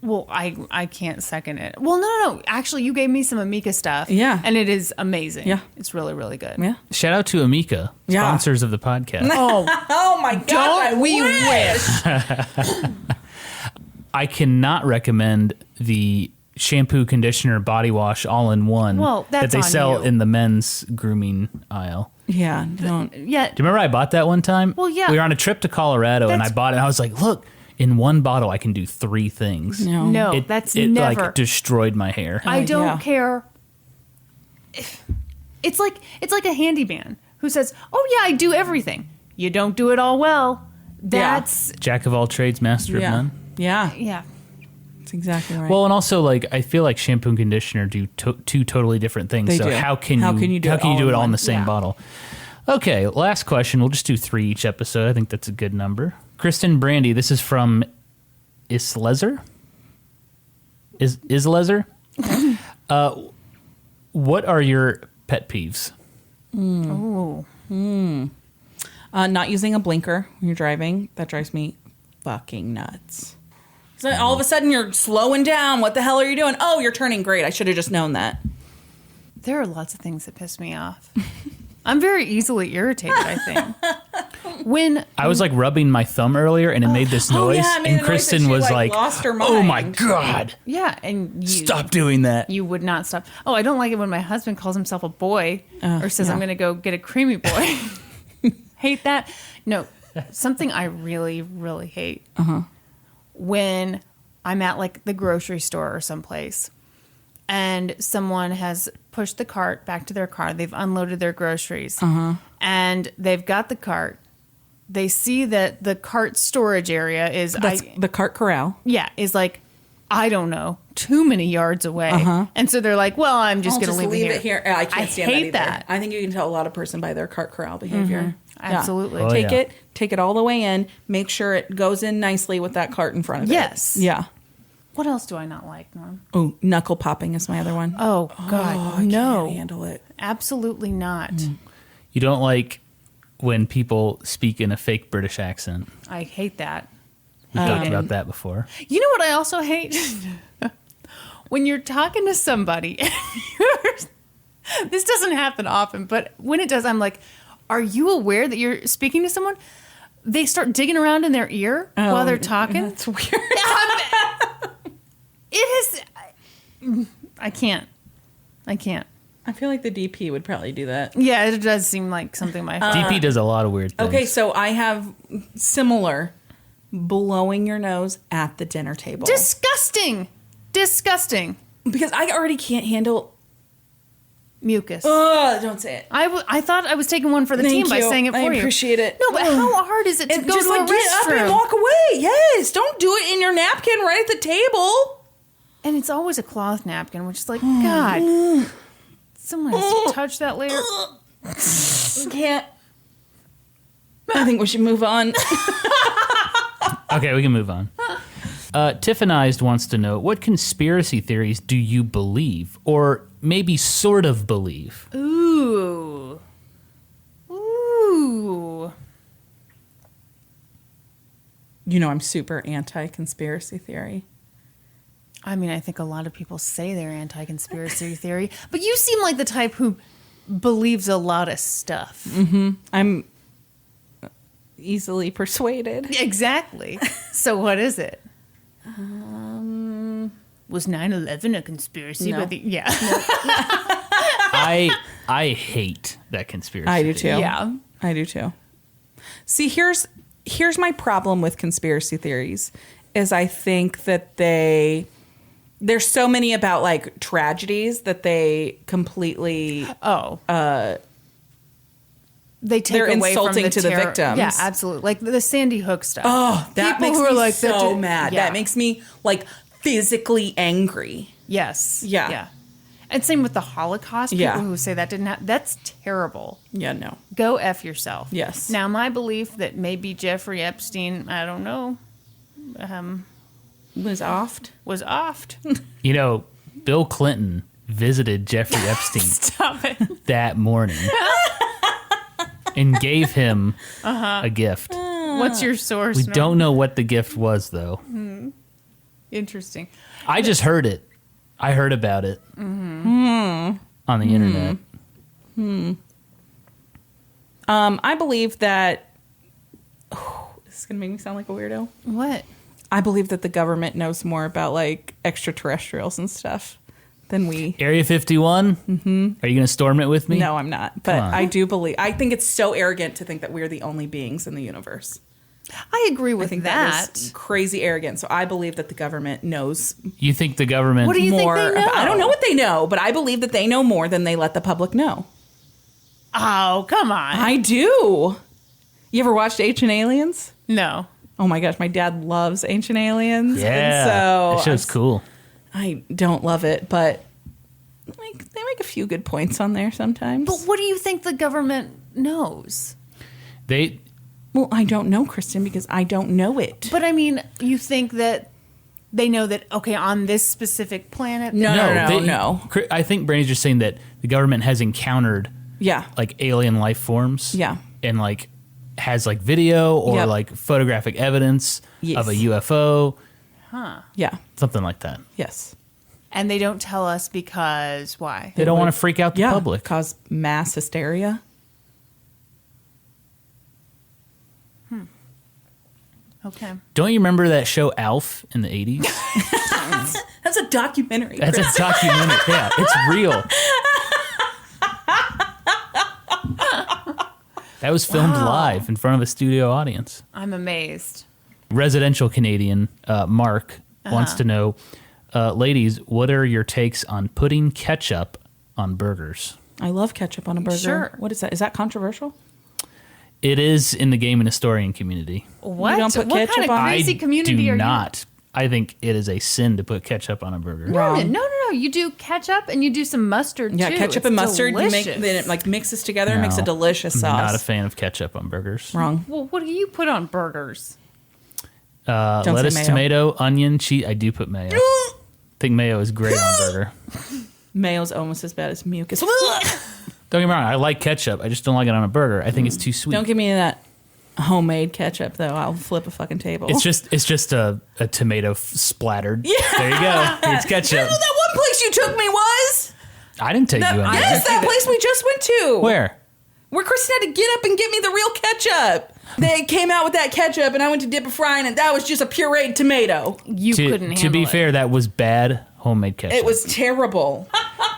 Well, I can't second it. Well, no. Actually, you gave me some Amika stuff. Yeah. And it is amazing. Yeah. It's really, really good. Yeah. Shout out to Amika, sponsors of the podcast. Oh my God. Don't we wish? I cannot recommend the shampoo, conditioner, body wash all in one Well, that's that they on sell you. in the men's grooming aisle. Yeah, don't. Yeah. Do you remember I bought that one time? Well, yeah. We were on a trip to Colorado and I bought it and I was like, look, in one bottle I can do 3 things. No, It never. like destroyed my hair. I don't yeah. care. It's like a handyman who says, "Oh yeah, I do everything." You don't do it all well. That's Jack of all trades, master of none. Yeah. yeah. That's exactly right. Well, and also like I feel like shampoo and conditioner do 2 totally different things. They so do. how can you do it all in the same Yeah. bottle? Okay, last question. We'll just do 3 each episode. I think that's a good number. Kristen, Brandy, this is from Islezer. Islezer? What are your pet peeves? Not using a blinker when you're driving. That drives me fucking nuts. So all of a sudden you're slowing down. What the hell are you doing? Oh, you're turning. Great. I should have just known that. There are lots of things that piss me off. I'm very easily irritated, I think. When I was like rubbing my thumb earlier and it made this noise, yeah, it made and a noise Kristen that she, was like, like, lost her "Oh my mind." God, yeah, and you stop doing that." You would not stop. Oh, I don't like it when my husband calls himself a boy or says, "I'm going to go get a creamy boy." Hate that. No, something I really, really hate when I'm at like the grocery store or someplace and someone has pushed the cart back to their car. They've unloaded their groceries and they've got the cart. They see that the cart storage area is The cart corral. is like, I don't know, too many yards away. And so they're like, well, I'm just going to leave it here. I can't stand hate that either. that. I think you can tell a lot of person by their cart corral behavior. Yeah. Absolutely. Oh, Take yeah. it all the way in. Make sure it goes in nicely with that cart in front of Yes. it. Yeah. What else do I not like, Norm? Oh, knuckle popping is my other one. Oh, God, I no. can't handle it. Absolutely not. You don't like when people speak in a fake British accent. I hate that. We talked about that before. You know what I also hate? When you're talking to somebody, this doesn't happen often, but when it does, I'm like, are you aware that you're speaking to someone? They start digging around in their ear while they're talking. That's weird. It is. I can't. I feel like the DP would probably do that. Yeah, it does seem like something my DP does a lot of weird things. Okay, so I have similar blowing your nose at the dinner table. Disgusting. Because I already can't handle. Mucus. Ugh, don't say it. I thought I was taking one for the Thank team by you. saying it for you. I appreciate it. No, but how hard is it to And go just to a like get up restroom? and walk away. Yes, don't do it in your napkin right at the table. And it's always a cloth napkin, which is like, God, someone has to touch that layer. Can't. I think we should move on. Okay, we can move on. Tiffanized wants to know, what conspiracy theories do you believe, or maybe sort of believe? Ooh. You know, I'm super anti-conspiracy theory. I mean, I think a lot of people say they're anti-conspiracy theory, but you seem like the type who believes a lot of stuff. I'm easily persuaded. Exactly. So what is it? Was 9/11 a conspiracy? No. Yeah. I hate that conspiracy I do theory. too. Yeah. I do too. See, here's my problem with conspiracy theories is I think that there's so many about like tragedies that they completely they take they're away insulting from the to the terror. victims. Yeah, absolutely. Like the Sandy Hook stuff. Oh, that People makes who me are like so mad. Yeah. That makes me like physically angry. Yes. Yeah. Yeah. And same with the Holocaust. Yeah. People who say that didn't happen. That's terrible. Yeah, no. Go F yourself. Yes. Now, my belief that maybe Jeffrey Epstein, I don't know, Was offed. was offed. You know, Bill Clinton visited Jeffrey Epstein Stop it. that morning and gave him a gift. What's your source? We Norm? don't know what the gift was, though. Interesting. I just heard it. I heard about it on the internet. I believe that... this is going to make me sound like a weirdo. What? I believe that the government knows more about, like, extraterrestrials and stuff than we... Area 51? Mm-hmm. Are you going to storm it with me? No, I'm not. But Come on. I do believe... I think it's so arrogant to think that we're the only beings in the universe. I agree with I think that. is crazy arrogant. So I believe that the government knows You think the government... What do you think more. they know? I don't know what they know, but I believe that they know more than they let the public know. Oh, come on. I do. You ever watched Ancient Aliens? No. Oh my gosh, my dad loves Ancient Aliens. Yeah, And so that show's cool. I don't love it, but they make a few good points on there sometimes. But what do you think the government knows? Well, I don't know, Kristen, because I don't know it. But I mean, you think that they know that, okay, on this specific planet? No. I think Brandy's just saying that the government has encountered Yeah. like alien life forms. Yeah. And like has like video or Yep. like photographic evidence Yes. of a UFO, Yeah. something like that. Yes. And they don't tell us because why? They don't want to freak out the public. Cause mass hysteria. Okay. Don't you remember that show Alf in the 80s? That's a documentary. That's a documentary. Yeah, it's real. That was filmed live in front of a studio audience. I'm amazed. Residential Canadian Mark wants to know, ladies, what are your takes on putting ketchup on burgers? I love ketchup on a burger. Sure. What is that? Is that controversial? It is in the game and historian community. What? You don't put What ketchup kind of on? crazy community do are you? not. I think it is a sin to put ketchup on a burger. Wrong. No. You do ketchup and you do some mustard Yeah, too. ketchup It's and mustard. You make delicious. then it like mixes together and No, makes a delicious I'm sauce. not a fan of ketchup on burgers. Wrong. Well, what do you put on burgers? Don't say Lettuce, mayo. tomato, onion, cheese. I do put mayo. I think mayo is great on a burger. Mayo's almost as bad as mucus. Don't get me wrong. I like ketchup. I just don't like it on a burger. I think it's too sweet. Don't give me that homemade ketchup though. I'll flip a fucking table. It's just a tomato splattered. Yeah. There you go. Here's ketchup. You know what that one place you took me was? I didn't take you on Yes, that place we just went to. Where? Where Kristen had to get up and get me the real ketchup. They came out with that ketchup and I went to dip a fry in it. That was just a pureed tomato. You couldn't handle To be it. fair, that was bad homemade ketchup. It was terrible.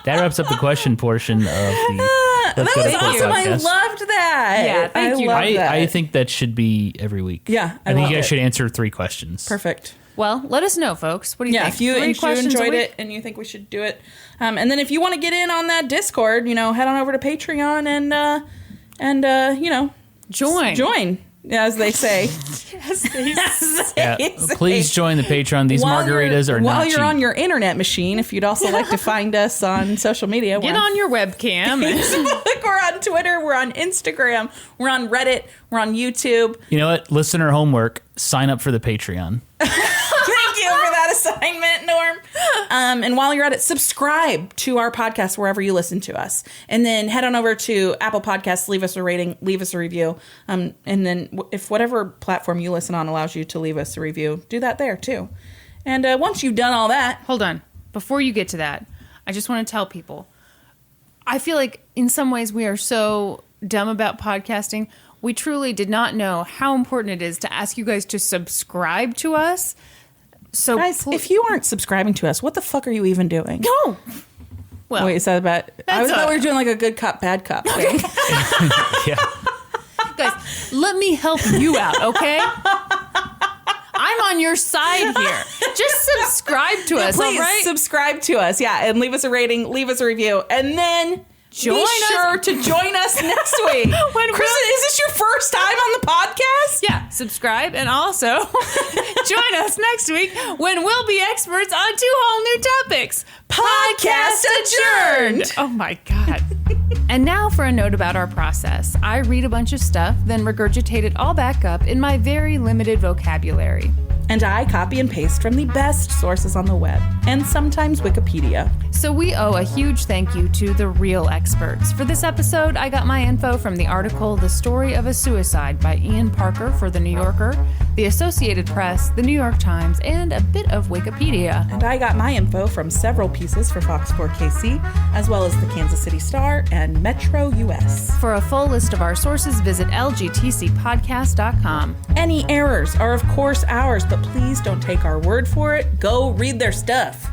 That wraps up the question portion of the Let's That Go to was Play awesome. I podcast. loved that. Yeah, thank you. I loved that. I think that should be every week. Yeah, I I think love you guys it. should answer 3 questions. Perfect. Well, let us know, folks. What do you Yeah, think? if you 3 questions a enjoyed week? it and you think we should do it, and then if you want to get in on that Discord, head on over to Patreon and Join. as they say. Yeah, please join the Patreon. These margaritas are while not you're cheap. on your internet machine. If you'd also like to find us on social media, Get on your webcam. Facebook, we're on Twitter, we're on Instagram, we're on Reddit, we're on YouTube. You know what? Listener homework, sign up for the Patreon. Thank you for that assignment, Norm. And while you're at it, subscribe to our podcast wherever you listen to us. And then head on over to Apple Podcasts, leave us a rating, leave us a review. And then if whatever platform you listen on allows you to leave us a review, do that there too. And once you've done all that, Hold on. Before you get to that, I just want to tell people, I feel like in some ways we are so dumb about podcasting. We truly did not know how important it is to ask you guys to subscribe to us. So guys, if you aren't subscribing to us, what the fuck are you even doing? no. Well, Wait, is that about... I That's thought we were doing like a good cop, bad cop thing. Yeah. guys, let me help you out, okay? I'm on your side here. Just subscribe to us, all Please right? subscribe to us. Yeah, and leave us a rating, leave us a review. And then Join be us. sure to join us next week. Kristen, is this your first time on the podcast? Yeah, subscribe and also join us next week when we'll be experts on 2 whole new topics. Podcast adjourned. Oh my God. And now for a note about our process. I read a bunch of stuff, then regurgitate it all back up in my very limited vocabulary. And I copy and paste from the best sources on the web, and sometimes Wikipedia. So we owe a huge thank you to the real experts. For this episode, I got my info from the article The Story of a Suicide by Ian Parker for The New Yorker, The Associated Press, The New York Times, and a bit of Wikipedia. And I got my info from several pieces for Fox 4 KC, as well as the Kansas City Star and Metro US. For a full list of our sources, visit lgtcpodcast.com. Any errors are, of course, ours, but please don't take our word for it. Go read their stuff.